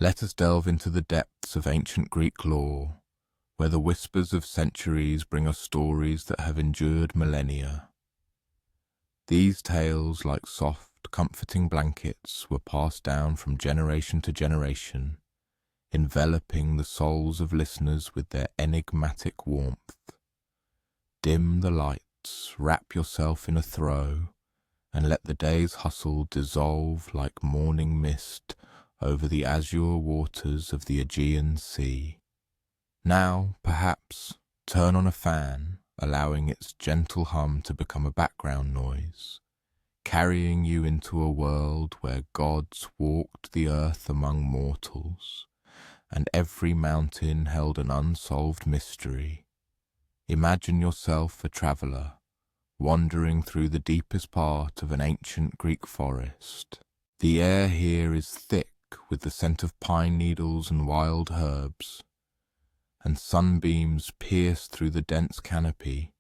Let us delve into the depths of ancient Greek lore, where the whispers of centuries bring us stories that have endured millennia. These tales, like soft, comforting blankets, were passed down from generation to generation, enveloping the souls of listeners with their enigmatic warmth. Dim the lights, wrap yourself in a throw, and let the day's hustle dissolve like morning mist over the azure waters of the Aegean Sea. Now, perhaps, turn on a fan, allowing its gentle hum to become a background noise, carrying you into a world where gods walked the earth among mortals, and every mountain held an unsolved mystery. Imagine yourself a traveller, wandering through the deepest part of an ancient Greek forest. The air here is thick with the scent of pine needles and wild herbs, and sunbeams pierce through the dense canopy,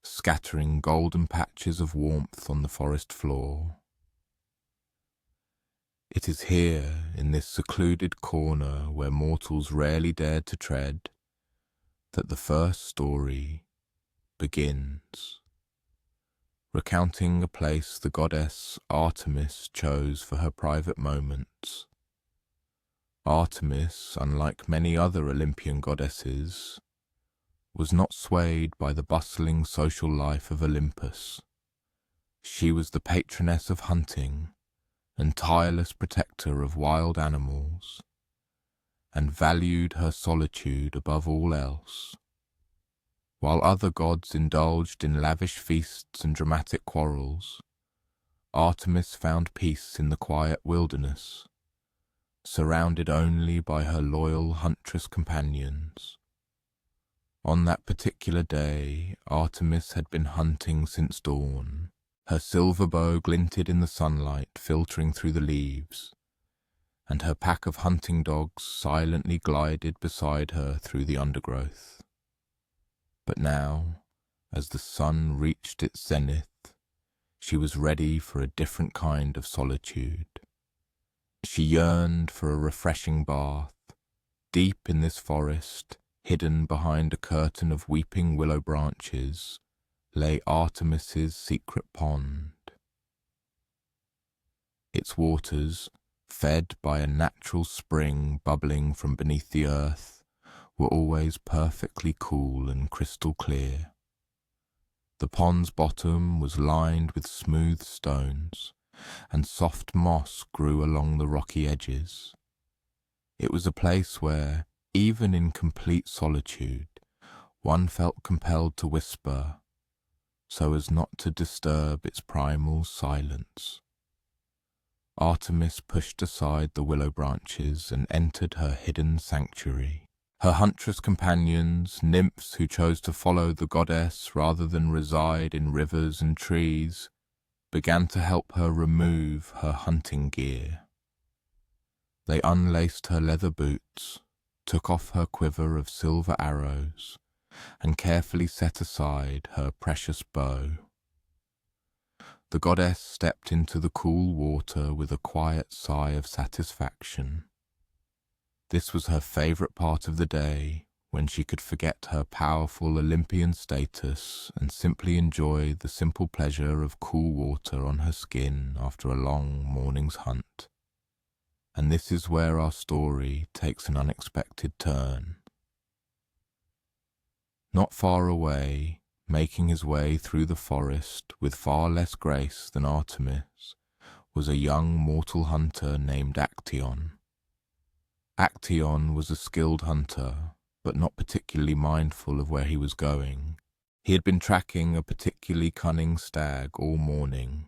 scattering golden patches of warmth on the forest floor. It is here, in this secluded corner where mortals rarely dared to tread, that the first story begins, recounting a place the goddess Artemis chose for her private moments. Artemis, unlike many other Olympian goddesses, was not swayed by the bustling social life of Olympus. She was the patroness of hunting and tireless protector of wild animals, and valued her solitude above all else. While other gods indulged in lavish feasts and dramatic quarrels, Artemis found peace in the quiet wilderness, surrounded only by her loyal huntress companions. On that particular day, Artemis had been hunting since dawn. Her silver bow glinted in the sunlight filtering through the leaves, and her pack of hunting dogs silently glided beside her through the undergrowth. But now, as the sun reached its zenith, she was ready for a different kind of solitude. She yearned for a refreshing bath. Deep in this forest, hidden behind a curtain of weeping willow branches, lay Artemis's secret pond. Its waters, fed by a natural spring bubbling from beneath the earth, were always perfectly cool and crystal clear. The pond's bottom was lined with smooth stones, and soft moss grew along the rocky edges. It was a place where, even in complete solitude, one felt compelled to whisper, so as not to disturb its primal silence. Artemis pushed aside the willow branches and entered her hidden sanctuary. Her huntress companions, nymphs who chose to follow the goddess rather than reside in rivers and trees, began to help her remove her hunting gear. They unlaced her leather boots, took off her quiver of silver arrows, and carefully set aside her precious bow. The goddess stepped into the cool water with a quiet sigh of satisfaction. This was her favourite part of the day, when she could forget her powerful Olympian status and simply enjoy the simple pleasure of cool water on her skin after a long morning's hunt. And this is where our story takes an unexpected turn. Not far away, making his way through the forest with far less grace than Artemis, was a young mortal hunter named Actaeon. Actaeon was a skilled hunter, but not particularly mindful of where he was going. He had been tracking a particularly cunning stag all morning,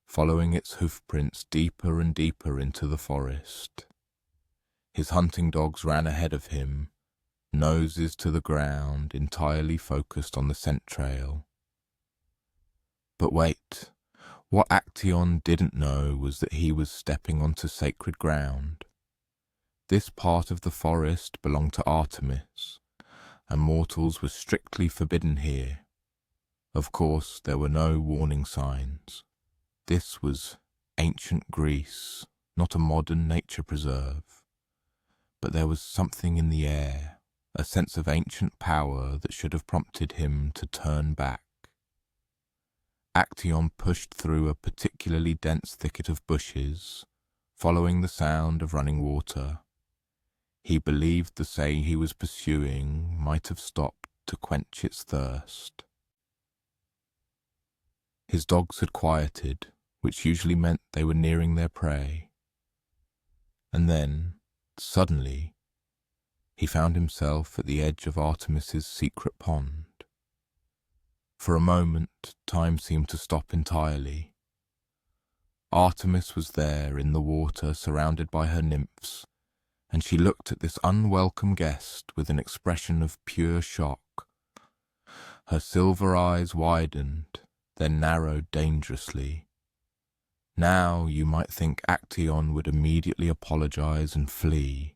following its hoofprints deeper and deeper into the forest. His hunting dogs ran ahead of him, noses to the ground, entirely focused on the scent trail. But wait, what Actaeon didn't know was that he was stepping onto sacred ground. This part of the forest belonged to Artemis, and mortals were strictly forbidden here. Of course, there were no warning signs. This was ancient Greece, not a modern nature preserve, but there was something in the air, a sense of ancient power that should have prompted him to turn back. Actaeon pushed through a particularly dense thicket of bushes, following the sound of running water. He believed the say he was pursuing might have stopped to quench its thirst. His dogs had quieted, which usually meant they were nearing their prey. And then, suddenly, he found himself at the edge of Artemis's secret pond. For a moment, time seemed to stop entirely. Artemis was there in the water, surrounded by her nymphs, and she looked at this unwelcome guest with an expression of pure shock. Her silver eyes widened, then narrowed dangerously. Now you might think Actaeon would immediately apologize and flee.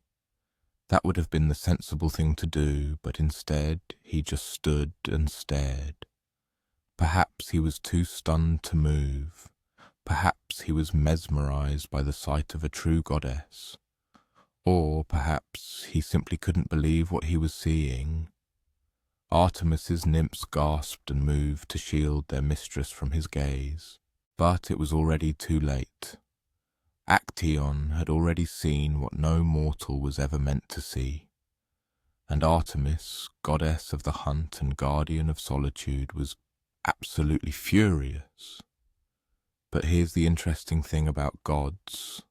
That would have been the sensible thing to do, but instead he just stood and stared. Perhaps he was too stunned to move. Perhaps he was mesmerized by the sight of a true goddess. Or perhaps he simply couldn't believe what he was seeing. Artemis's nymphs gasped and moved to shield their mistress from his gaze. But it was already too late. Actaeon had already seen what no mortal was ever meant to see. And Artemis, goddess of the hunt and guardian of solitude, was absolutely furious. But here's the interesting thing about gods.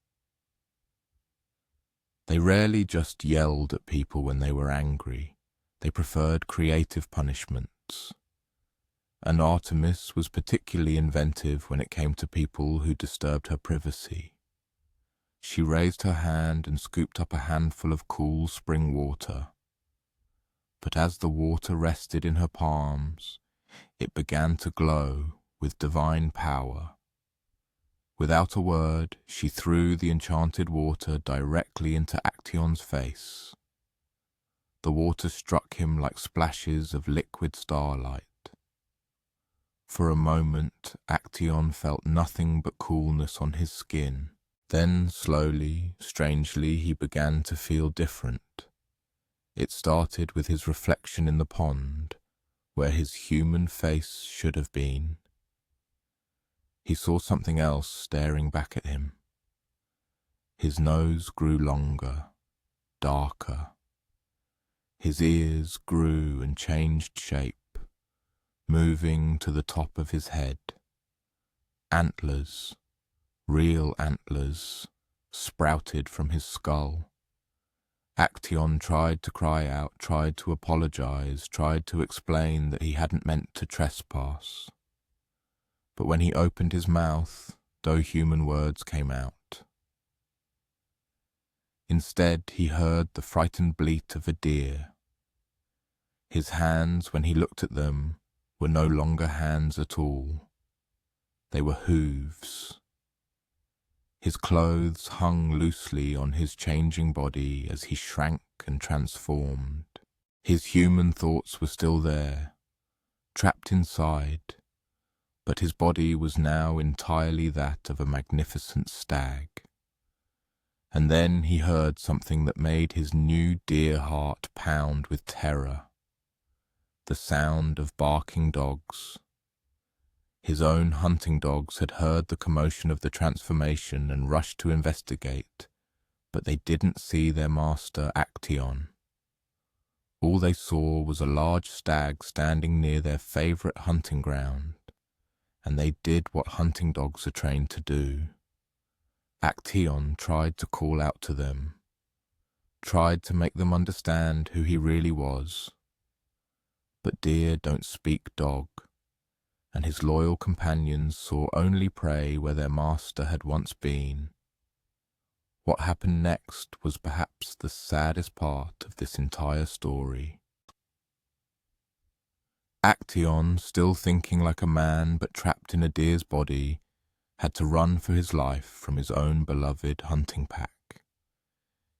They rarely just yelled at people when they were angry. They preferred creative punishments. And Artemis was particularly inventive when it came to people who disturbed her privacy. She raised her hand and scooped up a handful of cool spring water. But as the water rested in her palms, it began to glow with divine power. Without a word, she threw the enchanted water directly into Actaeon's face. The water struck him like splashes of liquid starlight. For a moment, Actaeon felt nothing but coolness on his skin. Then, slowly, strangely, he began to feel different. It started with his reflection in the pond, where his human face should have been. He saw something else staring back at him. His nose grew longer, darker. His ears grew and changed shape, moving to the top of his head. Antlers, real antlers, sprouted from his skull. Actaeon tried to cry out, tried to apologize, tried to explain that he hadn't meant to trespass. But when he opened his mouth, no human words came out. Instead, he heard the frightened bleat of a deer. His hands, when he looked at them, were no longer hands at all. They were hooves. His clothes hung loosely on his changing body as he shrank and transformed. His human thoughts were still there, trapped inside, but his body was now entirely that of a magnificent stag. And then he heard something that made his new dear heart pound with terror. The sound of barking dogs. His own hunting dogs had heard the commotion of the transformation and rushed to investigate, but they didn't see their master Actaeon. All they saw was a large stag standing near their favorite hunting ground, and they did what hunting dogs are trained to do. Actaeon tried to call out to them, tried to make them understand who he really was. But deer don't speak dog, and his loyal companions saw only prey where their master had once been. What happened next was perhaps the saddest part of this entire story. Actaeon, still thinking like a man but trapped in a deer's body, had to run for his life from his own beloved hunting pack.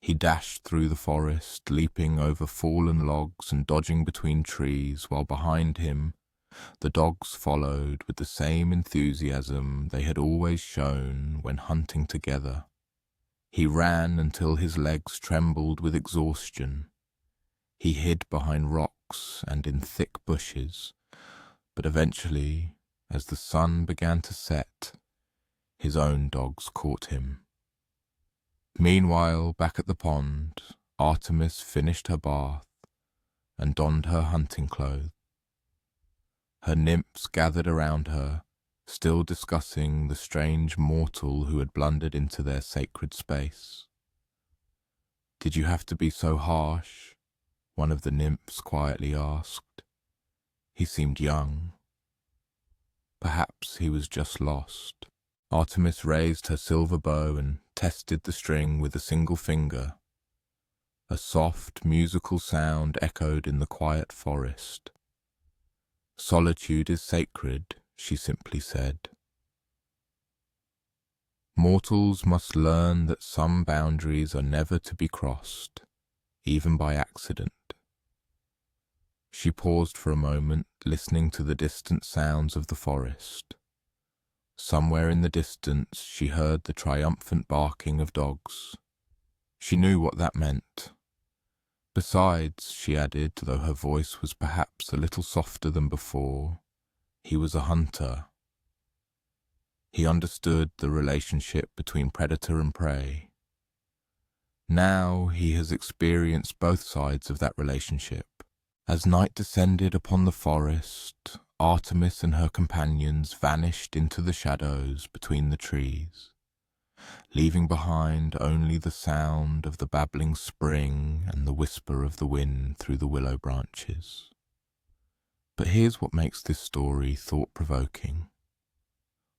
He dashed through the forest, leaping over fallen logs and dodging between trees, while behind him the dogs followed with the same enthusiasm they had always shown when hunting together. He ran until his legs trembled with exhaustion. He hid behind rocks and in thick bushes, but eventually, as the sun began to set, his own dogs caught him. Meanwhile, back at the pond, Artemis finished her bath and donned her hunting clothes. Her nymphs gathered around her, still discussing the strange mortal who had blundered into their sacred space. "Did you have to be so harsh?" one of the nymphs quietly asked. He seemed young. Perhaps he was just lost. Artemis raised her silver bow and tested the string with a single finger. A soft, musical sound echoed in the quiet forest. "Solitude is sacred," she simply said. "Mortals must learn that some boundaries are never to be crossed, even by accident." She paused for a moment, listening to the distant sounds of the forest. Somewhere in the distance she heard the triumphant barking of dogs. She knew what that meant. Besides, she added, though her voice was perhaps a little softer than before, he was a hunter. He understood the relationship between predator and prey. Now he has experienced both sides of that relationship. As night descended upon the forest, Artemis and her companions vanished into the shadows between the trees, leaving behind only the sound of the babbling spring and the whisper of the wind through the willow branches. But here's what makes this story thought-provoking.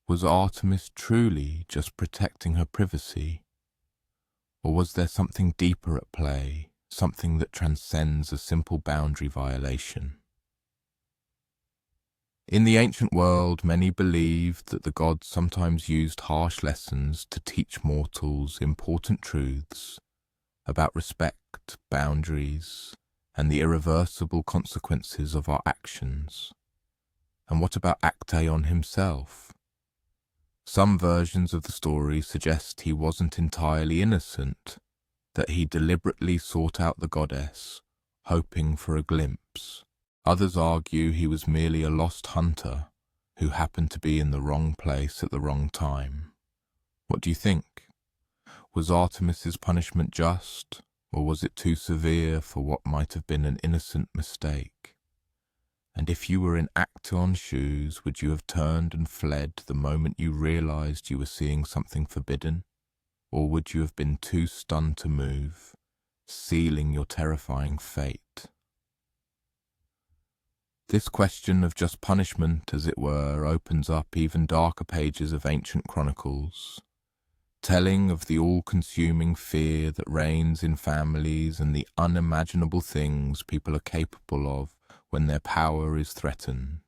Was Artemis truly just protecting her privacy? Or was there something deeper at play, something that transcends a simple boundary violation? In the ancient world, many believed that the gods sometimes used harsh lessons to teach mortals important truths about respect, boundaries, and the irreversible consequences of our actions. And what about Actaeon himself? Some versions of the story suggest he wasn't entirely innocent, that he deliberately sought out the goddess, hoping for a glimpse. Others argue he was merely a lost hunter who happened to be in the wrong place at the wrong time. What do you think? Was Artemis's punishment just, or was it too severe for what might have been an innocent mistake? And if you were in Actaeon's shoes, would you have turned and fled the moment you realized you were seeing something forbidden? Or would you have been too stunned to move, sealing your terrifying fate? This question of just punishment, as it were, opens up even darker pages of ancient chronicles, telling of the all-consuming fear that reigns in families and the unimaginable things people are capable of when their power is threatened.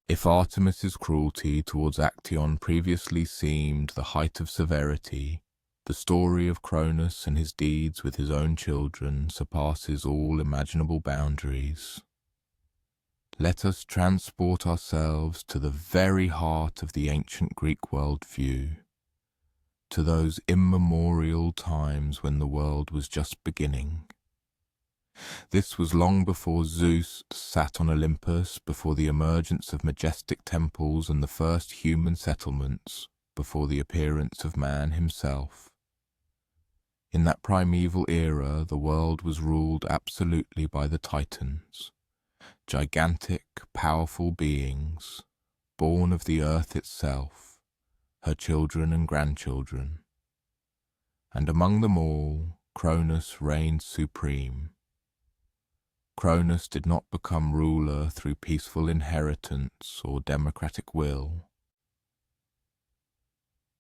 If Artemis's cruelty towards Actaeon previously seemed the height of severity, the story of Kronos and his deeds with his own children surpasses all imaginable boundaries. Let us transport ourselves to the very heart of the ancient Greek worldview, to those immemorial times when the world was just beginning. This was long before Zeus sat on Olympus, before the emergence of majestic temples and the first human settlements, before the appearance of man himself. In that primeval era, the world was ruled absolutely by the Titans, gigantic, powerful beings, born of the earth itself, her children and grandchildren. And among them all, Kronos reigned supreme. Kronos did not become ruler through peaceful inheritance or democratic will.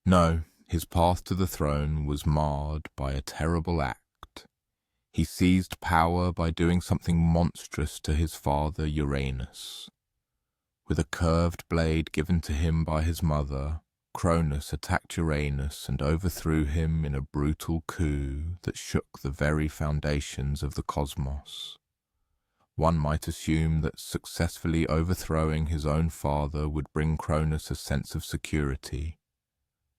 No, his path to the throne was marred by a terrible act. He seized power by doing something monstrous to his father Uranus. With a curved blade given to him by his mother, Kronos attacked Uranus and overthrew him in a brutal coup that shook the very foundations of the cosmos. One might assume that successfully overthrowing his own father would bring Kronos a sense of security.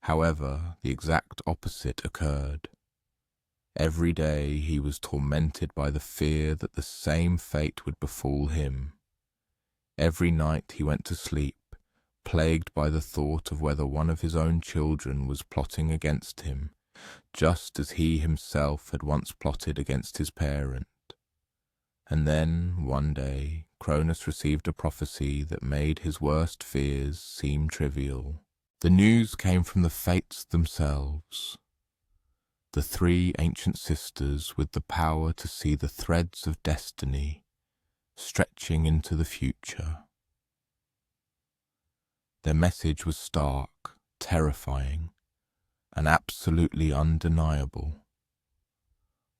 However, the exact opposite occurred. Every day he was tormented by the fear that the same fate would befall him. Every night he went to sleep, plagued by the thought of whether one of his own children was plotting against him, just as he himself had once plotted against his parent. And then, one day, Kronos received a prophecy that made his worst fears seem trivial. The news came from the fates themselves. The three ancient sisters with the power to see the threads of destiny stretching into the future. Their message was stark, terrifying, and absolutely undeniable.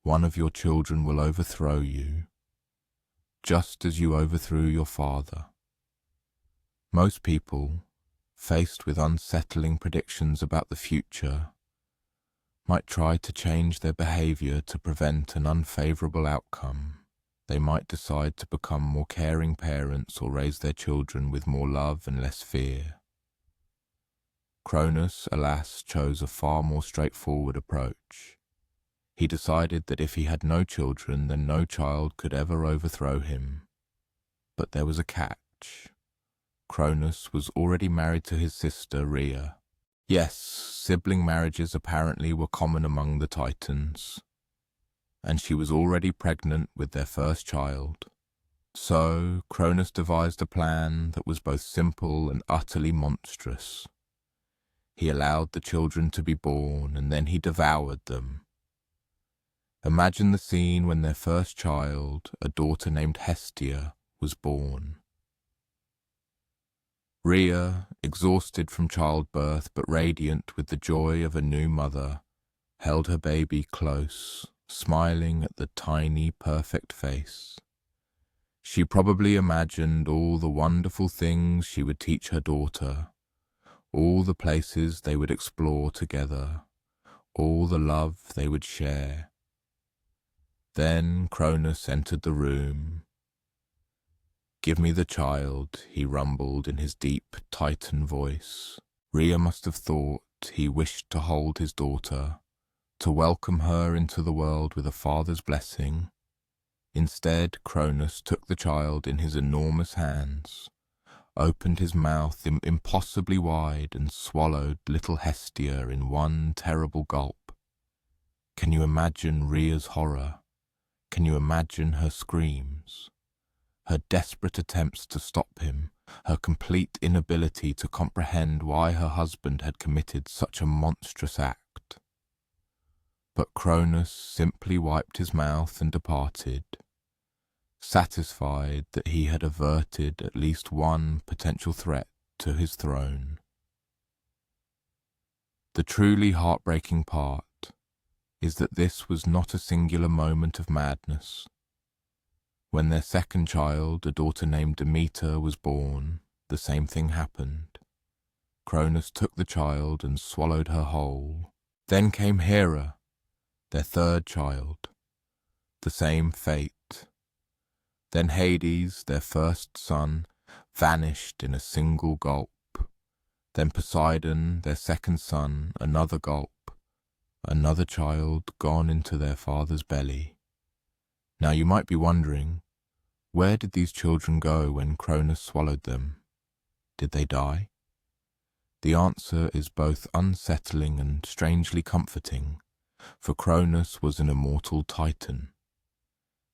One of your children will overthrow you, just as you overthrew your father. Most people, faced with unsettling predictions about the future, might try to change their behavior to prevent an unfavorable outcome. They might decide to become more caring parents or raise their children with more love and less fear. Kronos, alas, chose a far more straightforward approach. He decided that if he had no children, then no child could ever overthrow him. But there was a catch. Kronos was already married to his sister Rhea. Yes, sibling marriages apparently were common among the Titans, and she was already pregnant with their first child. So Kronos devised a plan that was both simple and utterly monstrous. He allowed the children to be born, and then he devoured them. Imagine the scene when their first child, a daughter named Hestia, was born. Rhea, exhausted from childbirth but radiant with the joy of a new mother, held her baby close, smiling at the tiny, perfect face. She probably imagined all the wonderful things she would teach her daughter, all the places they would explore together, all the love they would share. Then Kronos entered the room. "Give me the child," he rumbled in his deep Titan voice. Rhea must have thought he wished to hold his daughter, to welcome her into the world with a father's blessing. Instead, Kronos took the child in his enormous hands, opened his mouth impossibly wide, and swallowed little Hestia in one terrible gulp. Can you imagine Rhea's horror? Can you imagine her screams? Her desperate attempts to stop him, her complete inability to comprehend why her husband had committed such a monstrous act. But Kronos simply wiped his mouth and departed, satisfied that he had averted at least one potential threat to his throne. The truly heartbreaking part is that this was not a singular moment of madness. When their second child, a daughter named Demeter, was born, the same thing happened. Kronos took the child and swallowed her whole. Then came Hera, their third child. The same fate. Then Hades, their first son, vanished in a single gulp. Then Poseidon, their second son, another gulp. Another child gone into their father's belly. Now you might be wondering, where did these children go when Kronos swallowed them? Did they die? The answer is both unsettling and strangely comforting, for Kronos was an immortal Titan.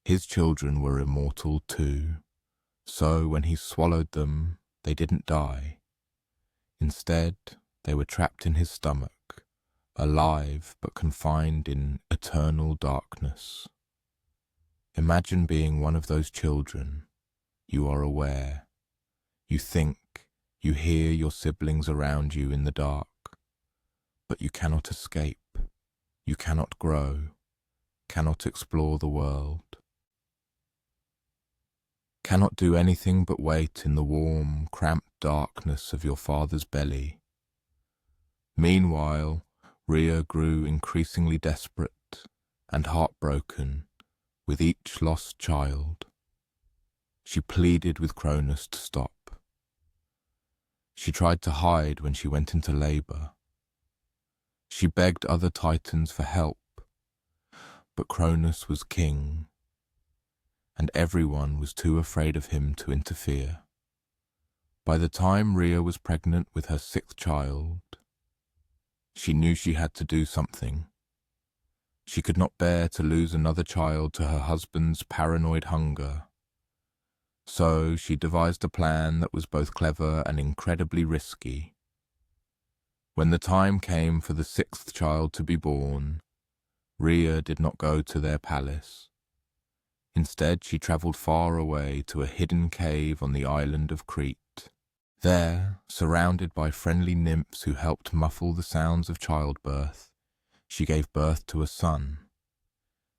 His children were immortal too, so when he swallowed them, they didn't die. Instead, they were trapped in his stomach, alive but confined in eternal darkness. Imagine being one of those children. You are aware. You think, you hear your siblings around you in the dark, but you cannot escape. You cannot grow, cannot explore the world. Cannot do anything but wait in the warm, cramped darkness of your father's belly. Meanwhile, Rhea grew increasingly desperate and heartbroken with each lost child. She pleaded with Kronos to stop. She tried to hide when she went into labor. She begged other Titans for help, But Kronos was king, and everyone was too afraid of him to interfere. By the time Rhea was pregnant with her 6th child, she knew she had to do something. She could not bear to lose another child to her husband's paranoid hunger. So she devised a plan that was both clever and incredibly risky. When the time came for the 6th child to be born, Rhea did not go to their palace. Instead, she travelled far away to a hidden cave on the island of Crete. There, surrounded by friendly nymphs who helped muffle the sounds of childbirth, she gave birth to a son.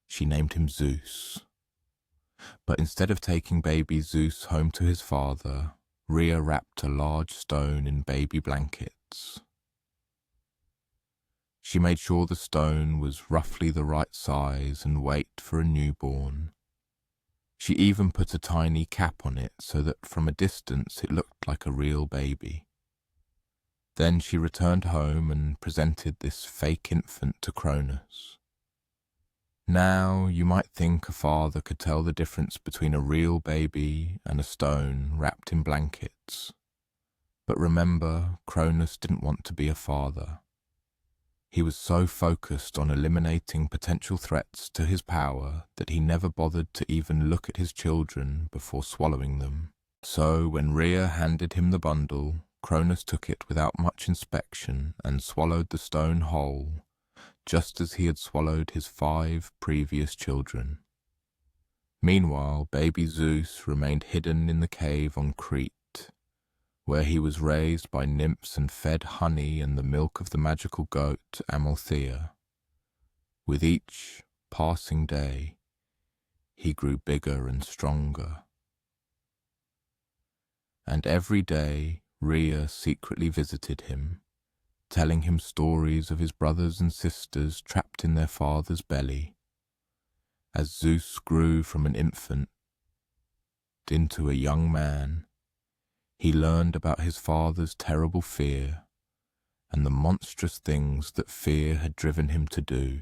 She named him Zeus. But instead of taking baby Zeus home to his father, Rhea wrapped a large stone in baby blankets. She made sure the stone was roughly the right size and weight for a newborn. She even put a tiny cap on it so that from a distance it looked like a real baby. Then she returned home and presented this fake infant to Kronos. Now, you might think a father could tell the difference between a real baby and a stone wrapped in blankets. But remember, Kronos didn't want to be a father. He was so focused on eliminating potential threats to his power that he never bothered to even look at his children before swallowing them. So when Rhea handed him the bundle, Kronos took it without much inspection and swallowed the stone whole, just as he had swallowed his 5 previous children. Meanwhile, baby Zeus remained hidden in the cave on Crete, where he was raised by nymphs and fed honey and the milk of the magical goat Amalthea. With each passing day, he grew bigger and stronger. And every day, Rhea secretly visited him, telling him stories of his brothers and sisters trapped in their father's belly. As Zeus grew from an infant into a young man, he learned about his father's terrible fear and the monstrous things that fear had driven him to do.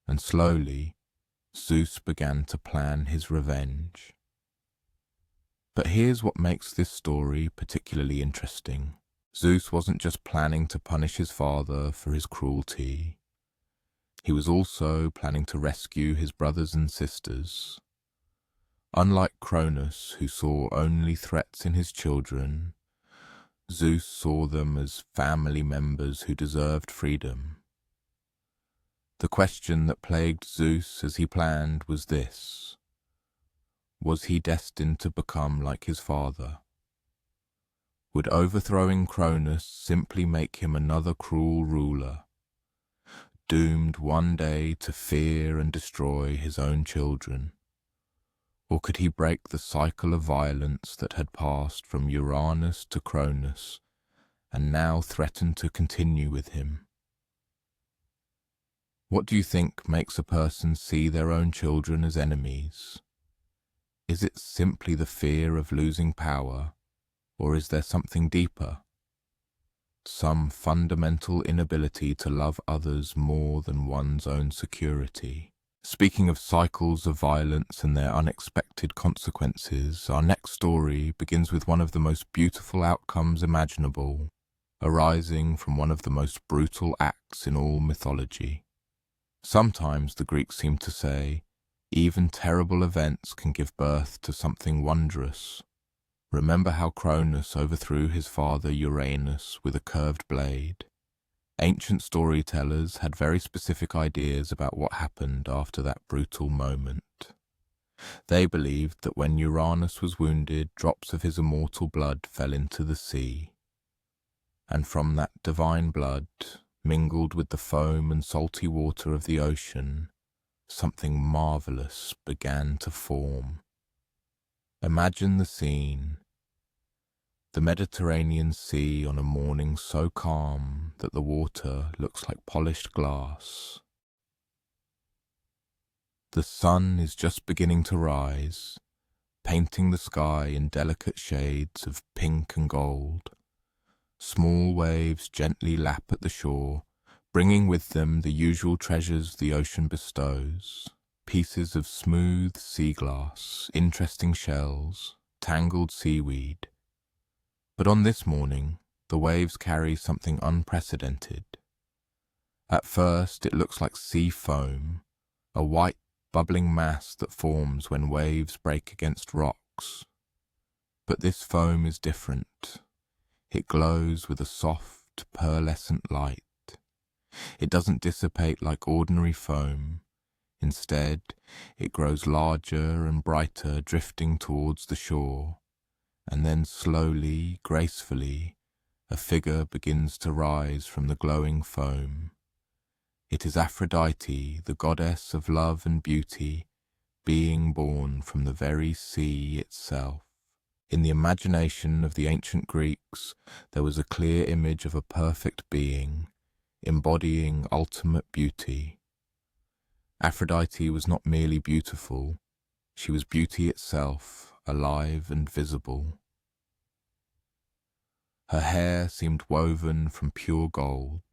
And slowly, Zeus began to plan his revenge. But here's what makes this story particularly interesting. Zeus wasn't just planning to punish his father for his cruelty. He was also planning to rescue his brothers and sisters. Unlike Kronos, who saw only threats in his children, Zeus saw them as family members who deserved freedom. The question that plagued Zeus as he planned was this: was he destined to become like his father? Would overthrowing Kronos simply make him another cruel ruler, doomed one day to fear and destroy his own children? Or could he break the cycle of violence that had passed from Uranus to Kronos and now threatened to continue with him? What do you think makes a person see their own children as enemies? Is it simply the fear of losing power, or is there something deeper? Some fundamental inability to love others more than one's own security? Speaking of cycles of violence and their unexpected consequences, our next story begins with one of the most beautiful outcomes imaginable, arising from one of the most brutal acts in all mythology. Sometimes, the Greeks seem to say, even terrible events can give birth to something wondrous. Remember how Kronos overthrew his father Uranus with a curved blade? Ancient storytellers had very specific ideas about what happened after that brutal moment. They believed that when Uranus was wounded, drops of his immortal blood fell into the sea. And from that divine blood, mingled with the foam and salty water of the ocean, something marvelous began to form. Imagine the scene. The Mediterranean Sea on a morning so calm that the water looks like polished glass. The sun is just beginning to rise, painting the sky in delicate shades of pink and gold. Small waves gently lap at the shore, bringing with them the usual treasures the ocean bestows: pieces of smooth sea glass, interesting shells, tangled seaweed. But on this morning, the waves carry something unprecedented. At first, it looks like sea foam, a white, bubbling mass that forms when waves break against rocks. But this foam is different. It glows with a soft, pearlescent light. It doesn't dissipate like ordinary foam. Instead, it grows larger and brighter, drifting towards the shore. And then slowly, gracefully, a figure begins to rise from the glowing foam. It is Aphrodite, the goddess of love and beauty, being born from the very sea itself. In the imagination of the ancient Greeks, there was a clear image of a perfect being, embodying ultimate beauty. Aphrodite was not merely beautiful, she was beauty itself, alive and visible. Her hair seemed woven from pure gold,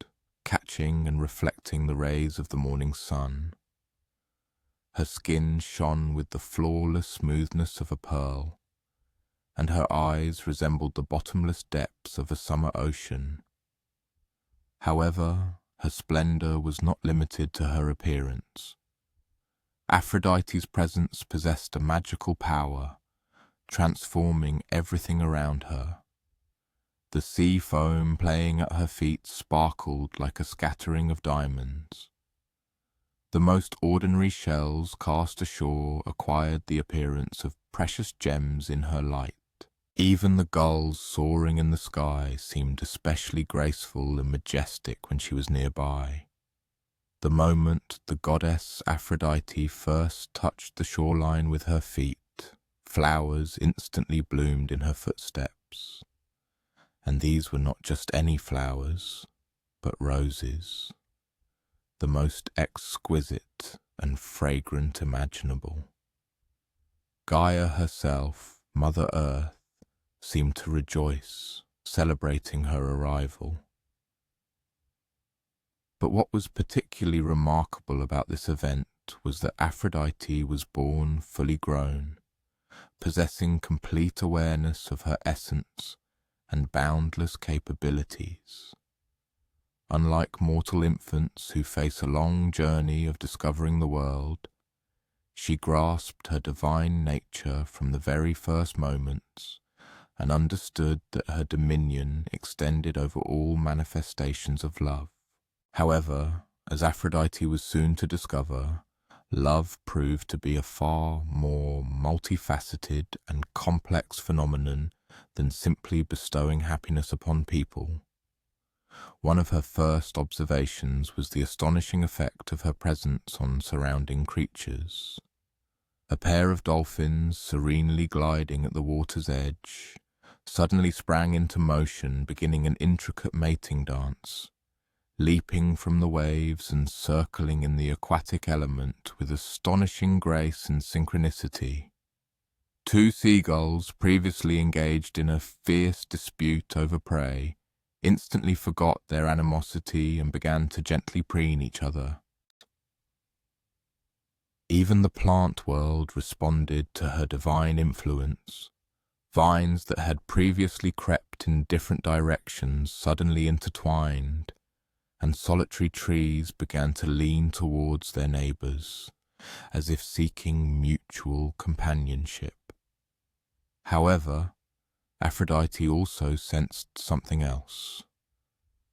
catching and reflecting the rays of the morning sun. Her skin shone with the flawless smoothness of a pearl, and her eyes resembled the bottomless depths of a summer ocean. However, her splendor was not limited to her appearance. Aphrodite's presence possessed a magical power, transforming everything around her. The sea foam playing at her feet sparkled like a scattering of diamonds. The most ordinary shells cast ashore acquired the appearance of precious gems in her light. Even the gulls soaring in the sky seemed especially graceful and majestic when she was nearby. The moment the goddess Aphrodite first touched the shoreline with her feet, flowers instantly bloomed in her footsteps. And these were not just any flowers, but roses, the most exquisite and fragrant imaginable. Gaia herself, Mother Earth, seemed to rejoice, celebrating her arrival. But what was particularly remarkable about this event was that Aphrodite was born fully grown, possessing complete awareness of her essence and boundless capabilities. Unlike mortal infants who face a long journey of discovering the world, she grasped her divine nature from the very first moments and understood that her dominion extended over all manifestations of love. However, as Aphrodite was soon to discover, love proved to be a far more multifaceted and complex phenomenon than simply bestowing happiness upon people. One of her first observations was the astonishing effect of her presence on surrounding creatures. A pair of dolphins, serenely gliding at the water's edge, suddenly sprang into motion, beginning an intricate mating dance, leaping from the waves and circling in the aquatic element with astonishing grace and synchronicity. Two seagulls, previously engaged in a fierce dispute over prey, instantly forgot their animosity and began to gently preen each other. Even the plant world responded to her divine influence. Vines that had previously crept in different directions suddenly intertwined, and solitary trees began to lean towards their neighbors, as if seeking mutual companionship. However, Aphrodite also sensed something else,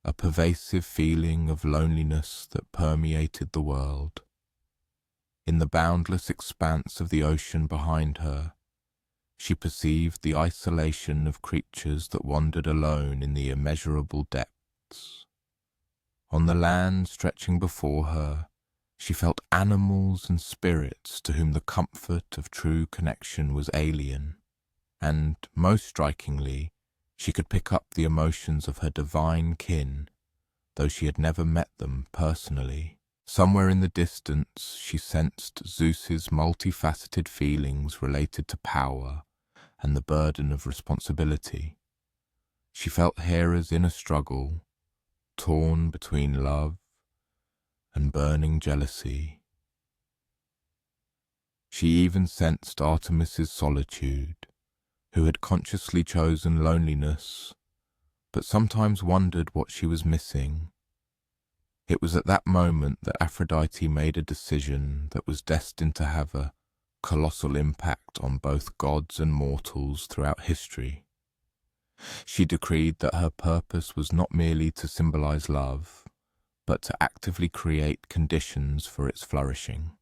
a pervasive feeling of loneliness that permeated the world. In the boundless expanse of the ocean behind her, she perceived the isolation of creatures that wandered alone in the immeasurable depths. On the land stretching before her, she felt animals and spirits to whom the comfort of true connection was alien. And, most strikingly, she could pick up the emotions of her divine kin, though she had never met them personally. Somewhere in the distance, she sensed Zeus's multifaceted feelings related to power and the burden of responsibility. She felt Hera's inner struggle, torn between love, and burning jealousy. She even sensed Artemis's solitude, who had consciously chosen loneliness, but sometimes wondered what she was missing. It was at that moment that Aphrodite made a decision that was destined to have a colossal impact on both gods and mortals throughout history. She decreed that her purpose was not merely to symbolize love, but to actively create conditions for its flourishing.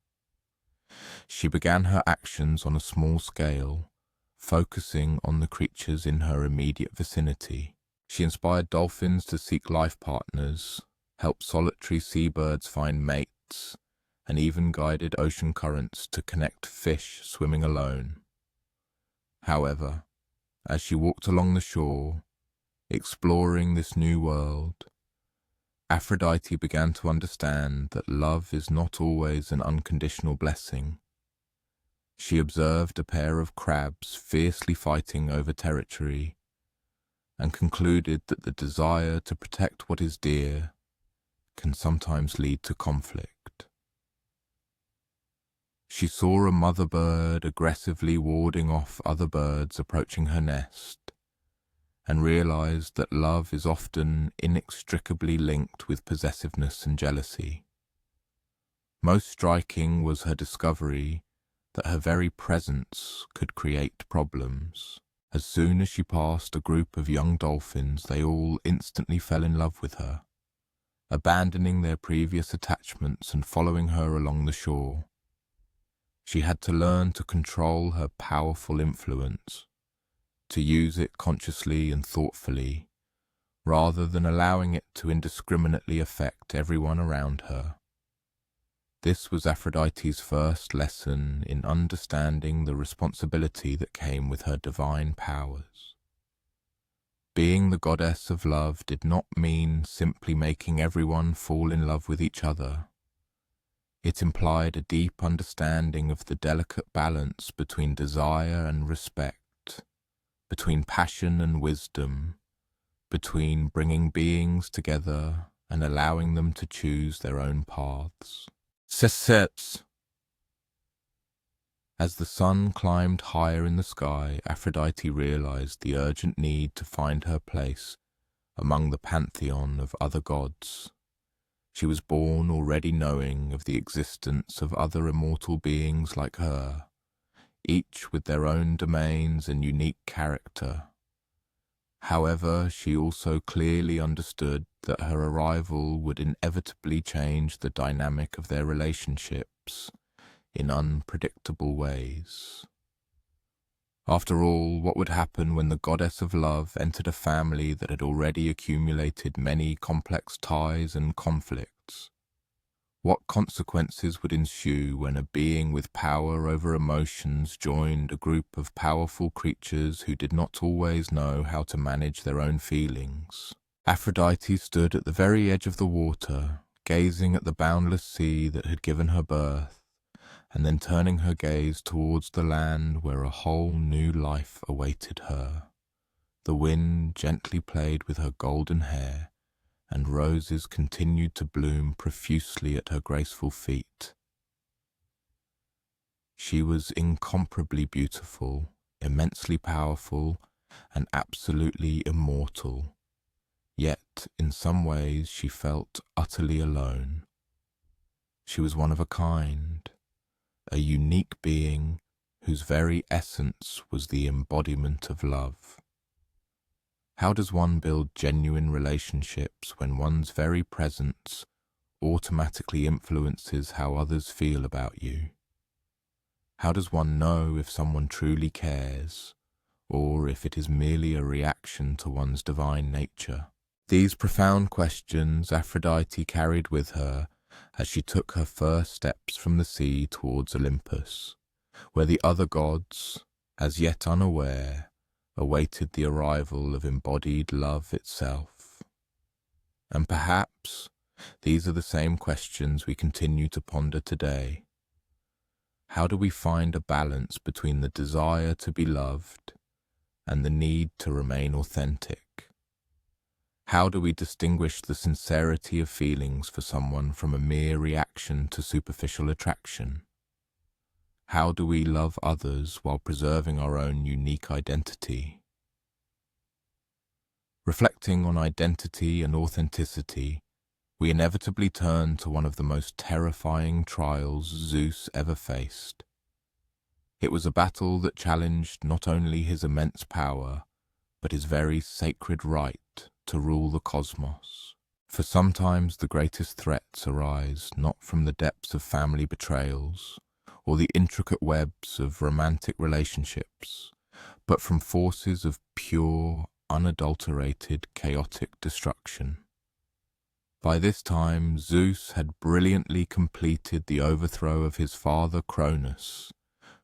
She began her actions on a small scale, focusing on the creatures in her immediate vicinity. She inspired dolphins to seek life partners, helped solitary seabirds find mates, and even guided ocean currents to connect fish swimming alone. However, as she walked along the shore, exploring this new world, Aphrodite began to understand that love is not always an unconditional blessing. She observed a pair of crabs fiercely fighting over territory and concluded that the desire to protect what is dear can sometimes lead to conflict. She saw a mother bird aggressively warding off other birds approaching her nest, and realized that love is often inextricably linked with possessiveness and jealousy. Most striking was her discovery that her very presence could create problems. As soon as she passed a group of young dolphins, they all instantly fell in love with her, abandoning their previous attachments and following her along the shore. She had to learn to control her powerful influence, to use it consciously and thoughtfully, rather than allowing it to indiscriminately affect everyone around her. This was Aphrodite's first lesson in understanding the responsibility that came with her divine powers. Being the goddess of love did not mean simply making everyone fall in love with each other. It implied a deep understanding of the delicate balance between desire and respect, between passion and wisdom, between bringing beings together and allowing them to choose their own paths. Theseus. As the sun climbed higher in the sky, Aphrodite realized the urgent need to find her place among the pantheon of other gods. She was born already knowing of the existence of other immortal beings like her, each with their own domains and unique character. However, she also clearly understood that her arrival would inevitably change the dynamic of their relationships in unpredictable ways. After all, what would happen when the goddess of love entered a family that had already accumulated many complex ties and conflicts? What consequences would ensue when a being with power over emotions joined a group of powerful creatures who did not always know how to manage their own feelings? Aphrodite stood at the very edge of the water, gazing at the boundless sea that had given her birth, and then turning her gaze towards the land where a whole new life awaited her. The wind gently played with her golden hair, and roses continued to bloom profusely at her graceful feet. She was incomparably beautiful, immensely powerful, and absolutely immortal. Yet, in some ways, she felt utterly alone. She was one of a kind, a unique being whose very essence was the embodiment of love. How does one build genuine relationships when one's very presence automatically influences how others feel about you? How does one know if someone truly cares, or if it is merely a reaction to one's divine nature? These profound questions Aphrodite carried with her as she took her first steps from the sea towards Olympus, where the other gods, as yet unaware, awaited the arrival of embodied love itself. And perhaps these are the same questions we continue to ponder today. How do we find a balance between the desire to be loved and the need to remain authentic? How do we distinguish the sincerity of feelings for someone from a mere reaction to superficial attraction? How do we love others while preserving our own unique identity? Reflecting on identity and authenticity, we inevitably turn to one of the most terrifying trials Zeus ever faced. It was a battle that challenged not only his immense power, but his very sacred right to rule the cosmos. For sometimes the greatest threats arise not from the depths of family betrayals or the intricate webs of romantic relationships, but from forces of pure, unadulterated, chaotic destruction. By this time, Zeus had brilliantly completed the overthrow of his father Kronos,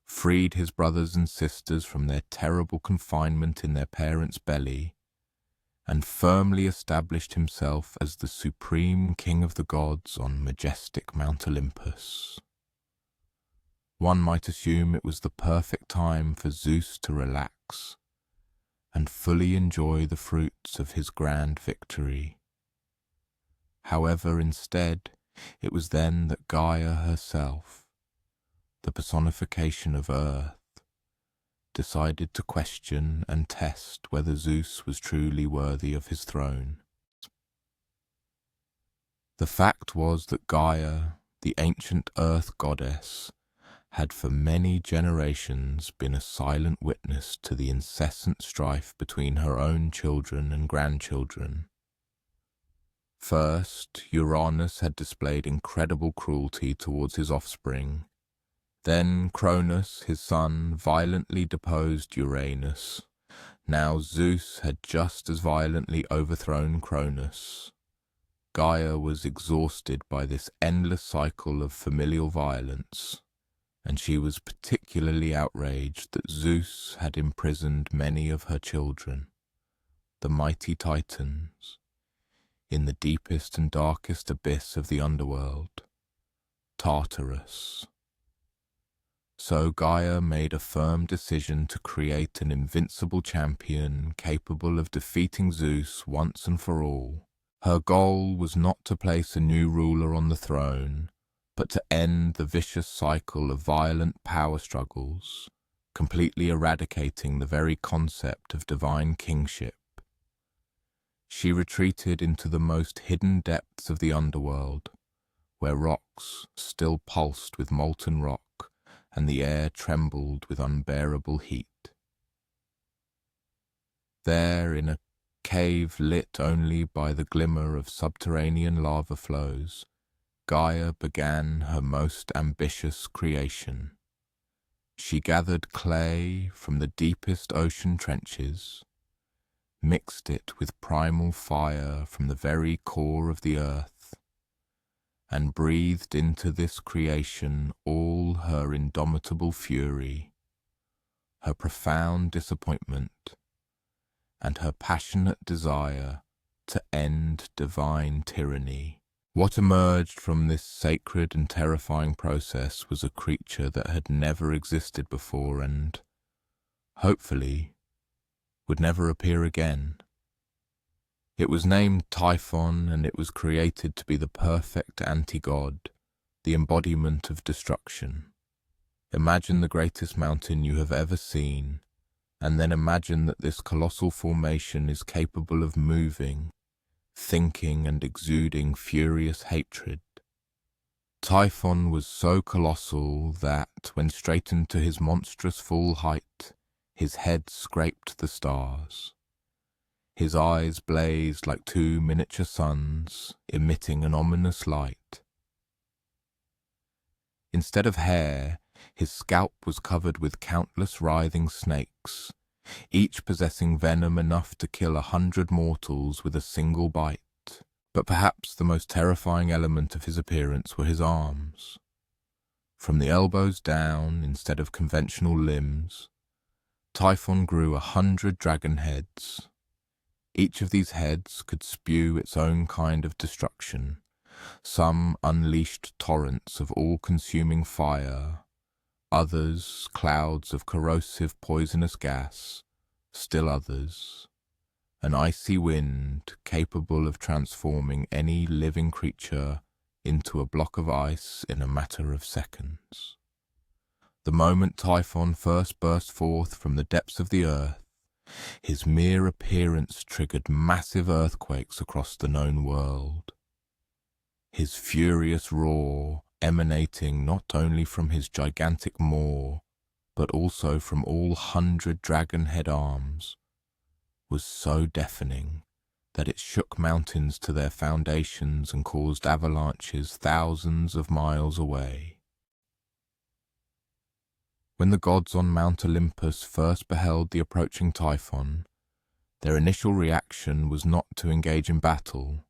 freed his brothers and sisters from their terrible confinement in their parents' belly, and firmly established himself as the supreme king of the gods on majestic Mount Olympus. One might assume it was the perfect time for Zeus to relax and fully enjoy the fruits of his grand victory. However, instead, it was then that Gaia herself, the personification of Earth, decided to question and test whether Zeus was truly worthy of his throne. The fact was that Gaia, the ancient Earth goddess, had for many generations been a silent witness to the incessant strife between her own children and grandchildren. First, Uranus had displayed incredible cruelty towards his offspring. Then Kronos, his son, violently deposed Uranus. Now Zeus had just as violently overthrown Kronos. Gaia was exhausted by this endless cycle of familial violence, and she was particularly outraged that Zeus had imprisoned many of her children, the mighty Titans, in the deepest and darkest abyss of the underworld, Tartarus. So Gaia made a firm decision to create an invincible champion capable of defeating Zeus once and for all. Her goal was not to place a new ruler on the throne, but to end the vicious cycle of violent power struggles, completely eradicating the very concept of divine kingship. She retreated into the most hidden depths of the underworld, where rocks still pulsed with molten rock, and the air trembled with unbearable heat. There, in a cave lit only by the glimmer of subterranean lava flows, Gaia began her most ambitious creation. She gathered clay from the deepest ocean trenches, mixed it with primal fire from the very core of the earth, and breathed into this creation all her indomitable fury, her profound disappointment, and her passionate desire to end divine tyranny. What emerged from this sacred and terrifying process was a creature that had never existed before and, hopefully, would never appear again. It was named Typhon, and it was created to be the perfect anti-god, the embodiment of destruction. Imagine the greatest mountain you have ever seen, and then imagine that this colossal formation is capable of moving, thinking and exuding furious hatred. Typhon was so colossal that, when straightened to his monstrous full height, his head scraped the stars. His eyes blazed like two miniature suns, emitting an ominous light. Instead of hair, his scalp was covered with countless writhing snakes, each possessing venom enough to kill 100 mortals with a single bite. But perhaps the most terrifying element of his appearance were his arms. From the elbows down, instead of conventional limbs, Typhon grew 100 dragon heads. Each of these heads could spew its own kind of destruction. Some unleashed torrents of all-consuming fire, others clouds of corrosive poisonous gas, still others an icy wind capable of transforming any living creature into a block of ice in a matter of seconds. The moment Typhon first burst forth from the depths of the earth, his mere appearance triggered massive earthquakes across the known world. His furious roar, emanating not only from his gigantic maw, but also from all 100 dragon head arms, was so deafening that it shook mountains to their foundations and caused avalanches thousands of miles away. When the gods on Mount Olympus first beheld the approaching Typhon, their initial reaction was not to engage in battle,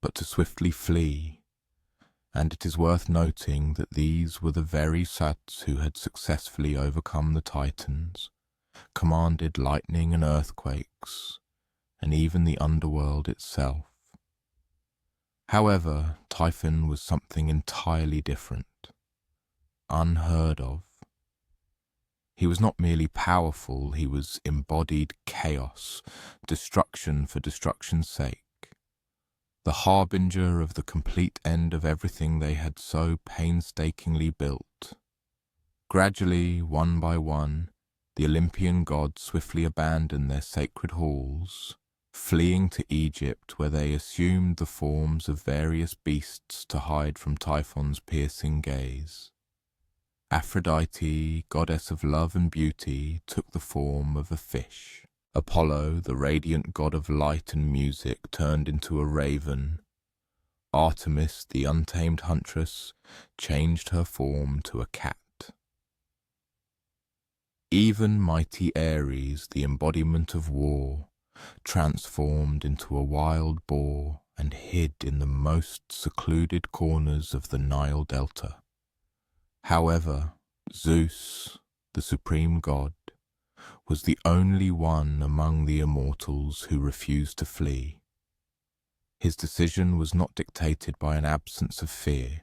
but to swiftly flee. And it is worth noting that these were the very Suts who had successfully overcome the Titans, commanded lightning and earthquakes, and even the underworld itself. However, Typhon was something entirely different, unheard of. He was not merely powerful, he was embodied chaos, destruction for destruction's sake, the harbinger of the complete end of everything they had so painstakingly built. Gradually, one by one, the Olympian gods swiftly abandoned their sacred halls, fleeing to Egypt, where they assumed the forms of various beasts to hide from Typhon's piercing gaze. Aphrodite, goddess of love and beauty, took the form of a fish. Apollo, the radiant god of light and music, turned into a raven. Artemis, the untamed huntress, changed her form to a cat. Even mighty Ares, the embodiment of war, transformed into a wild boar and hid in the most secluded corners of the Nile Delta. However, Zeus, the supreme god, was the only one among the immortals who refused to flee. His decision was not dictated by an absence of fear.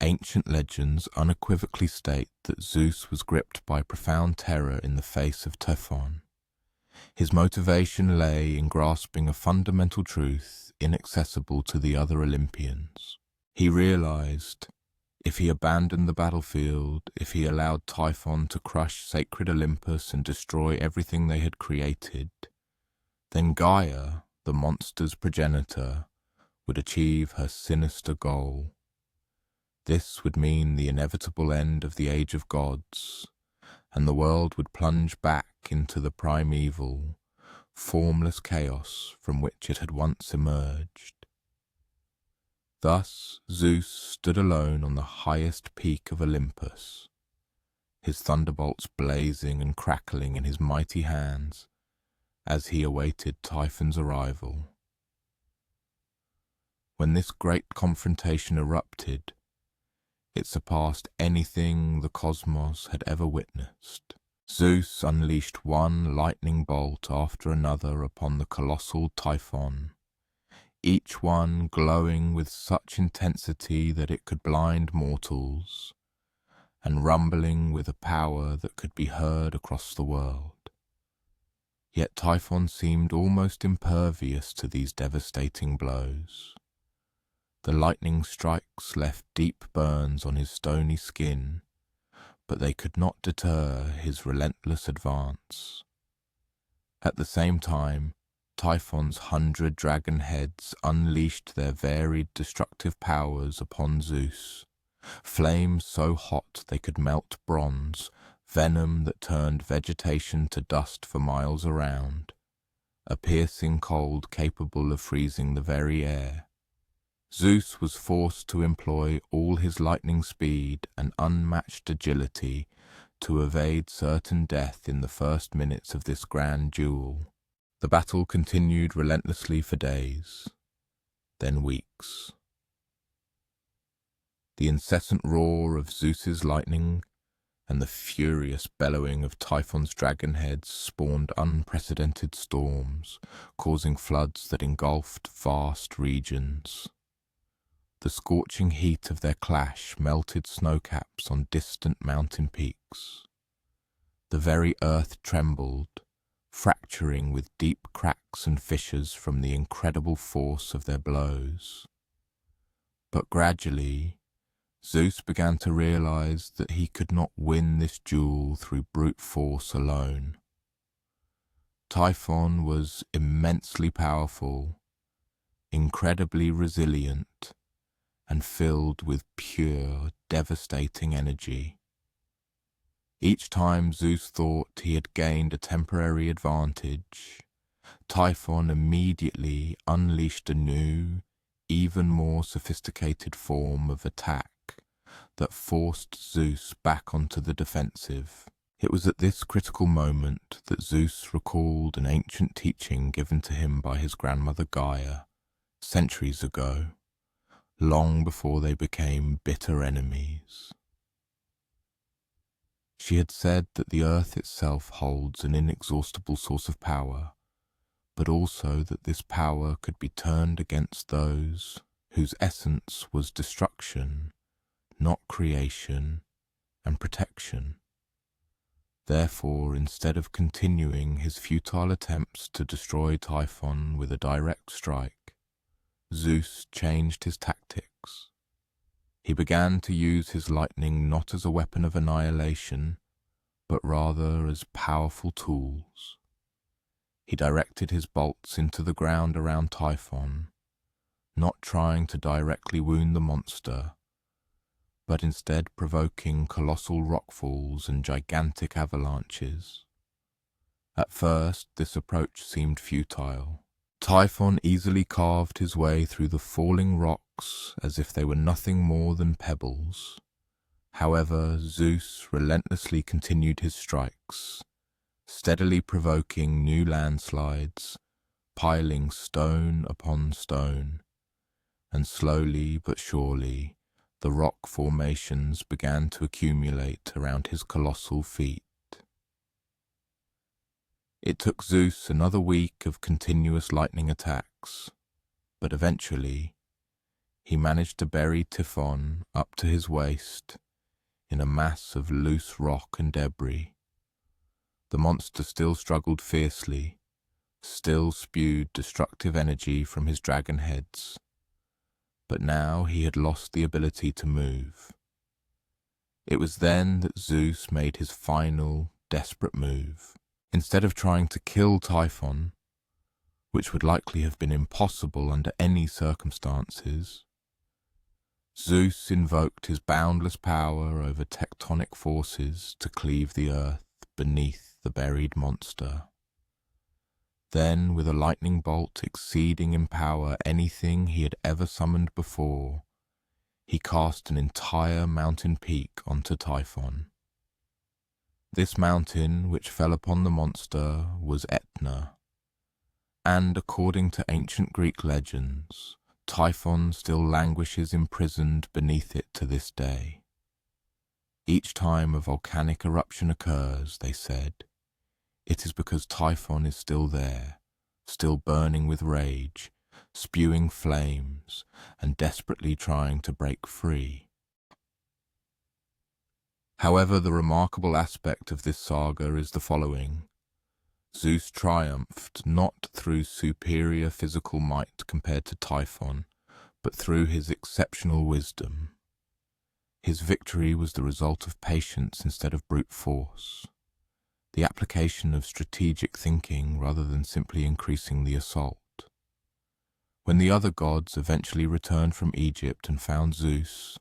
Ancient legends unequivocally state that Zeus was gripped by profound terror in the face of Typhon. His motivation lay in grasping a fundamental truth inaccessible to the other Olympians. He realized, if he abandoned the battlefield, if he allowed Typhon to crush sacred Olympus and destroy everything they had created, then Gaia, the monster's progenitor, would achieve her sinister goal. This would mean the inevitable end of the Age of Gods, and the world would plunge back into the primeval, formless chaos from which it had once emerged. Thus Zeus stood alone on the highest peak of Olympus, his thunderbolts blazing and crackling in his mighty hands as he awaited Typhon's arrival. When this great confrontation erupted, it surpassed anything the cosmos had ever witnessed. Zeus unleashed one lightning bolt after another upon the colossal Typhon, each one glowing with such intensity that it could blind mortals, and rumbling with a power that could be heard across the world. Yet Typhon seemed almost impervious to these devastating blows. The lightning strikes left deep burns on his stony skin, but they could not deter his relentless advance. At the same time, Typhon's 100 dragon heads unleashed their varied destructive powers upon Zeus, flames so hot they could melt bronze, venom that turned vegetation to dust for miles around, a piercing cold capable of freezing the very air. Zeus was forced to employ all his lightning speed and unmatched agility to evade certain death in the first minutes of this grand duel. The battle continued relentlessly for days, then weeks. The incessant roar of Zeus's lightning and the furious bellowing of Typhon's dragon heads spawned unprecedented storms, causing floods that engulfed vast regions. The scorching heat of their clash melted snowcaps on distant mountain peaks. The very earth trembled, fracturing with deep cracks and fissures from the incredible force of their blows. But gradually, Zeus began to realize that he could not win this duel through brute force alone. Typhon was immensely powerful, incredibly resilient, and filled with pure, devastating energy. Each time Zeus thought he had gained a temporary advantage, Typhon immediately unleashed a new, even more sophisticated form of attack that forced Zeus back onto the defensive. It was at this critical moment that Zeus recalled an ancient teaching given to him by his grandmother Gaia centuries ago, long before they became bitter enemies. She had said that the earth itself holds an inexhaustible source of power, but also that this power could be turned against those whose essence was destruction, not creation and protection. Therefore, instead of continuing his futile attempts to destroy Typhon with a direct strike, Zeus changed his tactics. He began to use his lightning not as a weapon of annihilation, but rather as powerful tools. He directed his bolts into the ground around Typhon, not trying to directly wound the monster, but instead provoking colossal rockfalls and gigantic avalanches. At first, this approach seemed futile. Typhon easily carved his way through the falling rocks as if they were nothing more than pebbles. However, Zeus relentlessly continued his strikes, steadily provoking new landslides, piling stone upon stone, and slowly but surely the rock formations began to accumulate around his colossal feet. It took Zeus another week of continuous lightning attacks, but eventually he managed to bury Typhon up to his waist in a mass of loose rock and debris. The monster still struggled fiercely, still spewed destructive energy from his dragon heads, but now he had lost the ability to move. It was then that Zeus made his final, desperate move. Instead of trying to kill Typhon, which would likely have been impossible under any circumstances, Zeus invoked his boundless power over tectonic forces to cleave the earth beneath the buried monster. Then, with a lightning bolt exceeding in power anything he had ever summoned before, he cast an entire mountain peak onto Typhon. This mountain, which fell upon the monster, was Etna, and according to ancient Greek legends, Typhon still languishes imprisoned beneath it to this day. Each time a volcanic eruption occurs, they said, it is because Typhon is still there, still burning with rage, spewing flames, and desperately trying to break free. However, the remarkable aspect of this saga is the following. Zeus triumphed not through superior physical might compared to Typhon, but through his exceptional wisdom. His victory was the result of patience instead of brute force, the application of strategic thinking rather than simply increasing the assault. When the other gods eventually returned from Egypt and found Zeus,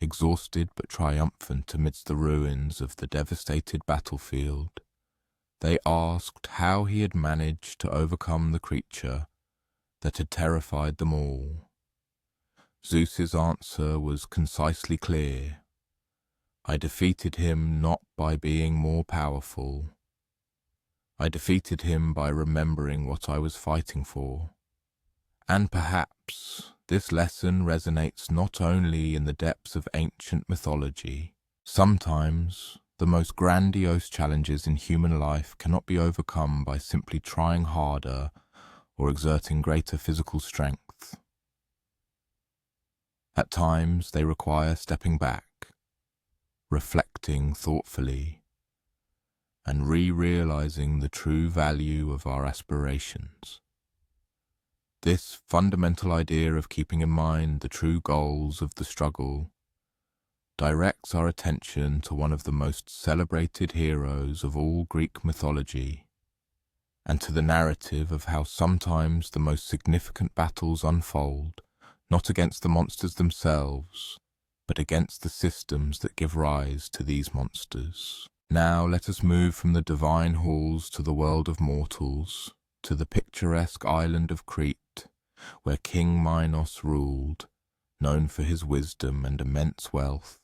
exhausted but triumphant amidst the ruins of the devastated battlefield, they asked how he had managed to overcome the creature that had terrified them all. Zeus's answer was concisely clear. I defeated him not by being more powerful. I defeated him by remembering what I was fighting for. And perhaps this lesson resonates not only in the depths of ancient mythology. Sometimes the most grandiose challenges in human life cannot be overcome by simply trying harder or exerting greater physical strength. At times they require stepping back, reflecting thoughtfully, and re-realizing the true value of our aspirations. This fundamental idea of keeping in mind the true goals of the struggle directs our attention to one of the most celebrated heroes of all Greek mythology, and to the narrative of how sometimes the most significant battles unfold not against the monsters themselves, but against the systems that give rise to these monsters. Now let us move from the divine halls to the world of mortals, to the picturesque island of Crete, where King Minos ruled, known for his wisdom and immense wealth,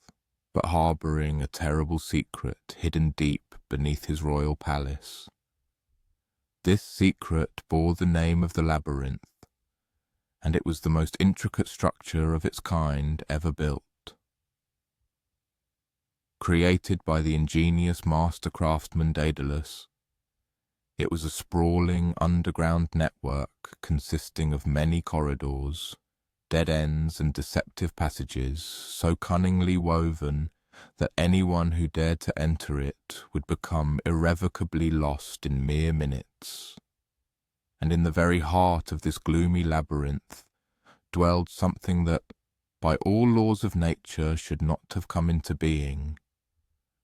but harbouring a terrible secret hidden deep beneath his royal palace. This secret bore the name of the labyrinth, and it was the most intricate structure of its kind ever built. Created by the ingenious master craftsman Daedalus, it was a sprawling underground network consisting of many corridors, dead ends and deceptive passages so cunningly woven that anyone who dared to enter it would become irrevocably lost in mere minutes. And in the very heart of this gloomy labyrinth dwelled something that, by all laws of nature, should not have come into being,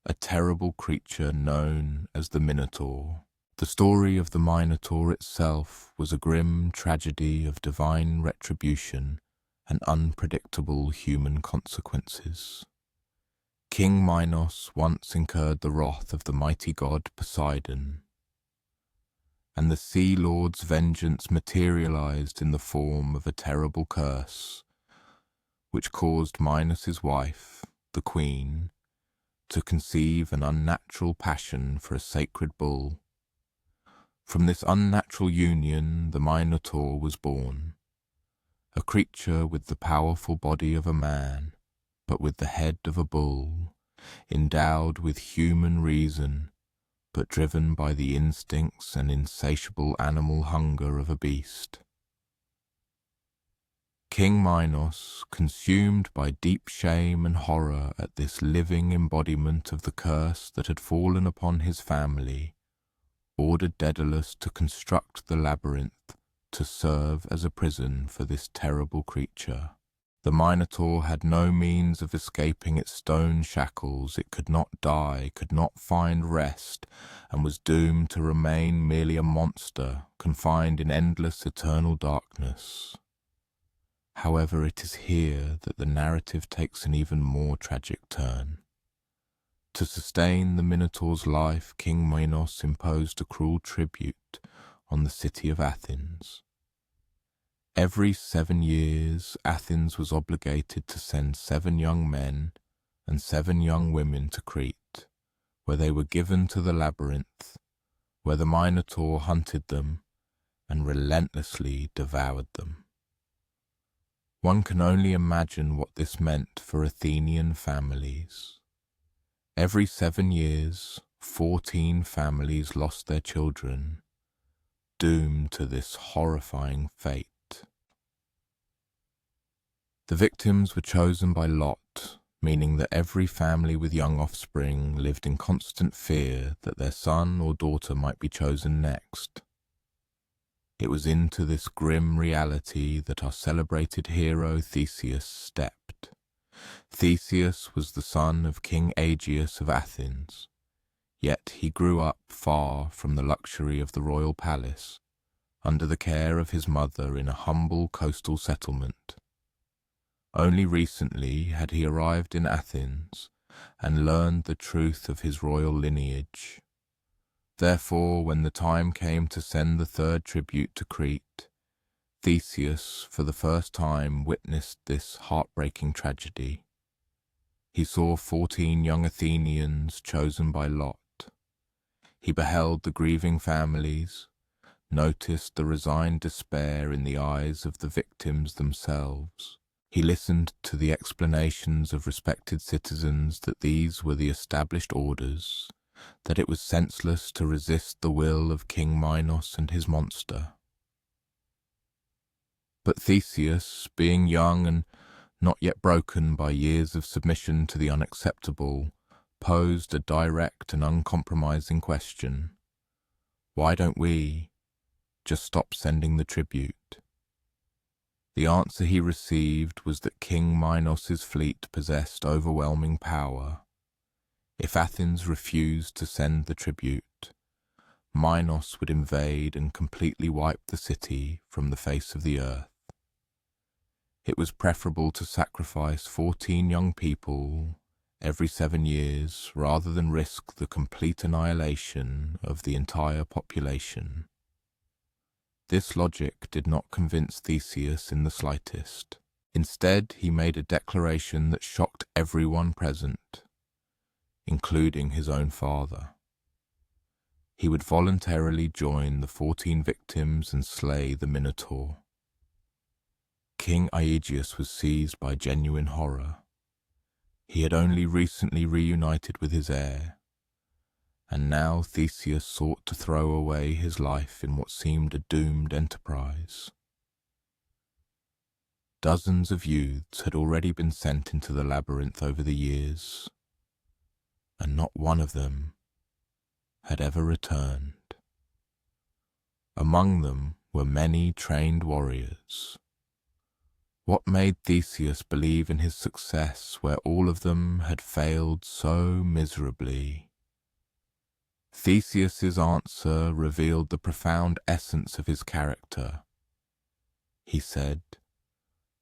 a terrible creature known as the Minotaur. The story of the Minotaur itself was a grim tragedy of divine retribution and unpredictable human consequences. King Minos once incurred the wrath of the mighty god Poseidon, and the Sea Lord's vengeance materialized in the form of a terrible curse, which caused Minos's wife, the queen, to conceive an unnatural passion for a sacred bull. From this unnatural union the Minotaur was born, a creature with the powerful body of a man, but with the head of a bull, endowed with human reason, but driven by the instincts and insatiable animal hunger of a beast. King Minos, consumed by deep shame and horror at this living embodiment of the curse that had fallen upon his family, ordered Daedalus to construct the labyrinth to serve as a prison for this terrible creature. The Minotaur had no means of escaping its stone shackles. It could not die, could not find rest, and was doomed to remain merely a monster, confined in endless eternal darkness. However, it is here that the narrative takes an even more tragic turn. To sustain the Minotaur's life, King Minos imposed a cruel tribute on the city of Athens. Every 7 years, Athens was obligated to send 7 young men and 7 young women to Crete, where they were given to the labyrinth, where the Minotaur hunted them and relentlessly devoured them. One can only imagine what this meant for Athenian families. Every 7 years, 14 families lost their children, doomed to this horrifying fate. The victims were chosen by lot, meaning that every family with young offspring lived in constant fear that their son or daughter might be chosen next. It was into this grim reality that our celebrated hero Theseus stepped. Theseus was the son of King Aegeus of Athens, yet he grew up far from the luxury of the royal palace, under the care of his mother in a humble coastal settlement. Only recently had he arrived in Athens and learned the truth of his royal lineage. Therefore, when the time came to send the 3rd tribute to Crete, Theseus for the first time witnessed this heartbreaking tragedy. He saw 14 young Athenians chosen by lot. He beheld the grieving families, noticed the resigned despair in the eyes of the victims themselves. He listened to the explanations of respected citizens that these were the established orders, that it was senseless to resist the will of King Minos and his monster. But Theseus, being young and not yet broken by years of submission to the unacceptable, posed a direct and uncompromising question. Why don't we just stop sending the tribute? The answer he received was that King Minos's fleet possessed overwhelming power. If Athens refused to send the tribute, Minos would invade and completely wipe the city from the face of the earth. It was preferable to sacrifice 14 young people every 7 years rather than risk the complete annihilation of the entire population. This logic did not convince Theseus in the slightest. Instead, he made a declaration that shocked everyone present, including his own father. He would voluntarily join the 14 victims and slay the Minotaur. King Aegeus was seized by genuine horror. He had only recently reunited with his heir, and now Theseus sought to throw away his life in what seemed a doomed enterprise. Dozens of youths had already been sent into the labyrinth over the years, and not one of them had ever returned. Among them were many trained warriors. What made Theseus believe in his success where all of them had failed so miserably? Theseus's answer revealed the profound essence of his character. He said,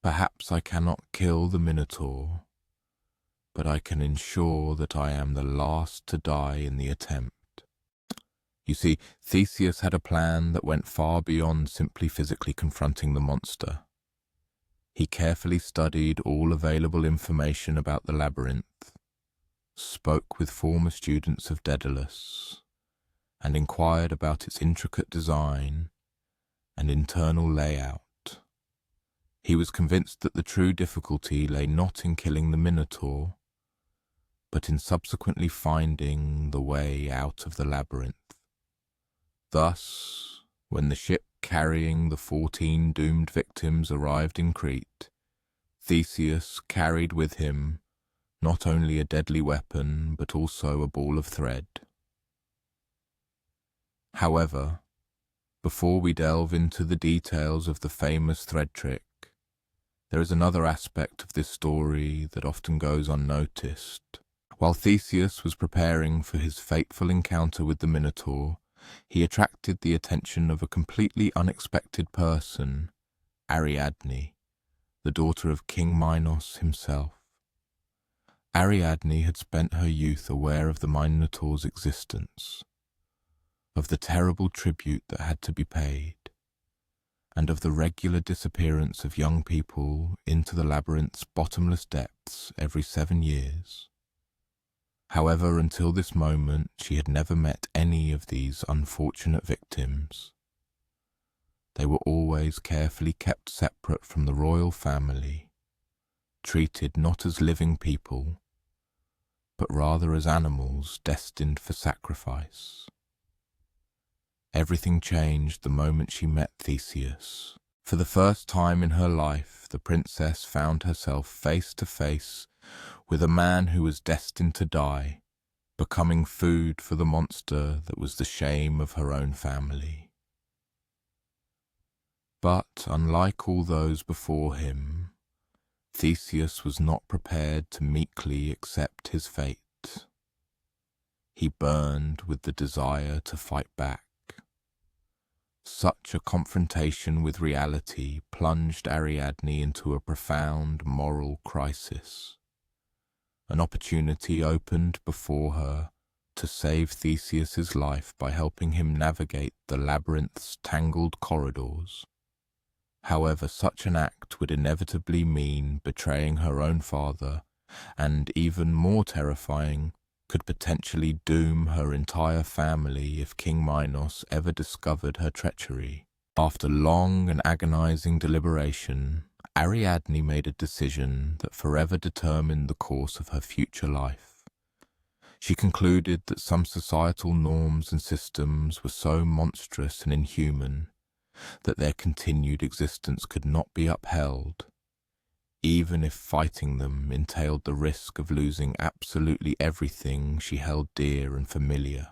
"Perhaps I cannot kill the Minotaur, but I can ensure that I am the last to die in the attempt." You see, Theseus had a plan that went far beyond simply physically confronting the monster. He carefully studied all available information about the labyrinth, spoke with former students of Daedalus, and inquired about its intricate design and internal layout. He was convinced that the true difficulty lay not in killing the Minotaur, but in subsequently finding the way out of the labyrinth. Thus, when the ship carrying the 14 doomed victims arrived in Crete, Theseus carried with him not only a deadly weapon, but also a ball of thread. However, before we delve into the details of the famous thread trick, there is another aspect of this story that often goes unnoticed. While Theseus was preparing for his fateful encounter with the Minotaur, he attracted the attention of a completely unexpected person, Ariadne, the daughter of King Minos himself. Ariadne had spent her youth aware of the Minotaur's existence, of the terrible tribute that had to be paid, and of the regular disappearance of young people into the labyrinth's bottomless depths every 7 years. However, until this moment, she had never met any of these unfortunate victims. They were always carefully kept separate from the royal family, treated not as living people, but rather as animals destined for sacrifice. Everything changed the moment she met Theseus. For the first time in her life, the princess found herself face to face with a man who was destined to die, becoming food for the monster that was the shame of her own family. But, unlike all those before him, Theseus was not prepared to meekly accept his fate. He burned with the desire to fight back. Such a confrontation with reality plunged Ariadne into a profound moral crisis. An opportunity opened before her to save Theseus's life by helping him navigate the labyrinth's tangled corridors. However, such an act would inevitably mean betraying her own father, and even more terrifying, could potentially doom her entire family if King Minos ever discovered her treachery. After long and agonizing deliberation, Ariadne made a decision that forever determined the course of her future life. She concluded that some societal norms and systems were so monstrous and inhuman that their continued existence could not be upheld, even if fighting them entailed the risk of losing absolutely everything she held dear and familiar.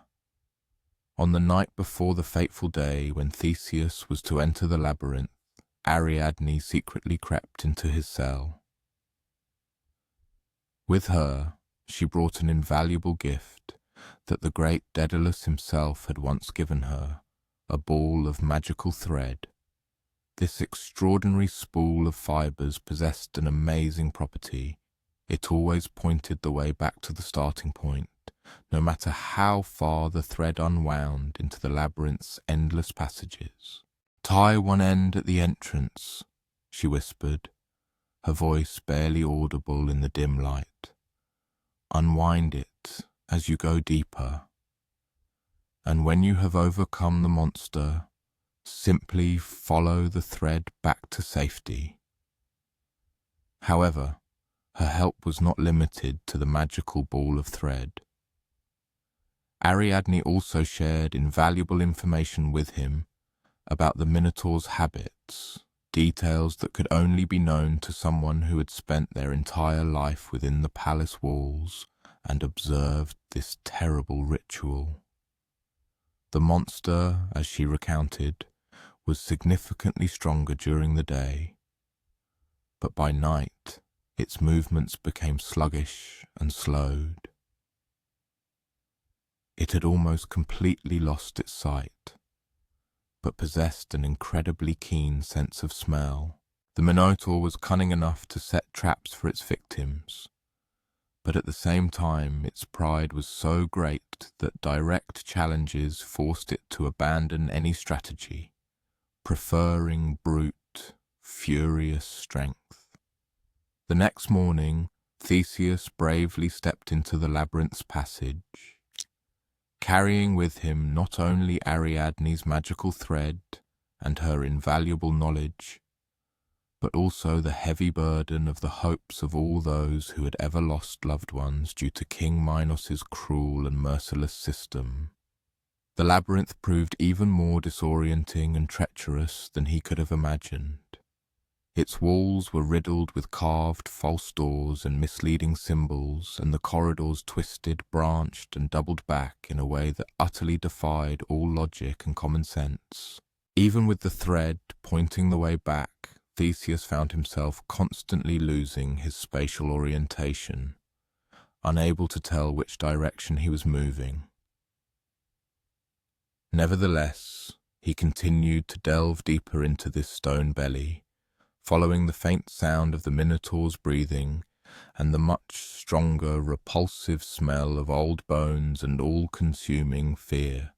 On the night before the fateful day when Theseus was to enter the labyrinth, Ariadne secretly crept into his cell. With her, she brought an invaluable gift that the great Daedalus himself had once given her, a ball of magical thread. This extraordinary spool of fibres possessed an amazing property. It always pointed the way back to the starting point, no matter how far the thread unwound into the labyrinth's endless passages. "Tie one end at the entrance," she whispered, her voice barely audible in the dim light. "Unwind it as you go deeper. And when you have overcome the monster, simply follow the thread back to safety." However, her help was not limited to the magical ball of thread. Ariadne also shared invaluable information with him about the Minotaur's habits, details that could only be known to someone who had spent their entire life within the palace walls and observed this terrible ritual. The monster, as she recounted, was significantly stronger during the day, but by night its movements became sluggish and slowed. It had almost completely lost its sight, but possessed an incredibly keen sense of smell. The Minotaur was cunning enough to set traps for its victims, but at the same time its pride was so great that direct challenges forced it to abandon any strategy, preferring brute, furious strength. The next morning, Theseus bravely stepped into the labyrinth's passage, carrying with him not only Ariadne's magical thread and her invaluable knowledge, but also the heavy burden of the hopes of all those who had ever lost loved ones due to King Minos's cruel and merciless system. The labyrinth proved even more disorienting and treacherous than he could have imagined. Its walls were riddled with carved false doors and misleading symbols, and the corridors twisted, branched, and doubled back in a way that utterly defied all logic and common sense. Even with the thread pointing the way back, Theseus found himself constantly losing his spatial orientation, unable to tell which direction he was moving. Nevertheless, he continued to delve deeper into this stone belly, following the faint sound of the Minotaur's breathing and the much stronger, repulsive smell of old bones and all-consuming fear.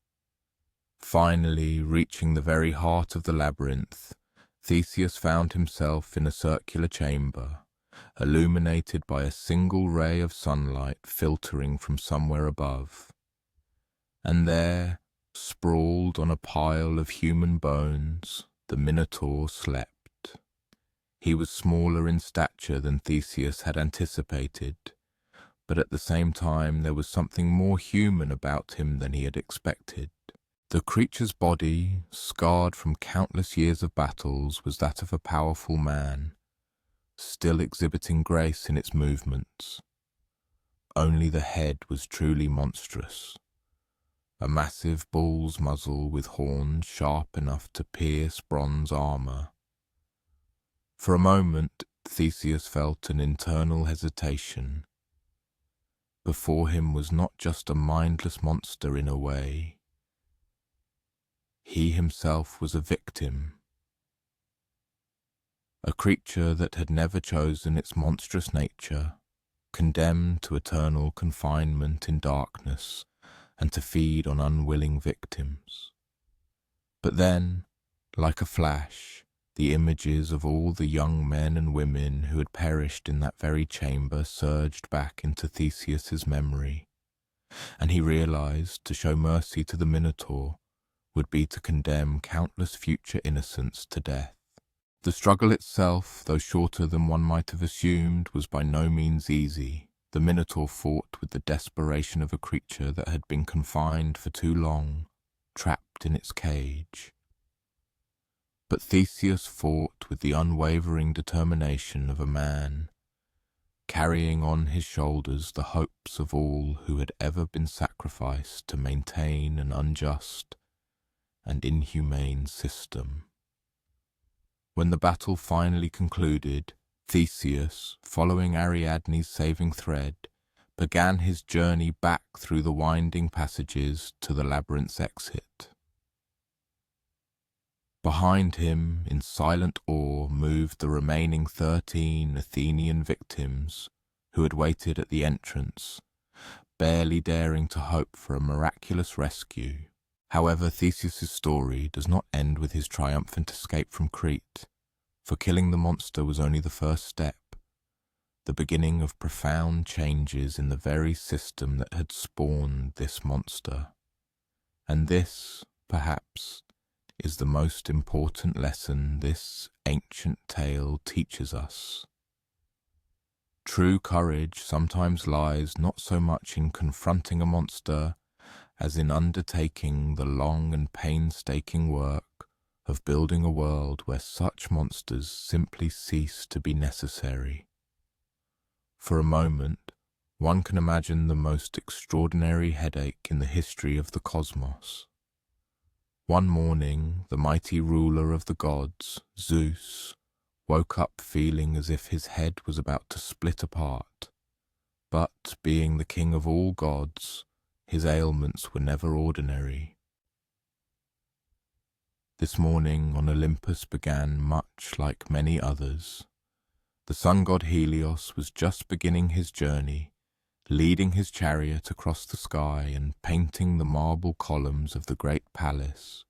Finally, reaching the very heart of the labyrinth, Theseus found himself in a circular chamber, illuminated by a single ray of sunlight filtering from somewhere above. And there, sprawled on a pile of human bones, the Minotaur slept. He was smaller in stature than Theseus had anticipated, but at the same time there was something more human about him than he had expected. The creature's body, scarred from countless years of battles, was that of a powerful man, still exhibiting grace in its movements. Only the head was truly monstrous. A massive bull's muzzle with horns sharp enough to pierce bronze armor. For a moment, Theseus felt an internal hesitation. Before him was not just a mindless monster in a way. He himself was a victim. A creature that had never chosen its monstrous nature, condemned to eternal confinement in darkness and to feed on unwilling victims. But then, like a flash, the images of all the young men and women who had perished in that very chamber surged back into Theseus's memory, and he realized to show mercy to the Minotaur would be to condemn countless future innocents to death. The struggle itself, though shorter than one might have assumed, was by no means easy. The Minotaur fought with the desperation of a creature that had been confined for too long, trapped in its cage. But Theseus fought with the unwavering determination of a man, carrying on his shoulders the hopes of all who had ever been sacrificed to maintain an unjust and inhumane system. When the battle finally concluded, Theseus, following Ariadne's saving thread, began his journey back through the winding passages to the labyrinth's exit. Behind him, in silent awe, moved the remaining 13 Athenian victims who had waited at the entrance, barely daring to hope for a miraculous rescue. However, Theseus's story does not end with his triumphant escape from Crete, for killing the monster was only the first step, the beginning of profound changes in the very system that had spawned this monster. And this, perhaps, is the most important lesson this ancient tale teaches us. True courage sometimes lies not so much in confronting a monster as in undertaking the long and painstaking work of building a world where such monsters simply cease to be necessary. For a moment, one can imagine the most extraordinary headache in the history of the cosmos. One morning, the mighty ruler of the gods, Zeus, woke up feeling as if his head was about to split apart. But, being the king of all gods, his ailments were never ordinary. This morning on Olympus began much like many others. The sun god Helios was just beginning his journey, leading his chariot across the sky and painting the marble columns of the great palace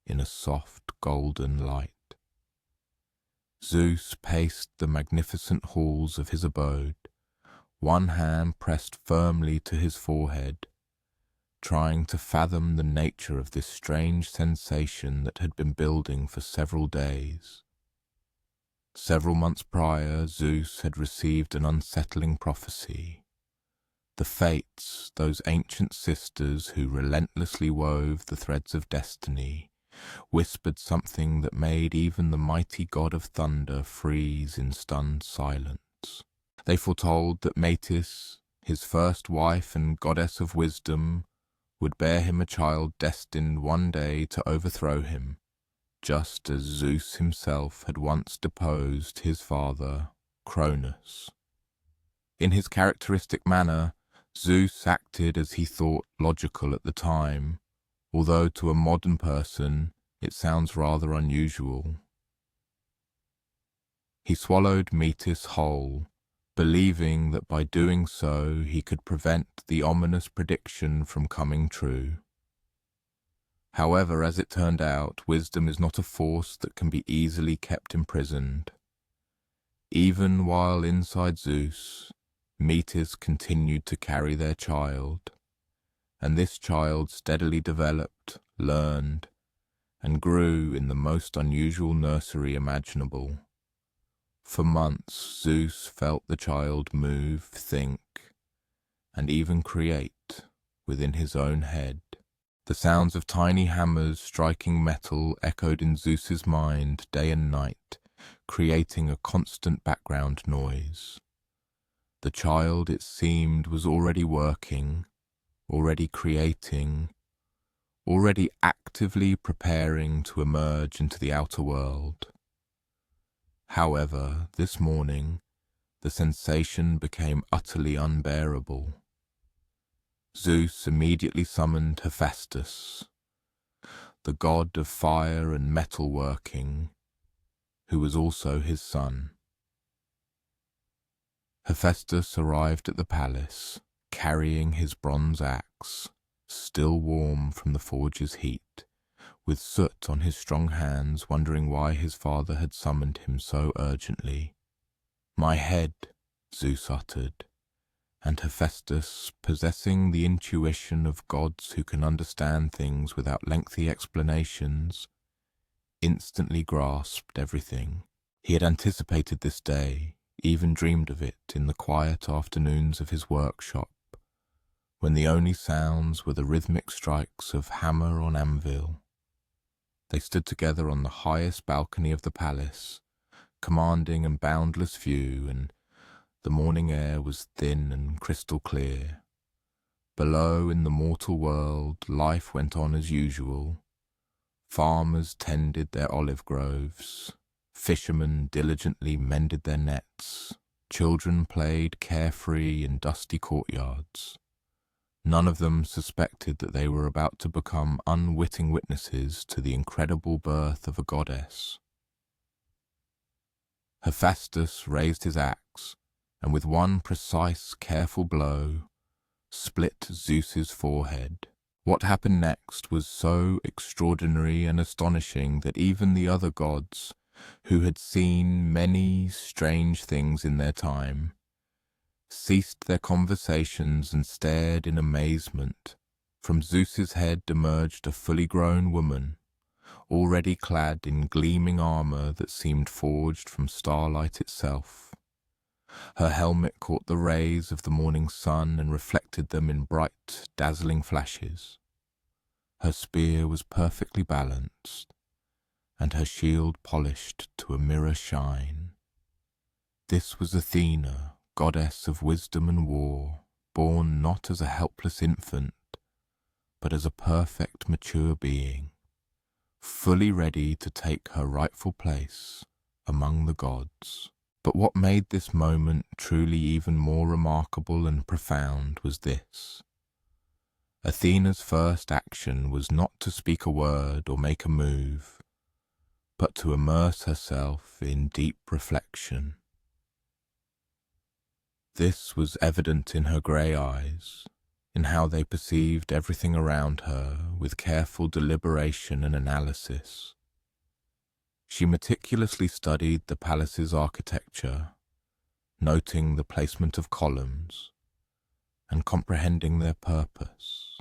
in a soft golden light. Zeus paced the magnificent halls of his abode, one hand pressed firmly to his forehead, trying to fathom the nature of this strange sensation that had been building for several days. Several months prior, Zeus had received an unsettling prophecy. The Fates, those ancient sisters who relentlessly wove the threads of destiny, whispered something that made even the mighty god of thunder freeze in stunned silence. They foretold that Metis, his first wife and goddess of wisdom, would bear him a child destined one day to overthrow him, just as Zeus himself had once deposed his father, Kronos. In his characteristic manner, Zeus acted as he thought logical at the time, although to a modern person it sounds rather unusual. He swallowed Metis whole, believing that by doing so he could prevent the ominous prediction from coming true. However, as it turned out, wisdom is not a force that can be easily kept imprisoned. Even while inside Zeus, Metis continued to carry their child, and this child steadily developed, learned, and grew in the most unusual nursery imaginable. For months, Zeus felt the child move, think, and even create within his own head. The sounds of tiny hammers striking metal echoed in Zeus's mind day and night, creating a constant background noise. The child, it seemed, was already working, already creating, already actively preparing to emerge into the outer world. However, this morning, the sensation became utterly unbearable. Zeus immediately summoned Hephaestus, the god of fire and metalworking, who was also his son. Hephaestus arrived at the palace, carrying his bronze axe, still warm from the forge's heat, with soot on his strong hands, wondering why his father had summoned him so urgently. "My head," Zeus uttered, and Hephaestus, possessing the intuition of gods who can understand things without lengthy explanations, instantly grasped everything. He had anticipated this day, even dreamed of it in the quiet afternoons of his workshop, when the only sounds were the rhythmic strikes of hammer on anvil. They stood together on the highest balcony of the palace, commanding a boundless view, and the morning air was thin and crystal clear. Below, in the mortal world, life went on as usual. Farmers tended their olive groves, fishermen diligently mended their nets, children played carefree in dusty courtyards. None of them suspected that they were about to become unwitting witnesses to the incredible birth of a goddess. Hephaestus raised his axe, and with one precise, careful blow, split Zeus's forehead. What happened next was so extraordinary and astonishing that even the other gods, who had seen many strange things in their time, ceased their conversations and stared in amazement. From Zeus's head emerged a fully grown woman, already clad in gleaming armor that seemed forged from starlight itself. Her helmet caught the rays of the morning sun and reflected them in bright, dazzling flashes. Her spear was perfectly balanced, and her shield polished to a mirror shine. This was Athena, goddess of wisdom and war, born not as a helpless infant, but as a perfect, mature being, fully ready to take her rightful place among the gods. But what made this moment truly even more remarkable and profound was this. Athena's first action was not to speak a word or make a move, but to immerse herself in deep reflection. This was evident in her grey eyes, in how they perceived everything around her with careful deliberation and analysis. She meticulously studied the palace's architecture, noting the placement of columns and comprehending their purpose.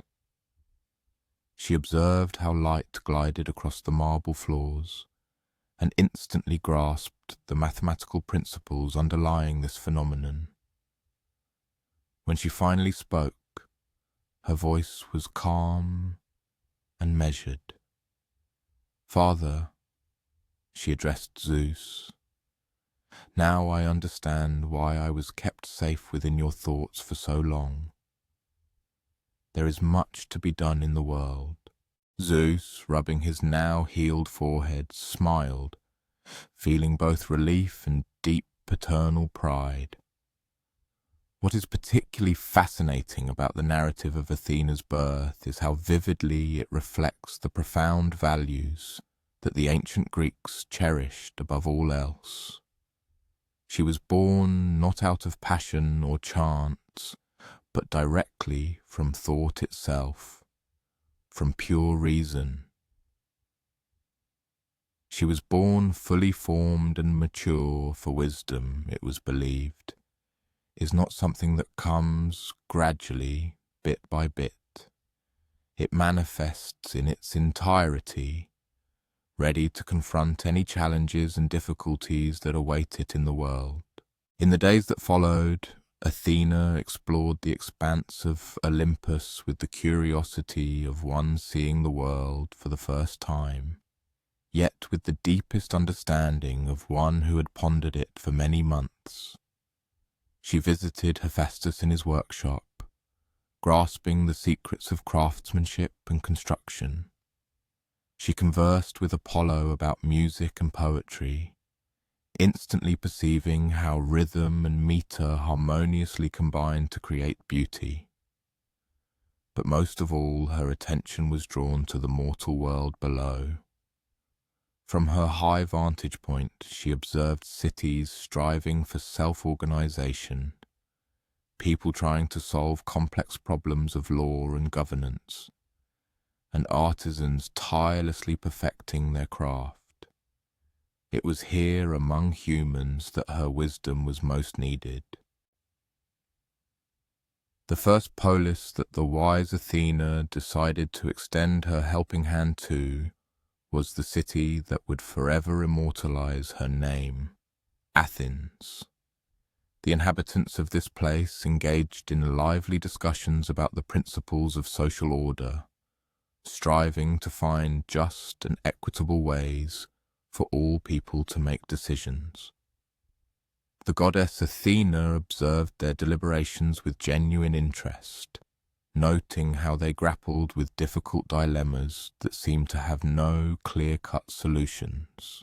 She observed how light glided across the marble floors and instantly grasped the mathematical principles underlying this phenomenon. When she finally spoke, her voice was calm and measured. "Father," she addressed Zeus, "now I understand why I was kept safe within your thoughts for so long. There is much to be done in the world." Zeus, rubbing his now healed forehead, smiled, feeling both relief and deep paternal pride. What is particularly fascinating about the narrative of Athena's birth is how vividly it reflects the profound values that the ancient Greeks cherished above all else. She was born not out of passion or chance, but directly from thought itself, from pure reason. She was born fully formed and mature, for wisdom, it was believed, is not something that comes gradually, bit by bit. It manifests in its entirety, ready to confront any challenges and difficulties that await it in the world. In the days that followed, Athena explored the expanse of Olympus with the curiosity of one seeing the world for the first time, yet with the deepest understanding of one who had pondered it for many months. She visited Hephaestus in his workshop, grasping the secrets of craftsmanship and construction. She conversed with Apollo about music and poetry, instantly perceiving how rhythm and meter harmoniously combined to create beauty. But most of all, her attention was drawn to the mortal world below. From her high vantage point, she observed cities striving for self-organization, people trying to solve complex problems of law and governance, and artisans tirelessly perfecting their craft. It was here among humans that her wisdom was most needed. The first polis that the wise Athena decided to extend her helping hand to was the city that would forever immortalize her name, Athens. The inhabitants of this place engaged in lively discussions about the principles of social order, striving to find just and equitable ways for all people to make decisions. The goddess Athena observed their deliberations with genuine interest, noting how they grappled with difficult dilemmas that seemed to have no clear-cut solutions.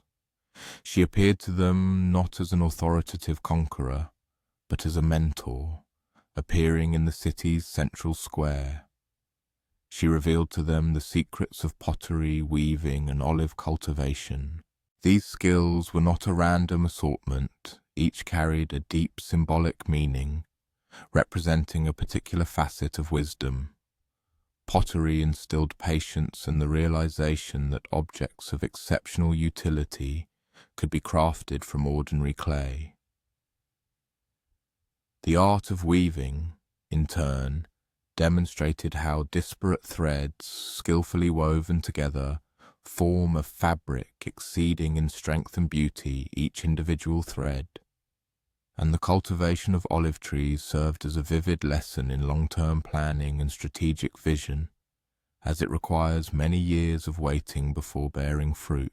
She appeared to them not as an authoritative conqueror, but as a mentor, appearing in the city's central square. She revealed to them the secrets of pottery, weaving, and olive cultivation. These skills were not a random assortment, each carried a deep symbolic meaning, representing a particular facet of wisdom. Pottery instilled patience and the realization that objects of exceptional utility could be crafted from ordinary clay. The art of weaving, in turn, demonstrated how disparate threads, skillfully woven together, form a fabric exceeding in strength and beauty each individual thread. And the cultivation of olive trees served as a vivid lesson in long-term planning and strategic vision, as it requires many years of waiting before bearing fruit,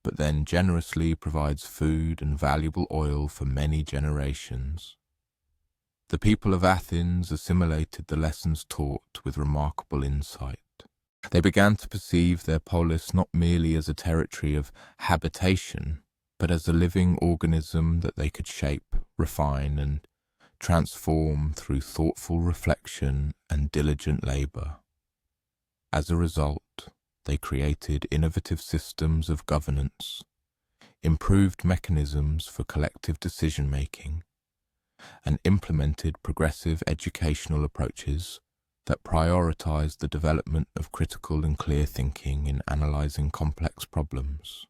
but then generously provides food and valuable oil for many generations. The people of Athens assimilated the lessons taught with remarkable insight. They began to perceive their polis not merely as a territory of habitation, but as a living organism that they could shape, refine, and transform through thoughtful reflection and diligent labor. As a result, they created innovative systems of governance, improved mechanisms for collective decision-making, and implemented progressive educational approaches that prioritized the development of critical and clear thinking in analyzing complex problems.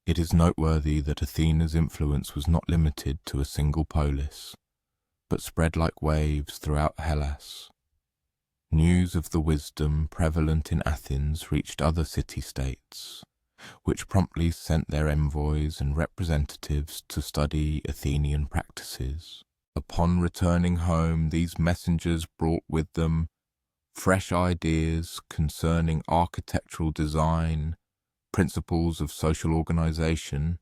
It is noteworthy that Athena's influence was not limited to a single polis, but spread like waves throughout Hellas. News of the wisdom prevalent in Athens reached other city-states, which promptly sent their envoys and representatives to study Athenian practices. Upon returning home, these messengers brought with them fresh ideas concerning architectural design, principles of social organization,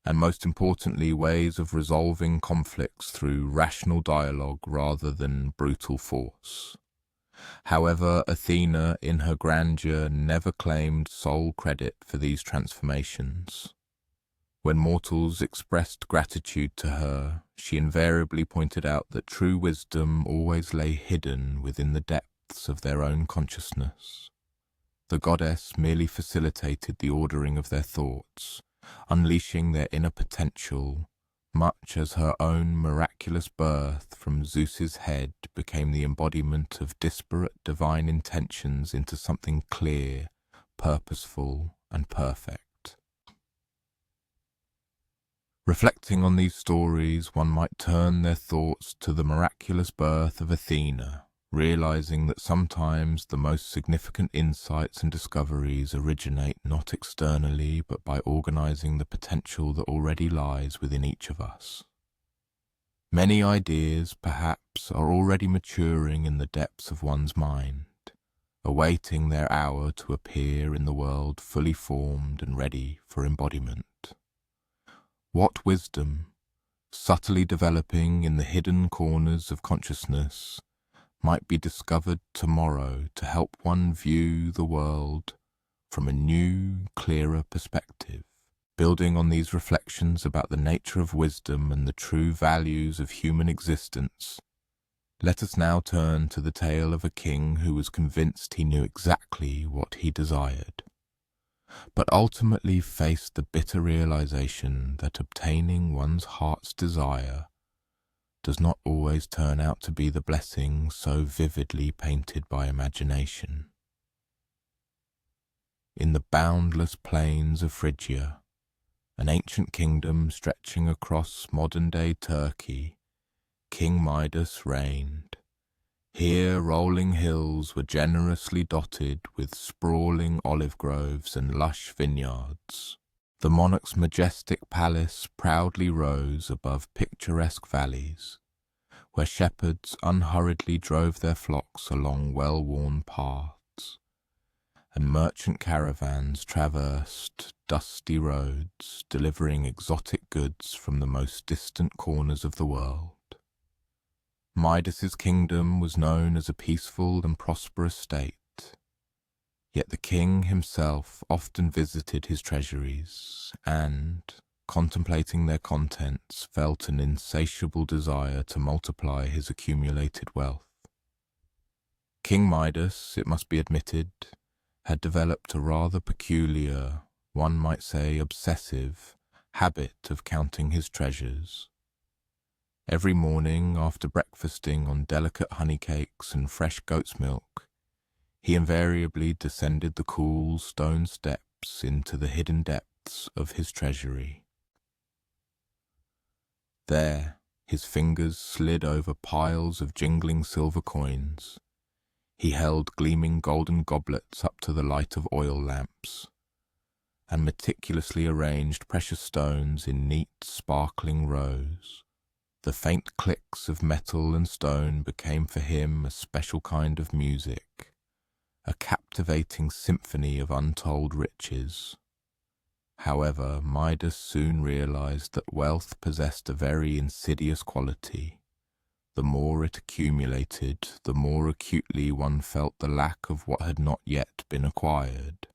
and most importantly, ways of resolving conflicts through rational dialogue rather than brutal force. However, Athena, in her grandeur, never claimed sole credit for these transformations. When mortals expressed gratitude to her, she invariably pointed out that true wisdom always lay hidden within the depths of their own consciousness. The goddess merely facilitated the ordering of their thoughts, unleashing their inner potential, much as her own miraculous birth from Zeus's head became the embodiment of disparate divine intentions into something clear, purposeful, and perfect. Reflecting on these stories, one might turn their thoughts to the miraculous birth of Athena, realizing that sometimes the most significant insights and discoveries originate not externally but by organizing the potential that already lies within each of us. Many ideas, perhaps, are already maturing in the depths of one's mind, awaiting their hour to appear in the world fully formed and ready for embodiment. What wisdom, subtly developing in the hidden corners of consciousness, might be discovered tomorrow to help one view the world from a new, clearer perspective. Building on these reflections about the nature of wisdom and the true values of human existence, let us now turn to the tale of a king who was convinced he knew exactly what he desired, but ultimately faced the bitter realization that obtaining one's heart's desire does not always turn out to be the blessing so vividly painted by imagination. In the boundless plains of Phrygia, an ancient kingdom stretching across modern-day Turkey, King Midas reigned. Here rolling hills were generously dotted with sprawling olive groves and lush vineyards. The monarch's majestic palace proudly rose above picturesque valleys, where shepherds unhurriedly drove their flocks along well-worn paths, and merchant caravans traversed dusty roads, delivering exotic goods from the most distant corners of the world. Midas's kingdom was known as a peaceful and prosperous state, yet the king himself often visited his treasuries and, contemplating their contents, felt an insatiable desire to multiply his accumulated wealth. King Midas, it must be admitted, had developed a rather peculiar, one might say obsessive, habit of counting his treasures. Every morning, after breakfasting on delicate honey cakes and fresh goat's milk, he invariably descended the cool stone steps into the hidden depths of his treasury. There, his fingers slid over piles of jingling silver coins. He held gleaming golden goblets up to the light of oil lamps, and meticulously arranged precious stones in neat, sparkling rows. The faint clicks of metal and stone became for him a special kind of music, a captivating symphony of untold riches. However, Midas soon realized that wealth possessed a very insidious quality. The more it accumulated, the more acutely one felt the lack of what had not yet been acquired.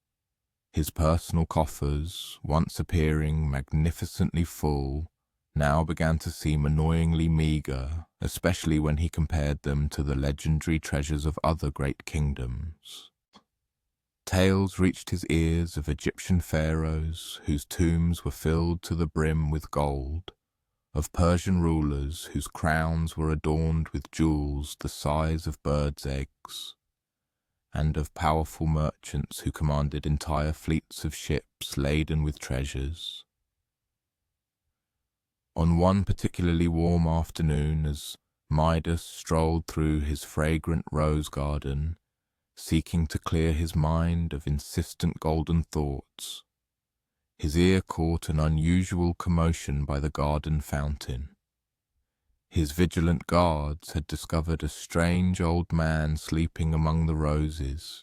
His personal coffers, once appearing magnificently full, now began to seem annoyingly meagre, especially when he compared them to the legendary treasures of other great kingdoms. Tales reached his ears of Egyptian pharaohs whose tombs were filled to the brim with gold, of Persian rulers whose crowns were adorned with jewels the size of birds' eggs, and of powerful merchants who commanded entire fleets of ships laden with treasures. On one particularly warm afternoon, as Midas strolled through his fragrant rose garden, seeking to clear his mind of insistent golden thoughts, his ear caught an unusual commotion by the garden fountain. His vigilant guards had discovered a strange old man sleeping among the roses,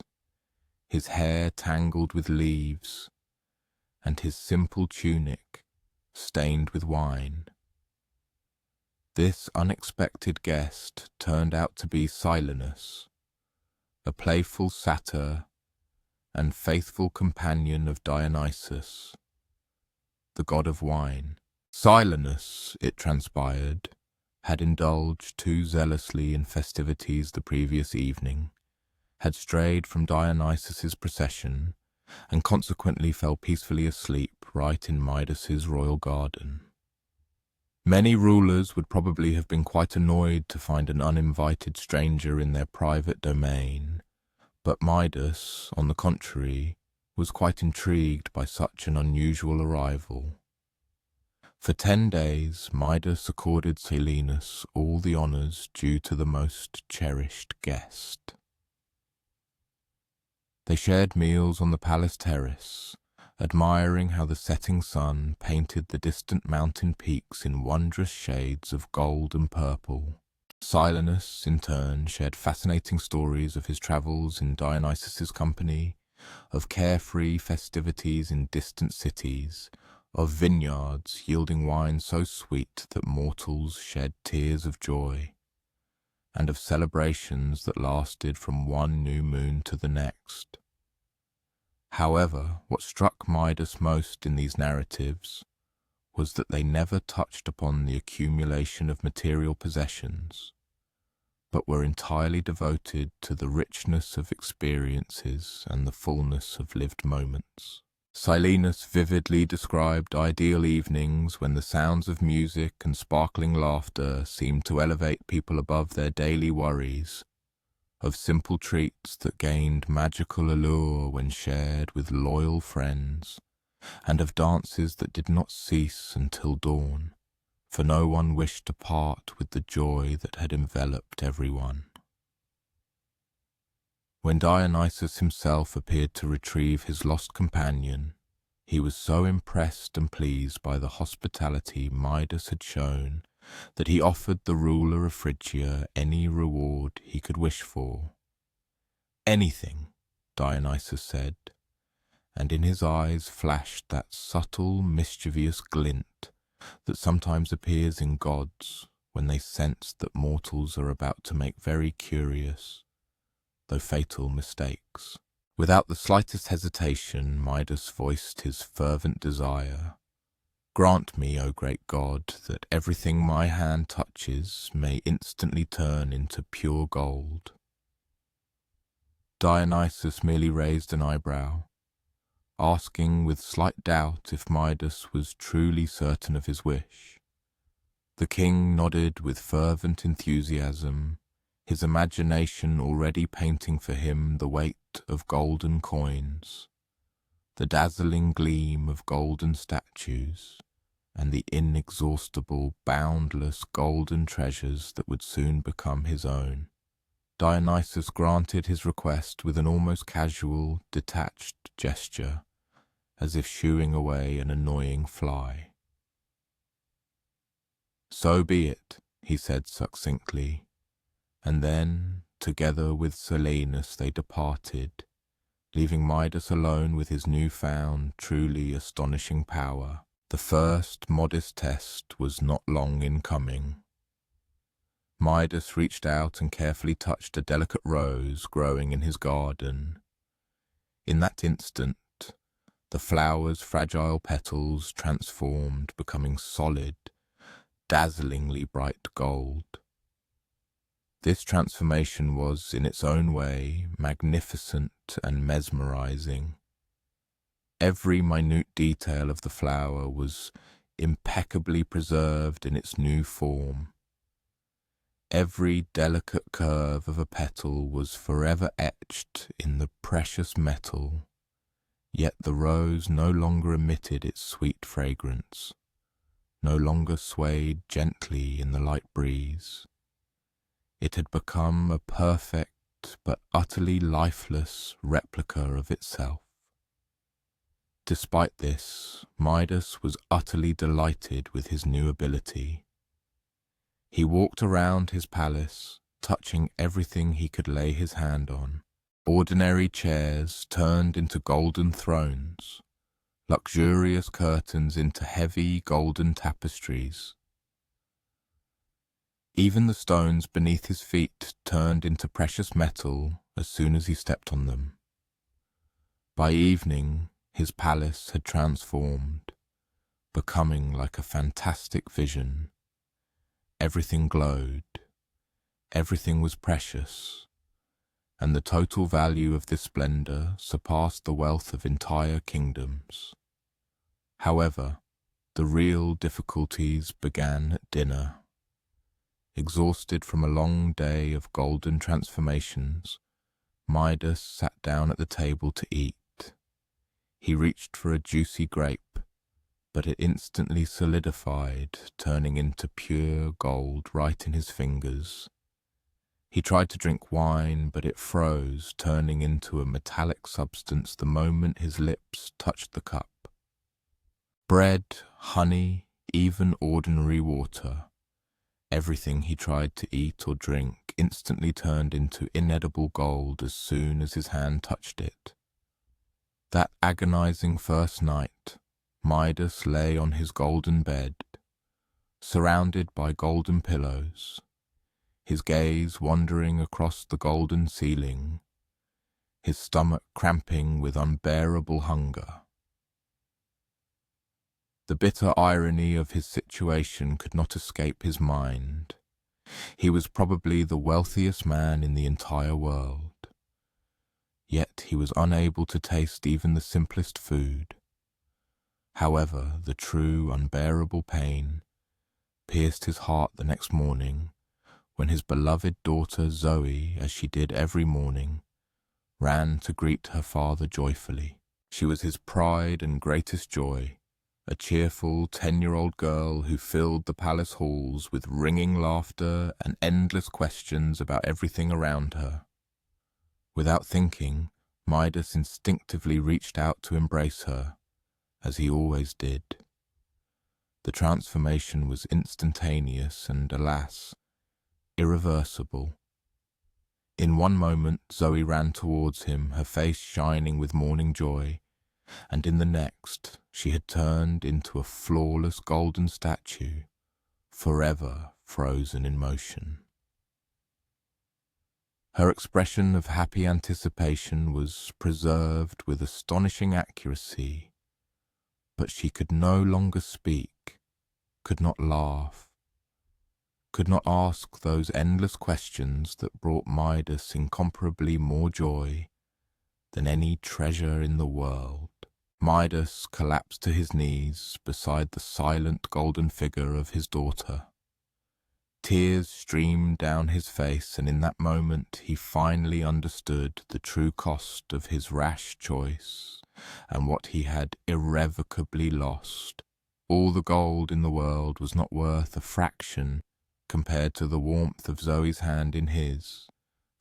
his hair tangled with leaves, and his simple tunic stained with wine. This unexpected guest turned out to be Silenus, a playful satyr and faithful companion of Dionysus, the god of wine. Silenus, it transpired, had indulged too zealously in festivities the previous evening, had strayed from Dionysus's procession, and consequently fell peacefully asleep right in Midas's royal garden. Many rulers would probably have been quite annoyed to find an uninvited stranger in their private domain, but Midas, on the contrary, was quite intrigued by such an unusual arrival. For 10 days, Midas accorded Silenus all the honours due to the most cherished guest. They shared meals on the palace terrace, admiring how the setting sun painted the distant mountain peaks in wondrous shades of gold and purple. Silenus, in turn, shared fascinating stories of his travels in Dionysus's company, of carefree festivities in distant cities, of vineyards yielding wine so sweet that mortals shed tears of joy, and of celebrations that lasted from one new moon to the next. However, what struck Midas most in these narratives was that they never touched upon the accumulation of material possessions, but were entirely devoted to the richness of experiences and the fullness of lived moments. Silenus vividly described ideal evenings when the sounds of music and sparkling laughter seemed to elevate people above their daily worries, of simple treats that gained magical allure when shared with loyal friends, and of dances that did not cease until dawn, for no one wished to part with the joy that had enveloped everyone. When Dionysus himself appeared to retrieve his lost companion, he was so impressed and pleased by the hospitality Midas had shown that he offered the ruler of Phrygia any reward he could wish for. Anything, Dionysus said, and in his eyes flashed that subtle, mischievous glint that sometimes appears in gods when they sense that mortals are about to make very curious, though fatal mistakes. Without the slightest hesitation, Midas voiced his fervent desire. Grant me, O great God, that everything my hand touches may instantly turn into pure gold. Dionysus merely raised an eyebrow, asking with slight doubt if Midas was truly certain of his wish. The king nodded with fervent enthusiasm, his imagination already painting for him the weight of golden coins, the dazzling gleam of golden statues, and the inexhaustible, boundless golden treasures that would soon become his own. Dionysus granted his request with an almost casual, detached gesture, as if shooing away an annoying fly. "So be it," he said succinctly, and then, together with Silenus, they departed, leaving Midas alone with his newfound, truly astonishing power. The first modest test was not long in coming. Midas reached out and carefully touched a delicate rose growing in his garden. In that instant, the flower's fragile petals transformed, becoming solid, dazzlingly bright gold. This transformation was, in its own way, magnificent and mesmerizing. Every minute detail of the flower was impeccably preserved in its new form. Every delicate curve of a petal was forever etched in the precious metal, yet the rose no longer emitted its sweet fragrance, no longer swayed gently in the light breeze. It had become a perfect but utterly lifeless replica of itself. Despite this, Midas was utterly delighted with his new ability. He walked around his palace, touching everything he could lay his hand on. Ordinary chairs turned into golden thrones, luxurious curtains into heavy golden tapestries. Even the stones beneath his feet turned into precious metal as soon as he stepped on them. By evening, his palace had transformed, becoming like a fantastic vision. Everything glowed, everything was precious, and the total value of this splendor surpassed the wealth of entire kingdoms. However, the real difficulties began at dinner. Exhausted from a long day of golden transformations, Midas sat down at the table to eat. He reached for a juicy grape, but it instantly solidified, turning into pure gold right in his fingers. He tried to drink wine, but it froze, turning into a metallic substance the moment his lips touched the cup. Bread, honey, even ordinary water. Everything he tried to eat or drink instantly turned into inedible gold as soon as his hand touched it. That agonizing first night, Midas lay on his golden bed, surrounded by golden pillows, his gaze wandering across the golden ceiling, his stomach cramping with unbearable hunger. The bitter irony of his situation could not escape his mind. He was probably the wealthiest man in the entire world. Yet he was unable to taste even the simplest food. However, the true, unbearable pain pierced his heart the next morning when his beloved daughter Zoe, as she did every morning, ran to greet her father joyfully. She was his pride and greatest joy, a cheerful 10-year-old girl who filled the palace halls with ringing laughter and endless questions about everything around her. Without thinking, Midas instinctively reached out to embrace her, as he always did. The transformation was instantaneous and, alas, irreversible. In one moment, Zoe ran towards him, her face shining with morning joy, and in the next, she had turned into a flawless golden statue, forever frozen in motion. Her expression of happy anticipation was preserved with astonishing accuracy, but she could no longer speak, could not laugh, could not ask those endless questions that brought Midas incomparably more joy than any treasure in the world. Midas collapsed to his knees beside the silent golden figure of his daughter. Tears streamed down his face, and in that moment he finally understood the true cost of his rash choice and what he had irrevocably lost. All the gold in the world was not worth a fraction compared to the warmth of Zoe's hand in his,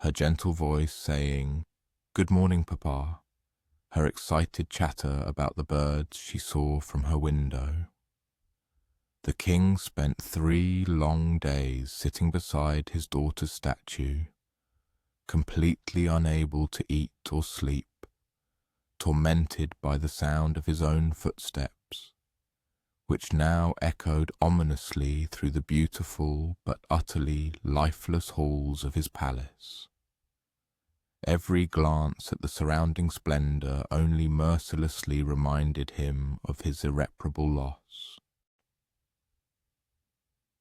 her gentle voice saying, "Good morning, Papa," her excited chatter about the birds she saw from her window. The king spent 3 long days sitting beside his daughter's statue, completely unable to eat or sleep, tormented by the sound of his own footsteps, which now echoed ominously through the beautiful but utterly lifeless halls of his palace. Every glance at the surrounding splendor only mercilessly reminded him of his irreparable loss.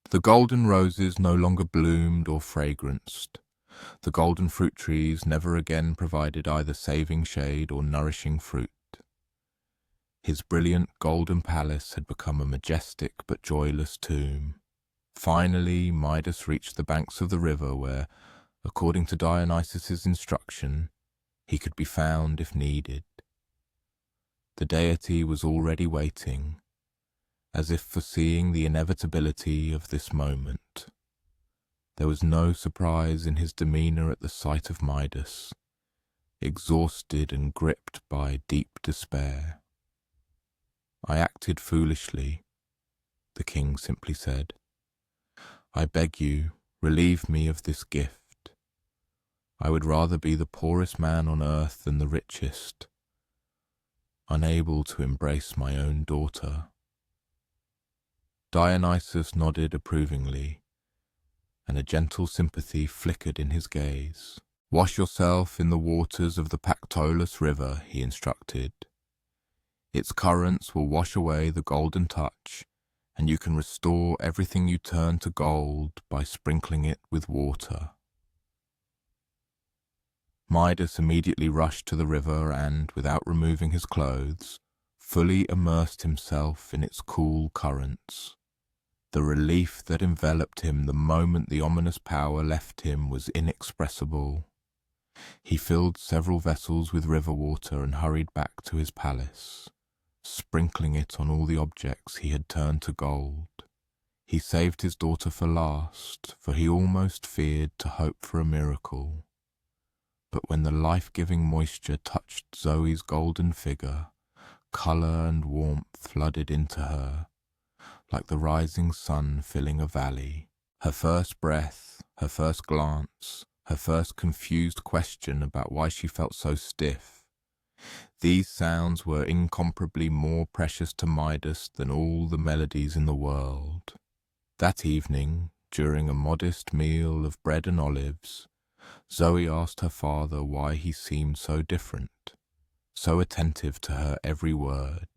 The golden roses no longer bloomed or fragranced. The golden fruit trees never again provided either saving shade or nourishing fruit. His brilliant golden palace had become a majestic but joyless tomb. Finally, Midas reached the banks of the river where, according to Dionysus's instruction, he could be found if needed. The deity was already waiting, as if foreseeing the inevitability of this moment. There was no surprise in his demeanor at the sight of Midas, exhausted and gripped by deep despair. "I acted foolishly," the king simply said. "I beg you, relieve me of this gift. I would rather be the poorest man on earth than the richest, unable to embrace my own daughter." Dionysus nodded approvingly, and a gentle sympathy flickered in his gaze. "Wash yourself in the waters of the Pactolus River," he instructed. "Its currents will wash away the golden touch, and you can restore everything you turn to gold by sprinkling it with water." Midas immediately rushed to the river and, without removing his clothes, fully immersed himself in its cool currents. The relief that enveloped him the moment the ominous power left him was inexpressible. He filled several vessels with river water and hurried back to his palace, sprinkling it on all the objects he had turned to gold. He saved his daughter for last, for he almost feared to hope for a miracle. But when the life-giving moisture touched Zoe's golden figure, color and warmth flooded into her, like the rising sun filling a valley. Her first breath, her first glance, her first confused question about why she felt so stiff, these sounds were incomparably more precious to Midas than all the melodies in the world. That evening, during a modest meal of bread and olives, Zoe asked her father why he seemed so different, so attentive to her every word.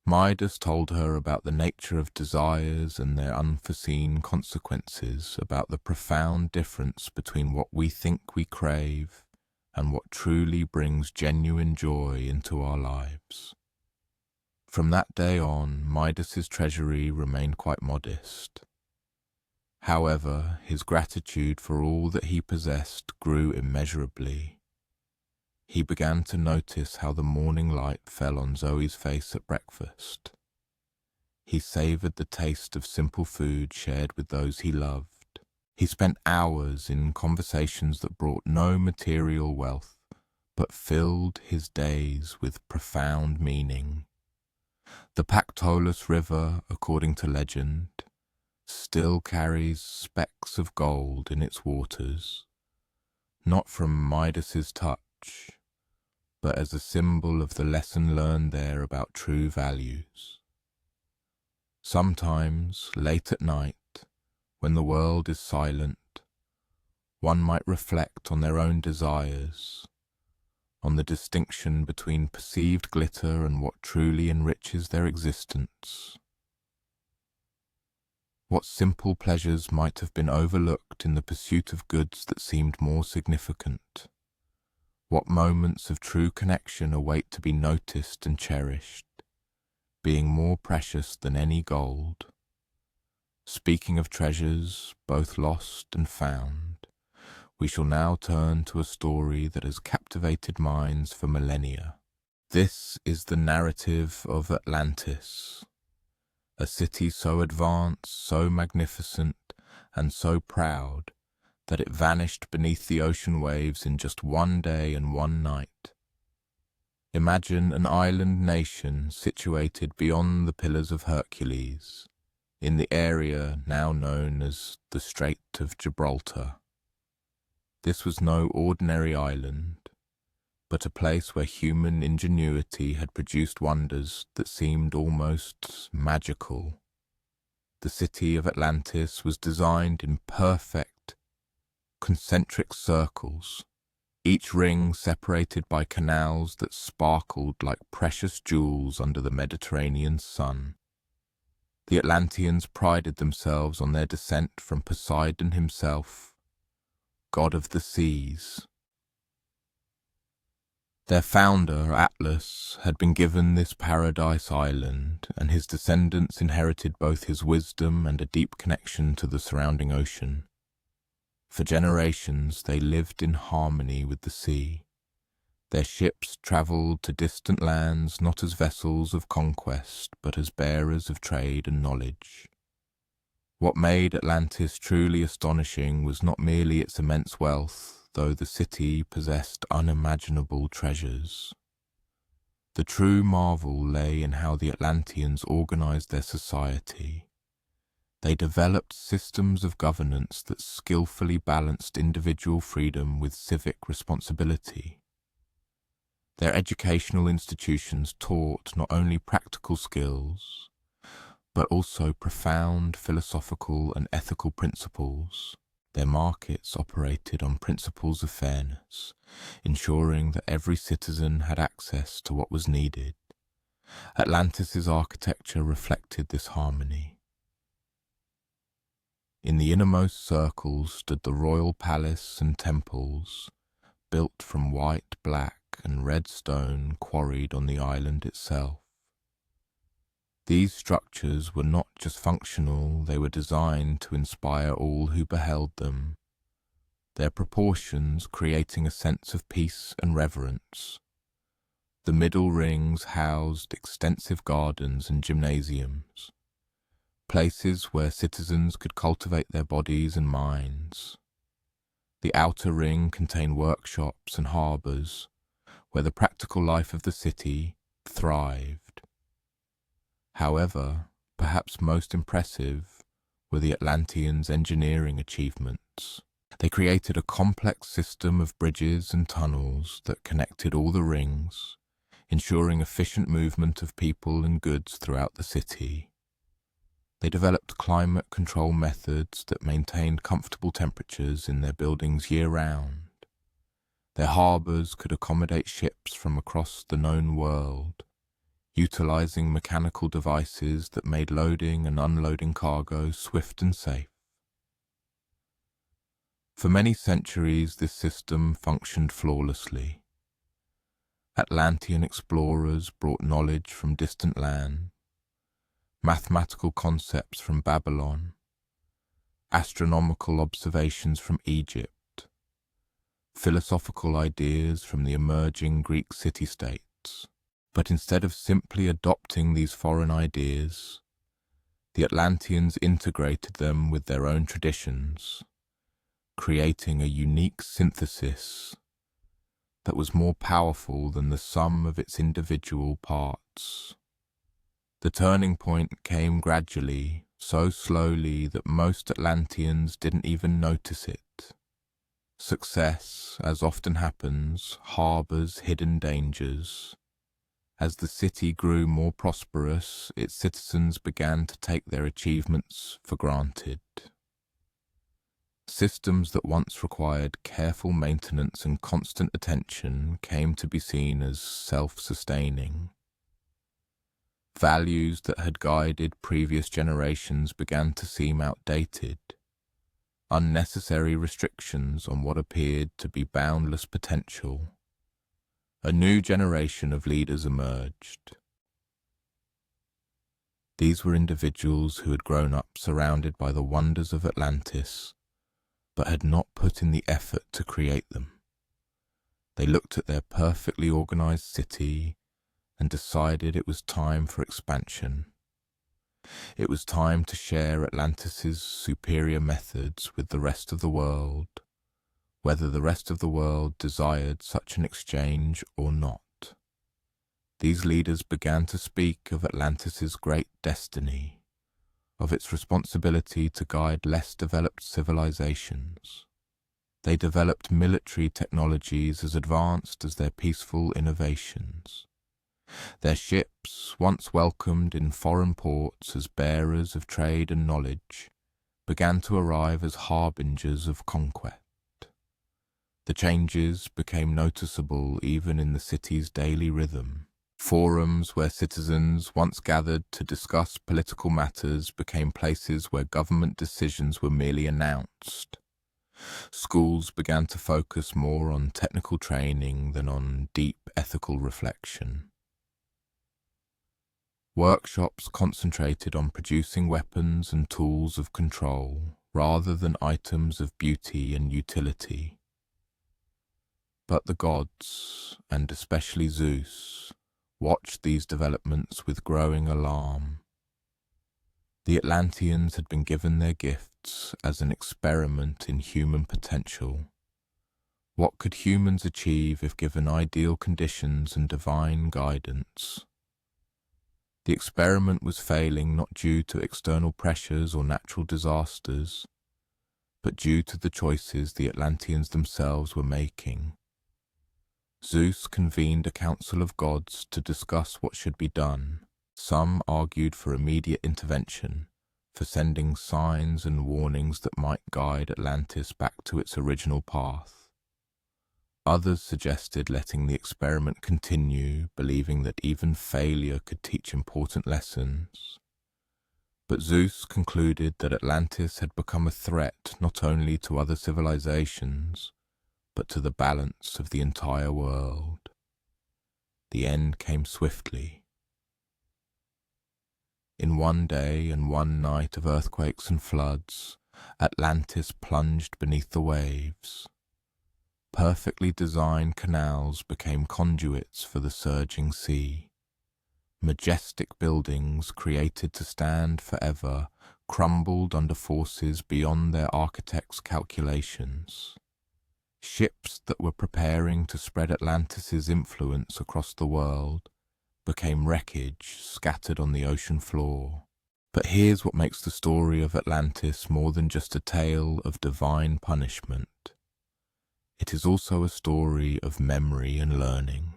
Midas told her about the nature of desires and their unforeseen consequences, about the profound difference between what we think we crave and what truly brings genuine joy into our lives. From that day on, Midas's treasury remained quite modest. However, his gratitude for all that he possessed grew immeasurably. He began to notice how the morning light fell on Zoe's face at breakfast. He savored the taste of simple food shared with those he loved. He spent hours in conversations that brought no material wealth, but filled his days with profound meaning. The Pactolus River, according to legend, still carries specks of gold in its waters, not from Midas's touch, but as a symbol of the lesson learned there about true values. Sometimes, late at night, when the world is silent, one might reflect on their own desires, on the distinction between perceived glitter and what truly enriches their existence. What simple pleasures might have been overlooked in the pursuit of goods that seemed more significant? What moments of true connection await to be noticed and cherished, being more precious than any gold? Speaking of treasures, both lost and found, we shall now turn to a story that has captivated minds for millennia. This is the narrative of Atlantis, a city so advanced, so magnificent, and so proud that it vanished beneath the ocean waves in just one day and one night. Imagine an island nation situated beyond the Pillars of Hercules, in the area now known as the Strait of Gibraltar. This was no ordinary island, but a place where human ingenuity had produced wonders that seemed almost magical. The city of Atlantis was designed in perfect, concentric circles, each ring separated by canals that sparkled like precious jewels under the Mediterranean sun. The Atlanteans prided themselves on their descent from Poseidon himself, god of the seas. Their founder, Atlas, had been given this paradise island, and his descendants inherited both his wisdom and a deep connection to the surrounding ocean. For generations they lived in harmony with the sea. Their ships travelled to distant lands not as vessels of conquest, but as bearers of trade and knowledge. What made Atlantis truly astonishing was not merely its immense wealth, though the city possessed unimaginable treasures. The true marvel lay in how the Atlanteans organized their society. They developed systems of governance that skillfully balanced individual freedom with civic responsibility. Their educational institutions taught not only practical skills, but also profound philosophical and ethical principles. Their markets operated on principles of fairness, ensuring that every citizen had access to what was needed. Atlantis's architecture reflected this harmony. In the innermost circles stood the royal palace and temples, built from white, black, and red stone quarried on the island itself. These structures were not just functional, they were designed to inspire all who beheld them, their proportions creating a sense of peace and reverence. The middle rings housed extensive gardens and gymnasiums, places where citizens could cultivate their bodies and minds. The outer ring contained workshops and harbours, where the practical life of the city thrived. However, perhaps most impressive were the Atlanteans' engineering achievements. They created a complex system of bridges and tunnels that connected all the rings, ensuring efficient movement of people and goods throughout the city. They developed climate control methods that maintained comfortable temperatures in their buildings year-round. Their harbours could accommodate ships from across the known world, utilising mechanical devices that made loading and unloading cargo swift and safe. For many centuries, this system functioned flawlessly. Atlantean explorers brought knowledge from distant lands, mathematical concepts from Babylon, astronomical observations from Egypt, philosophical ideas from the emerging Greek city-states. But instead of simply adopting these foreign ideas, the Atlanteans integrated them with their own traditions, creating a unique synthesis that was more powerful than the sum of its individual parts. The turning point came gradually, so slowly that most Atlanteans didn't even notice it. Success, as often happens, harbours hidden dangers. As the city grew more prosperous, its citizens began to take their achievements for granted. Systems that once required careful maintenance and constant attention came to be seen as self-sustaining. Values that had guided previous generations began to seem outdated. Unnecessary restrictions on what appeared to be boundless potential. A new generation of leaders emerged. These were individuals who had grown up surrounded by the wonders of Atlantis, but had not put in the effort to create them. They looked at their perfectly organized city and decided it was time for expansion. It was time to share Atlantis's superior methods with the rest of the world, whether the rest of the world desired such an exchange or not. These leaders began to speak of Atlantis's great destiny, of its responsibility to guide less developed civilizations. They developed military technologies as advanced as their peaceful innovations. Their ships, once welcomed in foreign ports as bearers of trade and knowledge, began to arrive as harbingers of conquest. The changes became noticeable even in the city's daily rhythm. Forums where citizens once gathered to discuss political matters became places where government decisions were merely announced. Schools began to focus more on technical training than on deep ethical reflection. Workshops concentrated on producing weapons and tools of control rather than items of beauty and utility. But the gods, and especially Zeus, watched these developments with growing alarm. The Atlanteans had been given their gifts as an experiment in human potential. What could humans achieve if given ideal conditions and divine guidance? The experiment was failing not due to external pressures or natural disasters, but due to the choices the Atlanteans themselves were making. Zeus convened a council of gods to discuss what should be done. Some argued for immediate intervention, for sending signs and warnings that might guide Atlantis back to its original path. Others suggested letting the experiment continue, believing that even failure could teach important lessons. But Zeus concluded that Atlantis had become a threat not only to other civilizations, but to the balance of the entire world. The end came swiftly. In one day and one night of earthquakes and floods, Atlantis plunged beneath the waves. Perfectly designed canals became conduits for the surging sea. Majestic buildings created to stand forever crumbled under forces beyond their architects' calculations. Ships that were preparing to spread Atlantis's influence across the world became wreckage scattered on the ocean floor. But here's what makes the story of Atlantis more than just a tale of divine punishment. It is also a story of memory and learning.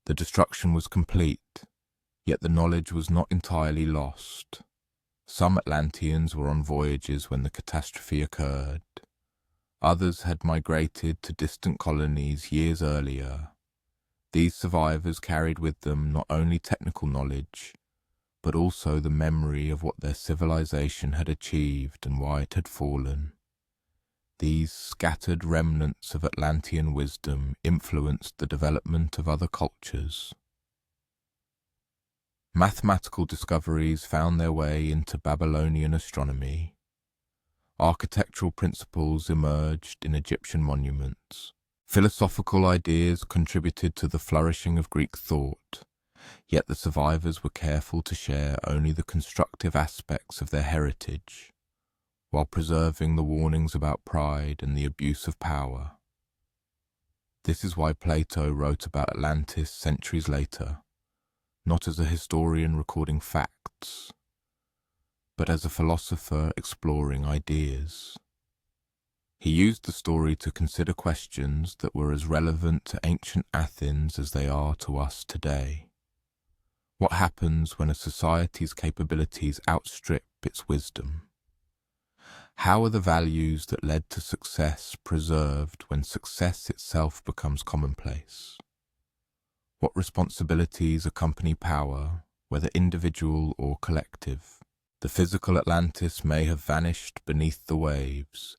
The destruction was complete, yet the knowledge was not entirely lost. Some Atlanteans were on voyages when the catastrophe occurred. Others had migrated to distant colonies years earlier. These survivors carried with them not only technical knowledge, but also the memory of what their civilization had achieved and why it had fallen. These scattered remnants of Atlantean wisdom influenced the development of other cultures. Mathematical discoveries found their way into Babylonian astronomy. Architectural principles emerged in Egyptian monuments. Philosophical ideas contributed to the flourishing of Greek thought, yet the survivors were careful to share only the constructive aspects of their heritage, while preserving the warnings about pride and the abuse of power. This is why Plato wrote about Atlantis centuries later, not as a historian recording facts, but as a philosopher exploring ideas. He used the story to consider questions that were as relevant to ancient Athens as they are to us today. What happens when a society's capabilities outstrip its wisdom? How are the values that led to success preserved when success itself becomes commonplace? What responsibilities accompany power, whether individual or collective? The physical Atlantis may have vanished beneath the waves,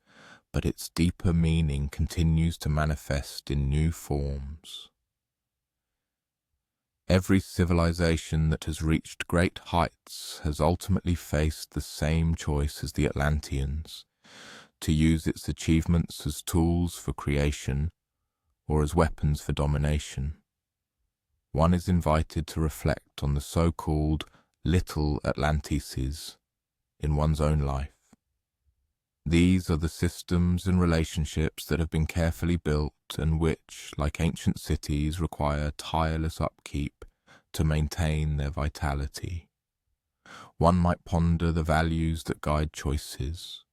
but its deeper meaning continues to manifest in new forms. Every civilization that has reached great heights has ultimately faced the same choice as the Atlanteans, to use its achievements as tools for creation or as weapons for domination. One is invited to reflect on the so-called little Atlantises in one's own life. These are the systems and relationships that have been carefully built and which, like ancient cities, require tireless upkeep to maintain their vitality. One might ponder the values that guide choices,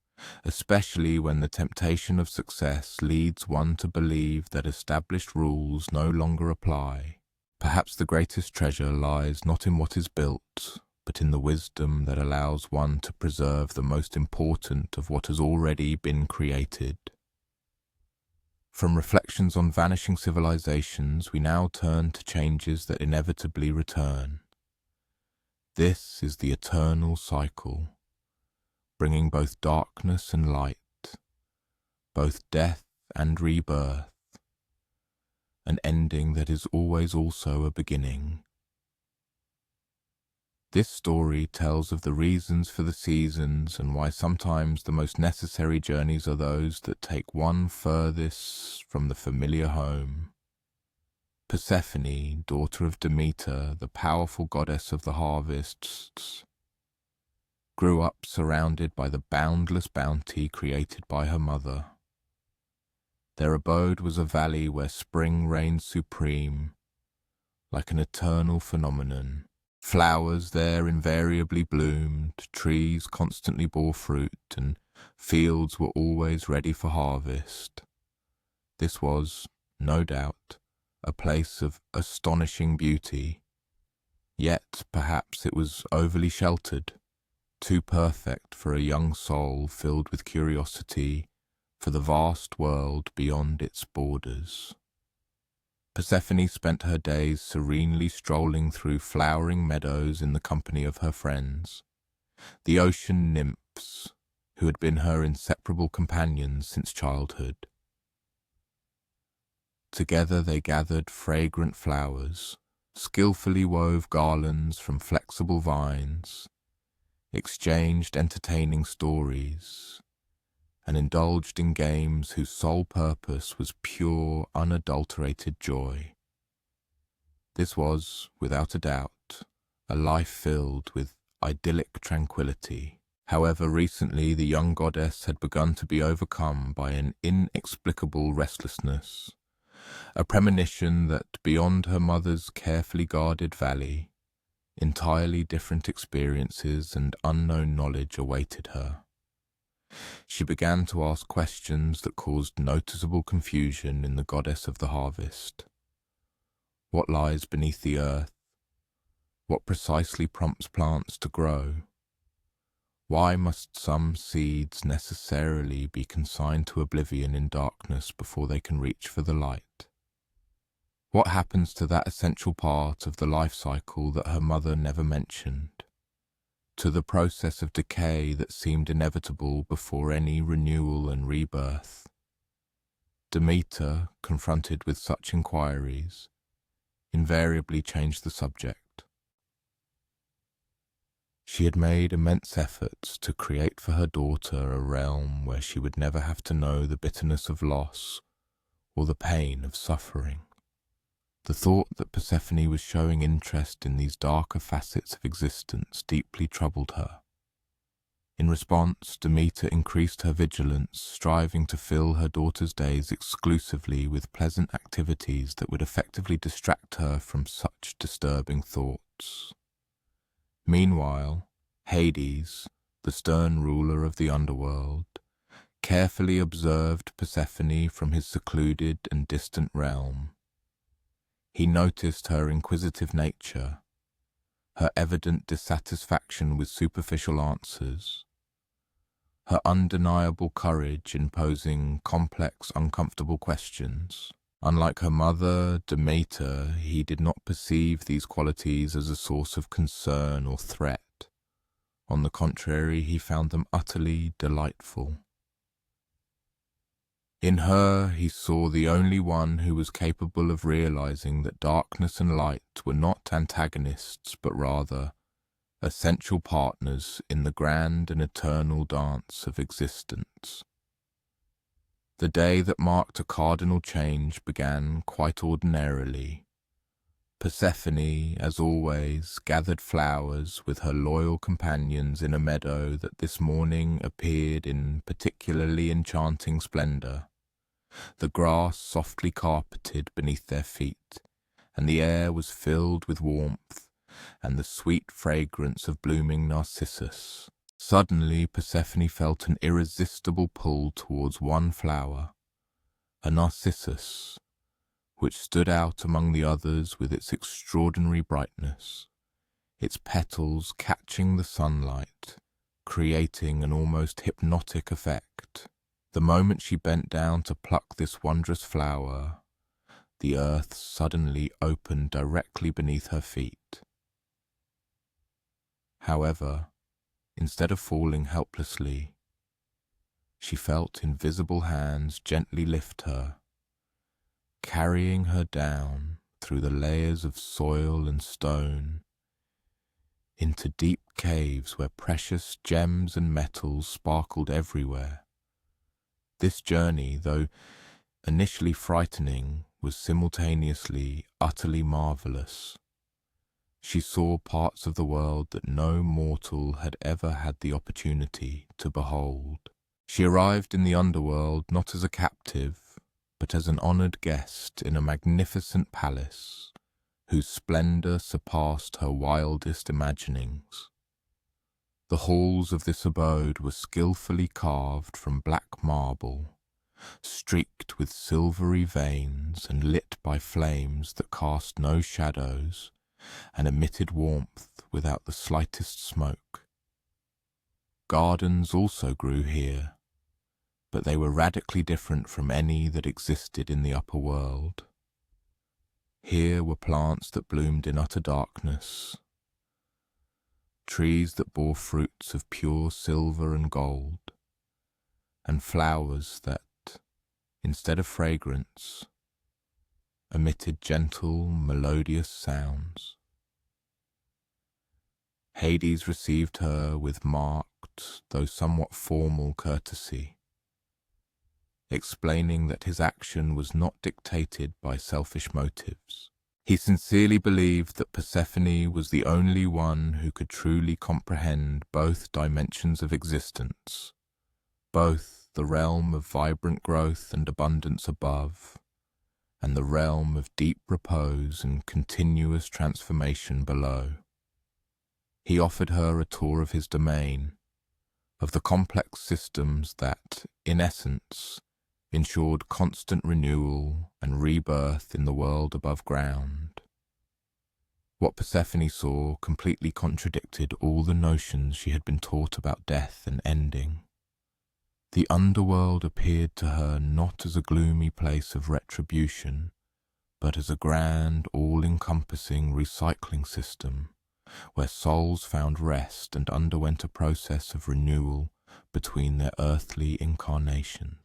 especially when the temptation of success leads one to believe that established rules no longer apply. Perhaps the greatest treasure lies not in what is built, but in the wisdom that allows one to preserve the most important of what has already been created. From reflections on vanishing civilizations, we now turn to changes that inevitably return. This is the eternal cycle, bringing both darkness and light, both death and rebirth, an ending that is always also a beginning. This story tells of the reasons for the seasons and why sometimes the most necessary journeys are those that take one furthest from the familiar home. Persephone, daughter of Demeter, the powerful goddess of the harvests, grew up surrounded by the boundless bounty created by her mother. Their abode was a valley where spring reigned supreme, like an eternal phenomenon. Flowers there invariably bloomed, trees constantly bore fruit, and fields were always ready for harvest. This was, no doubt, a place of astonishing beauty, yet perhaps it was overly sheltered, too perfect for a young soul filled with curiosity for the vast world beyond its borders. Persephone spent her days serenely strolling through flowering meadows in the company of her friends, the ocean nymphs, who had been her inseparable companions since childhood. Together they gathered fragrant flowers, skillfully wove garlands from flexible vines, exchanged entertaining stories, and indulged in games whose sole purpose was pure, unadulterated joy. This was, without a doubt, a life filled with idyllic tranquility. However, recently the young goddess had begun to be overcome by an inexplicable restlessness, a premonition that beyond her mother's carefully guarded valley, entirely different experiences and unknown knowledge awaited her. She began to ask questions that caused noticeable confusion in the goddess of the harvest. What lies beneath the earth? What precisely prompts plants to grow? Why must some seeds necessarily be consigned to oblivion in darkness before they can reach for the light? What happens to that essential part of the life cycle that her mother never mentioned? To the process of decay that seemed inevitable before any renewal and rebirth? Demeter, confronted with such inquiries, invariably changed the subject. She had made immense efforts to create for her daughter a realm where she would never have to know the bitterness of loss or the pain of suffering. The thought that Persephone was showing interest in these darker facets of existence deeply troubled her. In response, Demeter increased her vigilance, striving to fill her daughter's days exclusively with pleasant activities that would effectively distract her from such disturbing thoughts. thoughts. Meanwhile, Hades, the stern ruler of the underworld, carefully observed Persephone from his secluded and distant realm. He noticed her inquisitive nature, her evident dissatisfaction with superficial answers, her undeniable courage in posing complex, uncomfortable questions. Unlike her mother, Demeter, he did not perceive these qualities as a source of concern or threat. On the contrary, he found them utterly delightful. In her, he saw the only one who was capable of realizing that darkness and light were not antagonists, but rather essential partners in the grand and eternal dance of existence. The day that marked a cardinal change began quite ordinarily. Persephone, as always, gathered flowers with her loyal companions in a meadow that this morning appeared in particularly enchanting splendor. The grass softly carpeted beneath their feet, and the air was filled with warmth and the sweet fragrance of blooming narcissus. Suddenly Persephone felt an irresistible pull towards one flower, a narcissus, which stood out among the others with its extraordinary brightness, its petals catching the sunlight, creating an almost hypnotic effect. The moment she bent down to pluck this wondrous flower, the earth suddenly opened directly beneath her feet. However, instead of falling helplessly, she felt invisible hands gently lift her, carrying her down through the layers of soil and stone into deep caves where precious gems and metals sparkled everywhere. This journey, though initially frightening, was simultaneously utterly marvelous. She saw parts of the world that no mortal had ever had the opportunity to behold. She arrived in the underworld not as a captive, but as an honored guest in a magnificent palace, whose splendor surpassed her wildest imaginings. The halls of this abode were skillfully carved from black marble, streaked with silvery veins and lit by flames that cast no shadows and emitted warmth without the slightest smoke. Gardens also grew here, but they were radically different from any that existed in the upper world. Here were plants that bloomed in utter darkness, trees that bore fruits of pure silver and gold, and flowers that, instead of fragrance, emitted gentle, melodious sounds. Hades received her with marked, though somewhat formal courtesy, explaining that his action was not dictated by selfish motives. He sincerely believed that Persephone was the only one who could truly comprehend both dimensions of existence, both the realm of vibrant growth and abundance above, and the realm of deep repose and continuous transformation below. He offered her a tour of his domain, of the complex systems that, in essence, ensured constant renewal and rebirth in the world above ground. What Persephone saw completely contradicted all the notions she had been taught about death and ending. The underworld appeared to her not as a gloomy place of retribution, but as a grand, all-encompassing recycling system, where souls found rest and underwent a process of renewal between their earthly incarnations.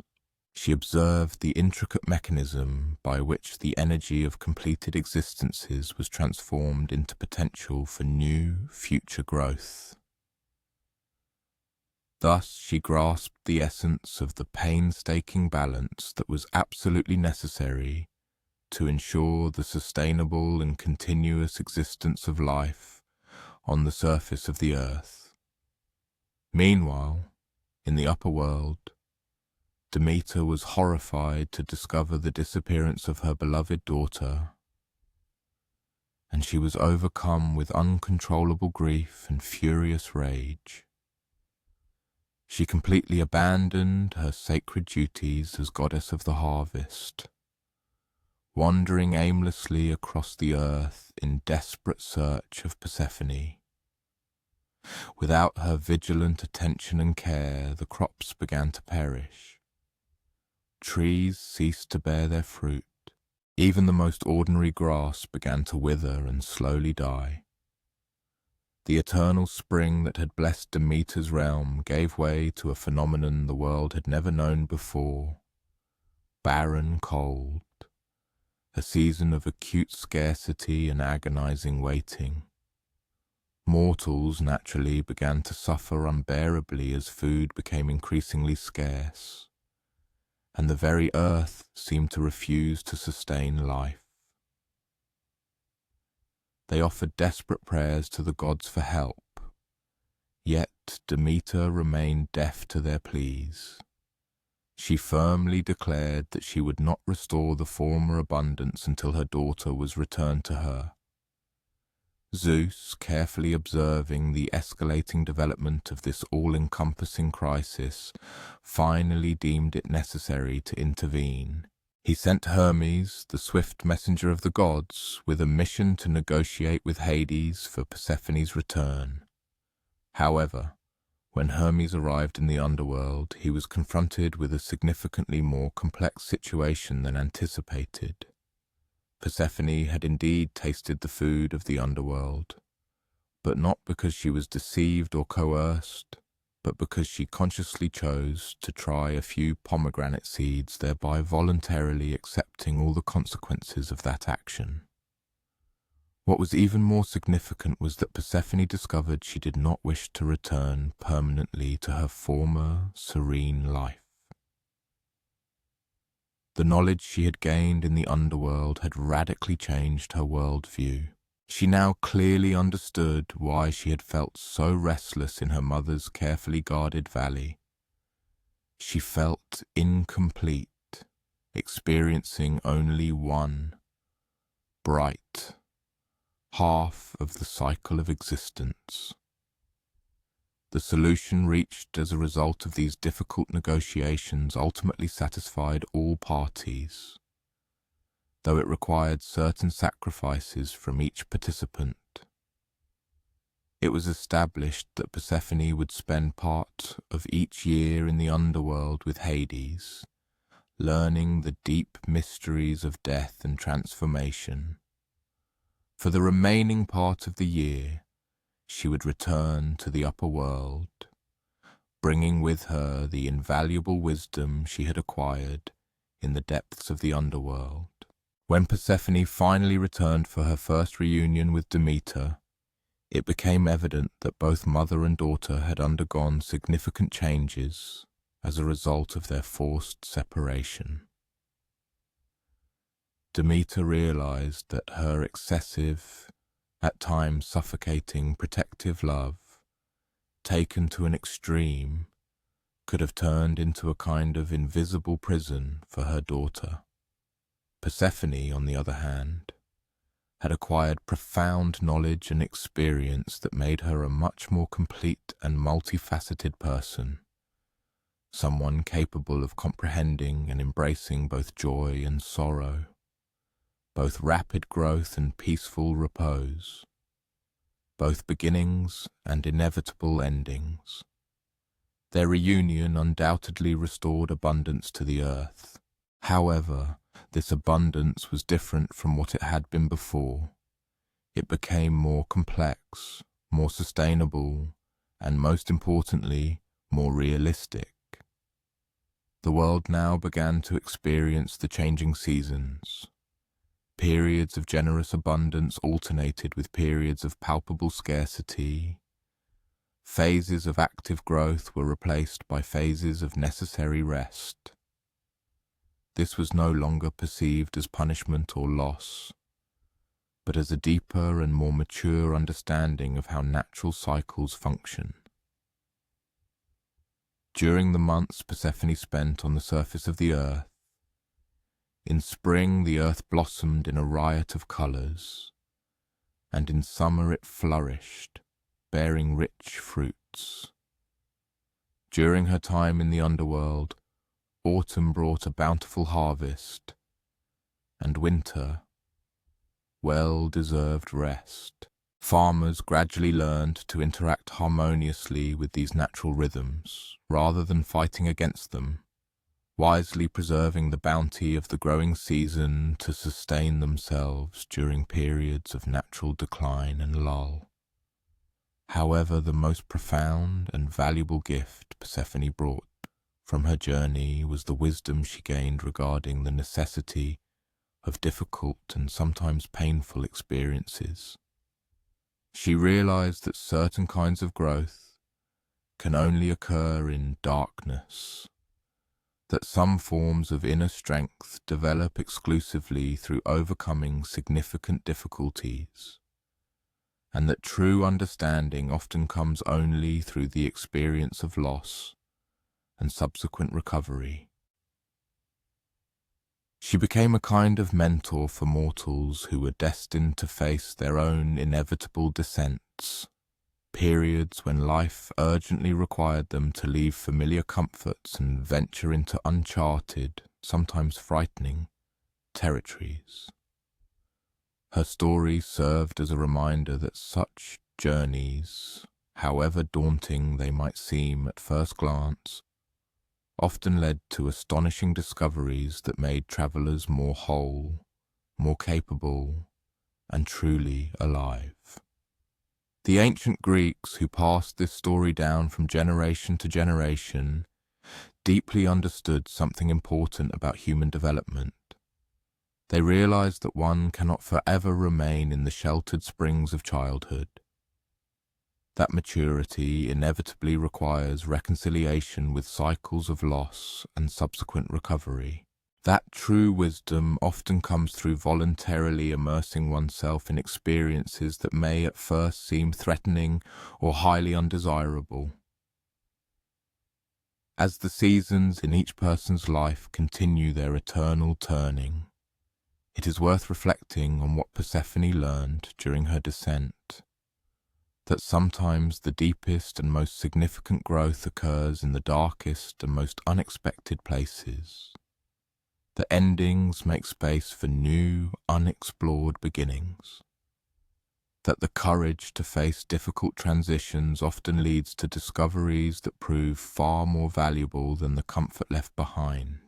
She observed the intricate mechanism by which the energy of completed existences was transformed into potential for new, future growth. Thus she grasped the essence of the painstaking balance that was absolutely necessary to ensure the sustainable and continuous existence of life on the surface of the earth. Meanwhile, in the upper world, Demeter was horrified to discover the disappearance of her beloved daughter, and she was overcome with uncontrollable grief and furious rage. She completely abandoned her sacred duties as goddess of the harvest, wandering aimlessly across the earth in desperate search of Persephone. Without her vigilant attention and care, the crops began to perish. Trees ceased to bear their fruit. Even the most ordinary grass began to wither and slowly die. The eternal spring that had blessed Demeter's realm gave way to a phenomenon the world had never known before: barren cold, a season of acute scarcity and agonizing waiting. Mortals naturally began to suffer unbearably as food became increasingly scarce, and the very earth seemed to refuse to sustain life. They offered desperate prayers to the gods for help, yet Demeter remained deaf to their pleas. She firmly declared that she would not restore the former abundance until her daughter was returned to her. Zeus, carefully observing the escalating development of this all-encompassing crisis, finally deemed it necessary to intervene. He sent Hermes, the swift messenger of the gods, with a mission to negotiate with Hades for Persephone's return. However, when Hermes arrived in the underworld, he was confronted with a significantly more complex situation than anticipated. Persephone had indeed tasted the food of the underworld, but not because she was deceived or coerced, but because she consciously chose to try a few pomegranate seeds, thereby voluntarily accepting all the consequences of that action. What was even more significant was that Persephone discovered she did not wish to return permanently to her former serene life. The knowledge she had gained in the underworld had radically changed her worldview. She now clearly understood why she had felt so restless in her mother's carefully guarded valley. She felt incomplete, experiencing only one, bright, half of the cycle of existence. The solution reached as a result of these difficult negotiations ultimately satisfied all parties, though it required certain sacrifices from each participant. It was established that Persephone would spend part of each year in the underworld with Hades, learning the deep mysteries of death and transformation. For the remaining part of the year, she would return to the upper world, bringing with her the invaluable wisdom she had acquired in the depths of the underworld. When Persephone finally returned for her first reunion with Demeter, it became evident that both mother and daughter had undergone significant changes as a result of their forced separation. Demeter realized that her excessive, at times suffocating, protective love, taken to an extreme, could have turned into a kind of invisible prison for her daughter. Persephone, on the other hand, had acquired profound knowledge and experience that made her a much more complete and multifaceted person, someone capable of comprehending and embracing both joy and sorrow, both rapid growth and peaceful repose, both beginnings and inevitable endings. Their reunion undoubtedly restored abundance to the earth. However, this abundance was different from what it had been before. It became more complex, more sustainable, and most importantly, more realistic. The world now began to experience the changing seasons. Periods of generous abundance alternated with periods of palpable scarcity. Phases of active growth were replaced by phases of necessary rest. This was no longer perceived as punishment or loss, but as a deeper and more mature understanding of how natural cycles function. During the months Persephone spent on the surface of the earth, in spring the earth blossomed in a riot of colors. and in summer it flourished, bearing rich fruits. During her time in the underworld, autumn brought a bountiful harvest, and winter, well-deserved rest. Farmers gradually learned to interact harmoniously with these natural rhythms, rather than fighting against them, wisely preserving the bounty of the growing season to sustain themselves during periods of natural decline and lull. However, the most profound and valuable gift Persephone brought from her journey was the wisdom she gained regarding the necessity of difficult and sometimes painful experiences. She realized that certain kinds of growth can only occur in darkness, that some forms of inner strength develop exclusively through overcoming significant difficulties, and that true understanding often comes only through the experience of loss and subsequent recovery. She became a kind of mentor for mortals who were destined to face their own inevitable descents, periods when life urgently required them to leave familiar comforts and venture into uncharted, sometimes frightening, territories. Her story served as a reminder that such journeys, however daunting they might seem at first glance, often led to astonishing discoveries that made travelers more whole, more capable, and truly alive. The ancient Greeks, who passed this story down from generation to generation, deeply understood something important about human development. They realized that one cannot forever remain in the sheltered springs of childhood. That maturity inevitably requires reconciliation with cycles of loss and subsequent recovery. That true wisdom often comes through voluntarily immersing oneself in experiences that may at first seem threatening or highly undesirable. As the seasons in each person's life continue their eternal turning, it is worth reflecting on what Persephone learned during her descent, that sometimes the deepest and most significant growth occurs in the darkest and most unexpected places. The endings make space for new, unexplored beginnings. That the courage to face difficult transitions often leads to discoveries that prove far more valuable than the comfort left behind.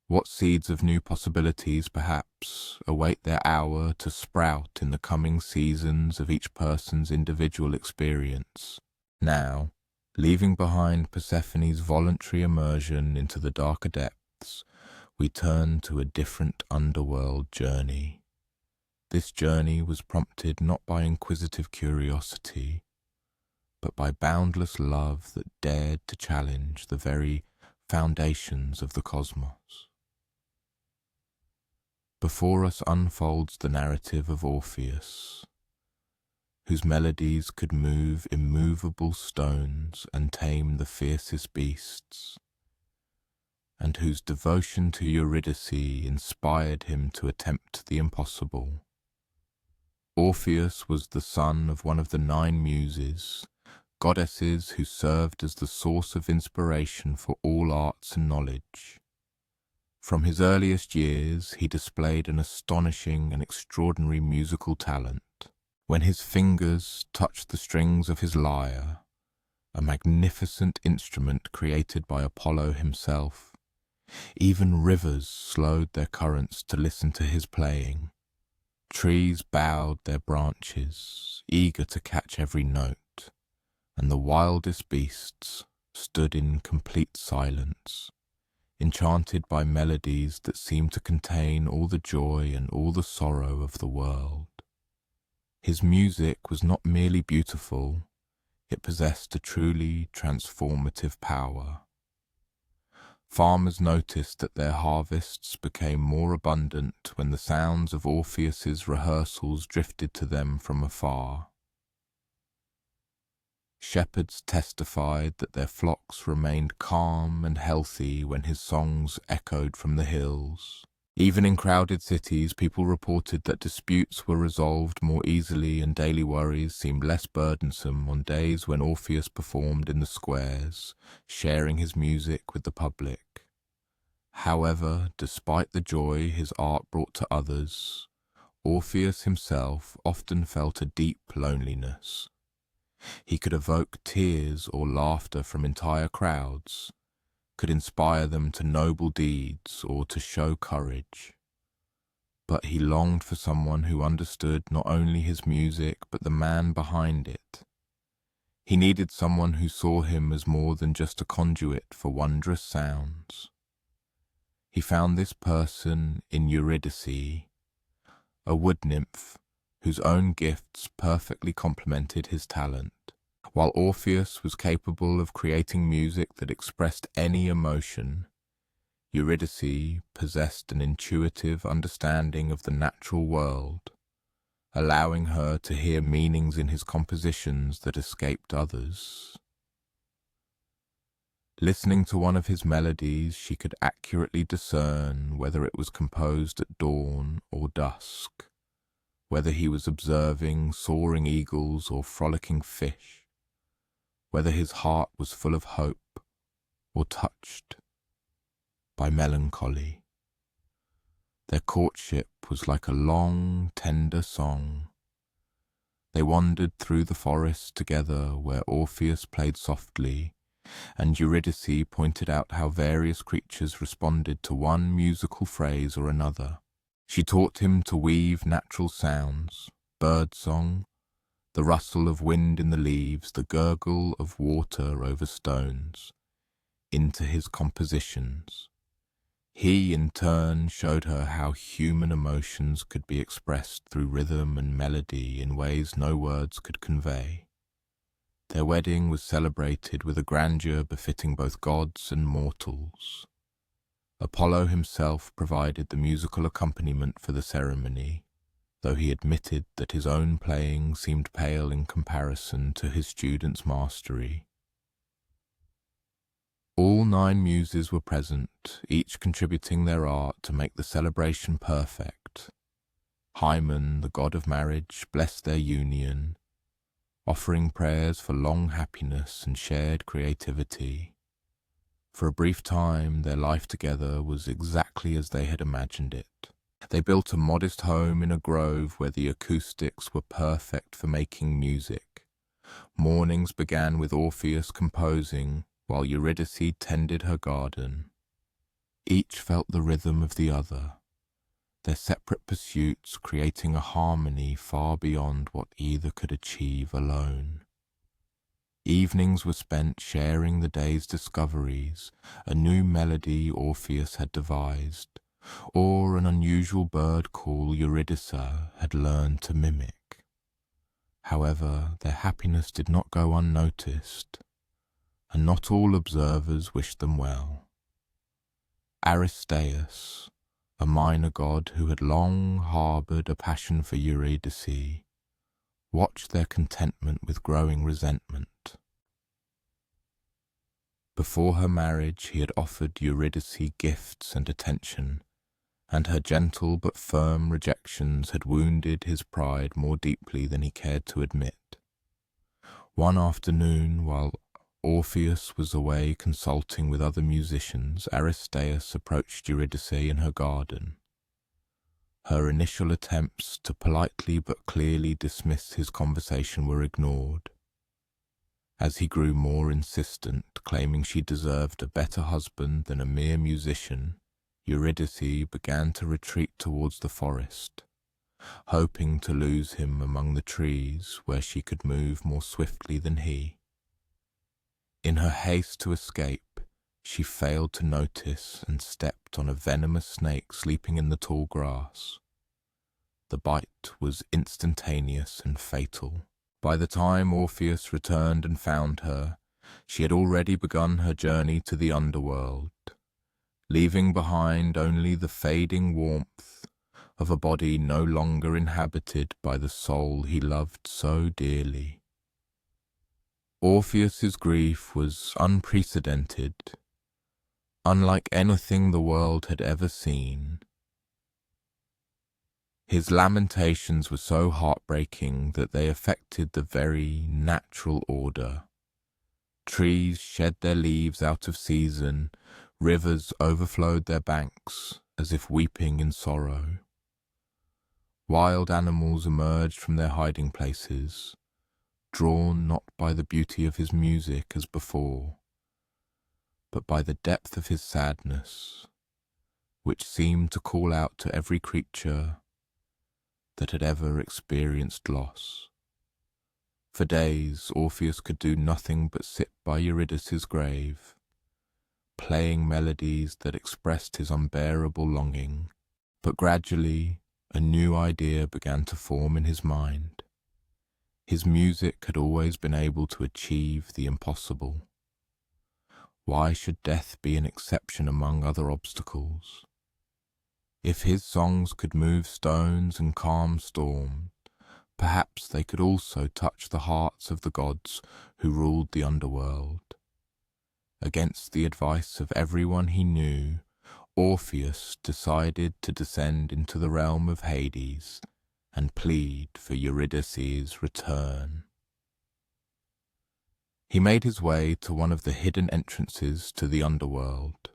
What seeds of new possibilities, perhaps, await their hour to sprout in the coming seasons of each person's individual experience? Now, leaving behind Persephone's voluntary immersion into the darker depths, we turn to a different underworld journey. This journey was prompted not by inquisitive curiosity, but by boundless love that dared to challenge the very foundations of the cosmos. Before us unfolds the narrative of Orpheus, whose melodies could move immovable stones and tame the fiercest beasts, and whose devotion to Eurydice inspired him to attempt the impossible. Orpheus was the son of one of the 9 muses, goddesses who served as the source of inspiration for all arts and knowledge. From his earliest years, he displayed an astonishing and extraordinary musical talent. When his fingers touched the strings of his lyre, a magnificent instrument created by Apollo himself, even rivers slowed their currents to listen to his playing. Trees bowed their branches, eager to catch every note, and the wildest beasts stood in complete silence, enchanted by melodies that seemed to contain all the joy and all the sorrow of the world. His music was not merely beautiful, it possessed a truly transformative power. Farmers noticed that their harvests became more abundant when the sounds of Orpheus's rehearsals drifted to them from afar. Shepherds testified that their flocks remained calm and healthy when his songs echoed from the hills. Even in crowded cities, people reported that disputes were resolved more easily and daily worries seemed less burdensome on days when Orpheus performed in the squares, sharing his music with the public. However, despite the joy his art brought to others, Orpheus himself often felt a deep loneliness. He could evoke tears or laughter from entire crowds, could inspire them to noble deeds or to show courage. But he longed for someone who understood not only his music but the man behind it. He needed someone who saw him as more than just a conduit for wondrous sounds. He found this person in Eurydice, a wood nymph whose own gifts perfectly complemented his talent. While Orpheus was capable of creating music that expressed any emotion, Eurydice possessed an intuitive understanding of the natural world, allowing her to hear meanings in his compositions that escaped others. Listening to one of his melodies, she could accurately discern whether it was composed at dawn or dusk, whether he was observing soaring eagles or frolicking fish, whether his heart was full of hope or touched by melancholy. Their courtship was like a long, tender song. They wandered through the forest together where Orpheus played softly, and Eurydice pointed out how various creatures responded to one musical phrase or another. She taught him to weave natural sounds, birdsong, the rustle of wind in the leaves, the gurgle of water over stones, into his compositions. He, in turn, showed her how human emotions could be expressed through rhythm and melody in ways no words could convey. Their wedding was celebrated with a grandeur befitting both gods and mortals. Apollo himself provided the musical accompaniment for the ceremony, though he admitted that his own playing seemed pale in comparison to his student's mastery. All 9 muses were present, each contributing their art to make the celebration perfect. Hymen, the god of marriage, blessed their union, offering prayers for long happiness and shared creativity. For a brief time, their life together was exactly as they had imagined it. They built a modest home in a grove where the acoustics were perfect for making music. Mornings began with Orpheus composing, while Eurydice tended her garden. Each felt the rhythm of the other, their separate pursuits creating a harmony far beyond what either could achieve alone. Evenings were spent sharing the day's discoveries, a new melody Orpheus had devised, or an unusual bird call Eurydice had learned to mimic. However, their happiness did not go unnoticed, and not all observers wished them well. Aristaeus, a minor god who had long harboured a passion for Eurydice, watched their contentment with growing resentment. Before her marriage, he had offered Eurydice gifts and attention, and her gentle but firm rejections had wounded his pride more deeply than he cared to admit. One afternoon, while Orpheus was away consulting with other musicians, Aristaeus approached Eurydice in her garden. Her initial attempts to politely but clearly dismiss his conversation were ignored. As he grew more insistent, claiming she deserved a better husband than a mere musician, Eurydice began to retreat towards the forest, hoping to lose him among the trees where she could move more swiftly than he. In her haste to escape, she failed to notice and stepped on a venomous snake sleeping in the tall grass. The bite was instantaneous and fatal. By the time Orpheus returned and found her, she had already begun her journey to the underworld, leaving behind only the fading warmth of a body no longer inhabited by the soul he loved so dearly. Orpheus's grief was unprecedented, unlike anything the world had ever seen. His lamentations were so heartbreaking that they affected the very natural order. Trees shed their leaves out of season, rivers overflowed their banks, as if weeping in sorrow. Wild animals emerged from their hiding places, drawn not by the beauty of his music as before, but by the depth of his sadness, which seemed to call out to every creature that had ever experienced loss. For days, Orpheus could do nothing but sit by Eurydice's grave, playing melodies that expressed his unbearable longing. But gradually, a new idea began to form in his mind. His music had always been able to achieve the impossible. Why should death be an exception among other obstacles? If his songs could move stones and calm storms, perhaps they could also touch the hearts of the gods who ruled the underworld. Against the advice of everyone he knew, Orpheus decided to descend into the realm of Hades and plead for Eurydice's return. He made his way to one of the hidden entrances to the underworld,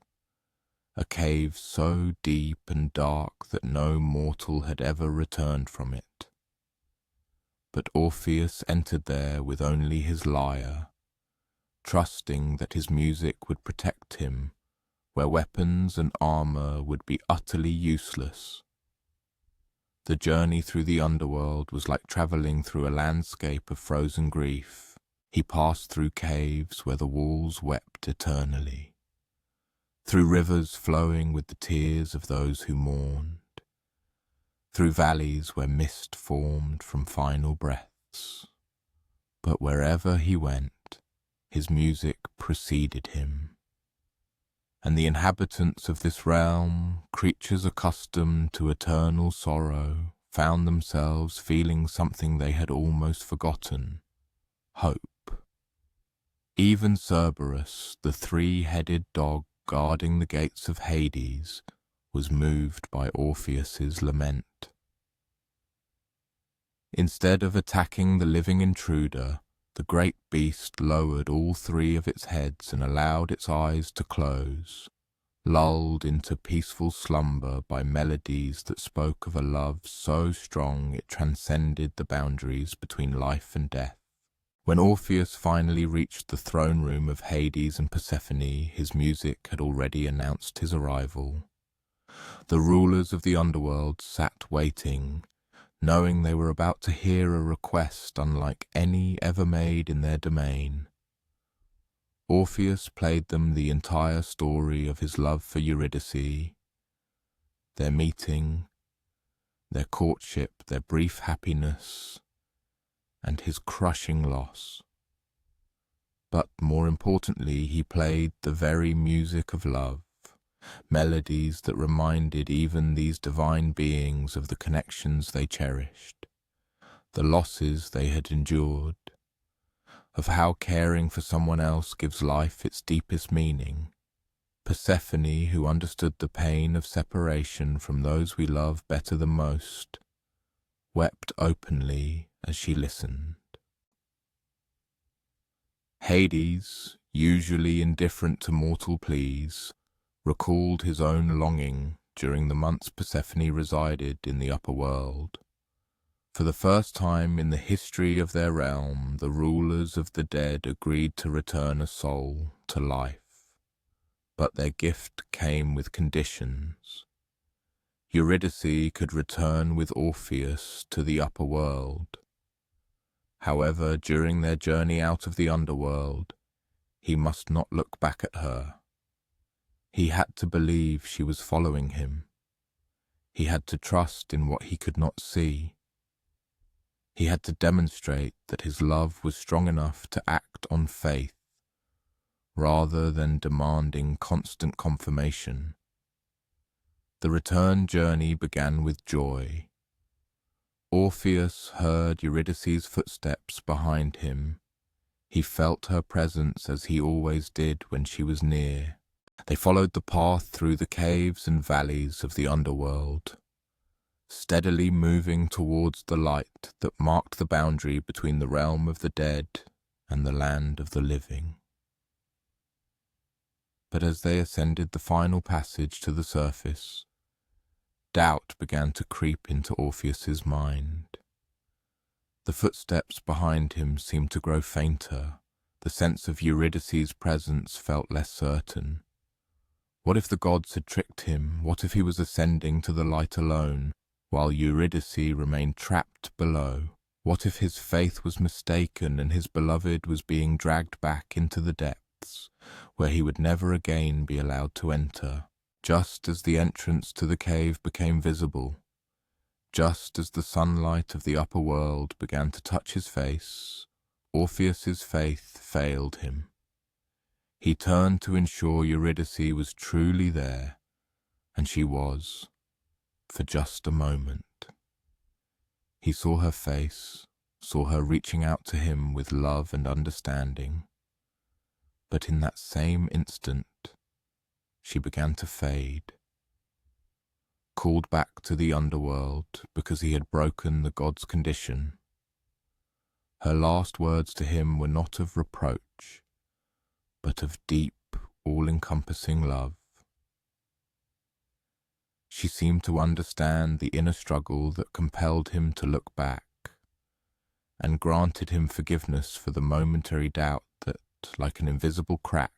a cave so deep and dark that no mortal had ever returned from it. But Orpheus entered there with only his lyre, trusting that his music would protect him where weapons and armor would be utterly useless. The journey through the underworld was like traveling through a landscape of frozen grief. He passed through caves where the walls wept eternally, through rivers flowing with the tears of those who mourned, through valleys where mist formed from final breaths. But wherever he went, his music preceded him. And the inhabitants of this realm, creatures accustomed to eternal sorrow, found themselves feeling something they had almost forgotten: hope. Even Cerberus, the three-headed dog guarding the gates of Hades, was moved by Orpheus's lament. Instead of attacking the living intruder, the great beast lowered all three of its heads and allowed its eyes to close, lulled into peaceful slumber by melodies that spoke of a love so strong it transcended the boundaries between life and death. When Orpheus finally reached the throne room of Hades and Persephone, his music had already announced his arrival. The rulers of the underworld sat waiting, knowing they were about to hear a request unlike any ever made in their domain. Orpheus played them the entire story of his love for Eurydice, their meeting, their courtship, their brief happiness, and his crushing loss. But more importantly, he played the very music of love, melodies that reminded even these divine beings of the connections they cherished, the losses they had endured, of how caring for someone else gives life its deepest meaning. Persephone, who understood the pain of separation from those we love better than most, wept openly as she listened. Hades, usually indifferent to mortal pleas, recalled his own longing during the months Persephone resided in the upper world. For the first time in the history of their realm, the rulers of the dead agreed to return a soul to life. But their gift came with conditions. Eurydice could return with Orpheus to the upper world. However, during their journey out of the underworld, he must not look back at her. He had to believe she was following him. He had to trust in what he could not see. He had to demonstrate that his love was strong enough to act on faith, rather than demanding constant confirmation. The return journey began with joy. Orpheus heard Eurydice's footsteps behind him. He felt her presence as he always did when she was near. They followed the path through the caves and valleys of the underworld. steadily moving towards the light that marked the boundary between the realm of the dead and the land of the living. But as they ascended the final passage to the surface, doubt began to creep into Orpheus's mind. The footsteps behind him seemed to grow fainter. The sense of Eurydice's presence felt less certain. What if the gods had tricked him? What if he was ascending to the light alone, while Eurydice remained trapped below? What if his faith was mistaken and his beloved was being dragged back into the depths, where he would never again be allowed to enter? Just as the entrance to the cave became visible, just as the sunlight of the upper world began to touch his face, Orpheus's faith failed him. He turned to ensure Eurydice was truly there, and she was, for just a moment. He saw her face, saw her reaching out to him with love and understanding, but in that same instant, she began to fade. Called back to the underworld because he had broken the god's condition. Her last words to him were not of reproach, but of deep, all-encompassing love. She seemed to understand the inner struggle that compelled him to look back, and granted him forgiveness for the momentary doubt that, like an invisible crack,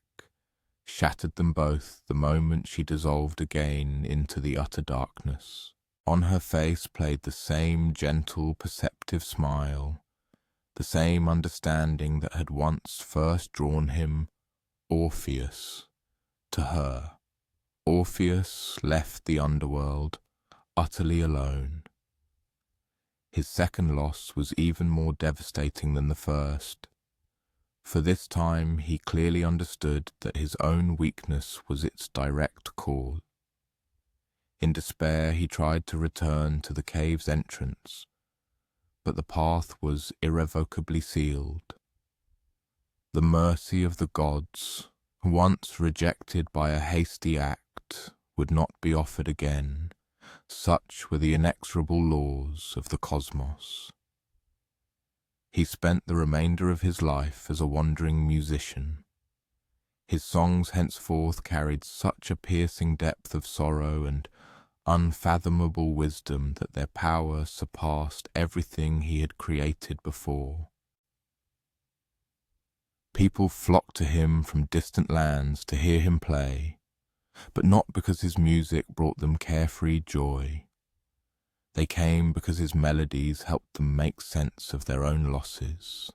shattered them both the moment she dissolved again into the utter darkness. On her face played the same gentle, perceptive smile, the same understanding that had once first drawn him, Orpheus, to her. Orpheus left the underworld, utterly alone. His second loss was even more devastating than the first, for this time he clearly understood that his own weakness was its direct cause. In despair he tried to return to the cave's entrance, but the path was irrevocably sealed. The mercy of the gods, once rejected by a hasty act, would not be offered again. Such were the inexorable laws of the cosmos. He spent the remainder of his life as a wandering musician. His songs henceforth carried such a piercing depth of sorrow and unfathomable wisdom that their power surpassed everything he had created before. People flocked to him from distant lands to hear him play, but not because his music brought them carefree joy. They came because his melodies helped them make sense of their own losses,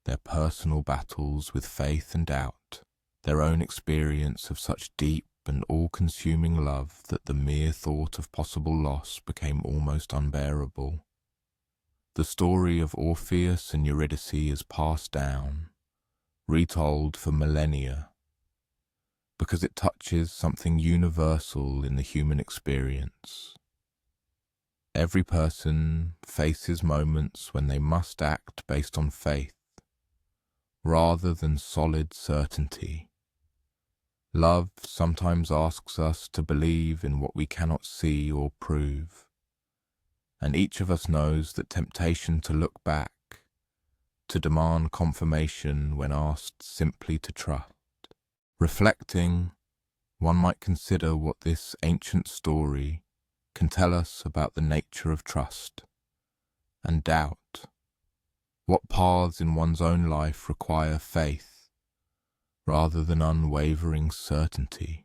their personal battles with faith and doubt, their own experience of such deep and all-consuming love that the mere thought of possible loss became almost unbearable. The story of Orpheus and Eurydice is passed down, retold for millennia, because it touches something universal in the human experience. Every person faces moments when they must act based on faith, rather than solid certainty. Love sometimes asks us to believe in what we cannot see or prove, and each of us knows that temptation to look back, to demand confirmation when asked simply to trust. Reflecting, one might consider what this ancient story can tell us about the nature of trust and doubt. What paths in one's own life require faith rather than unwavering certainty?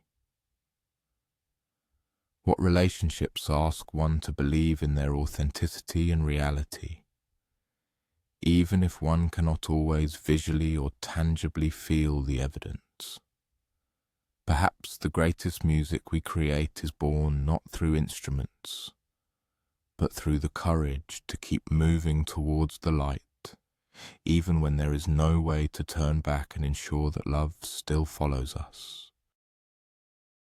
What relationships ask one to believe in their authenticity and reality, even if one cannot always visually or tangibly feel the evidence? Perhaps the greatest music we create is born not through instruments, but through the courage to keep moving towards the light, even when there is no way to turn back and ensure that love still follows us.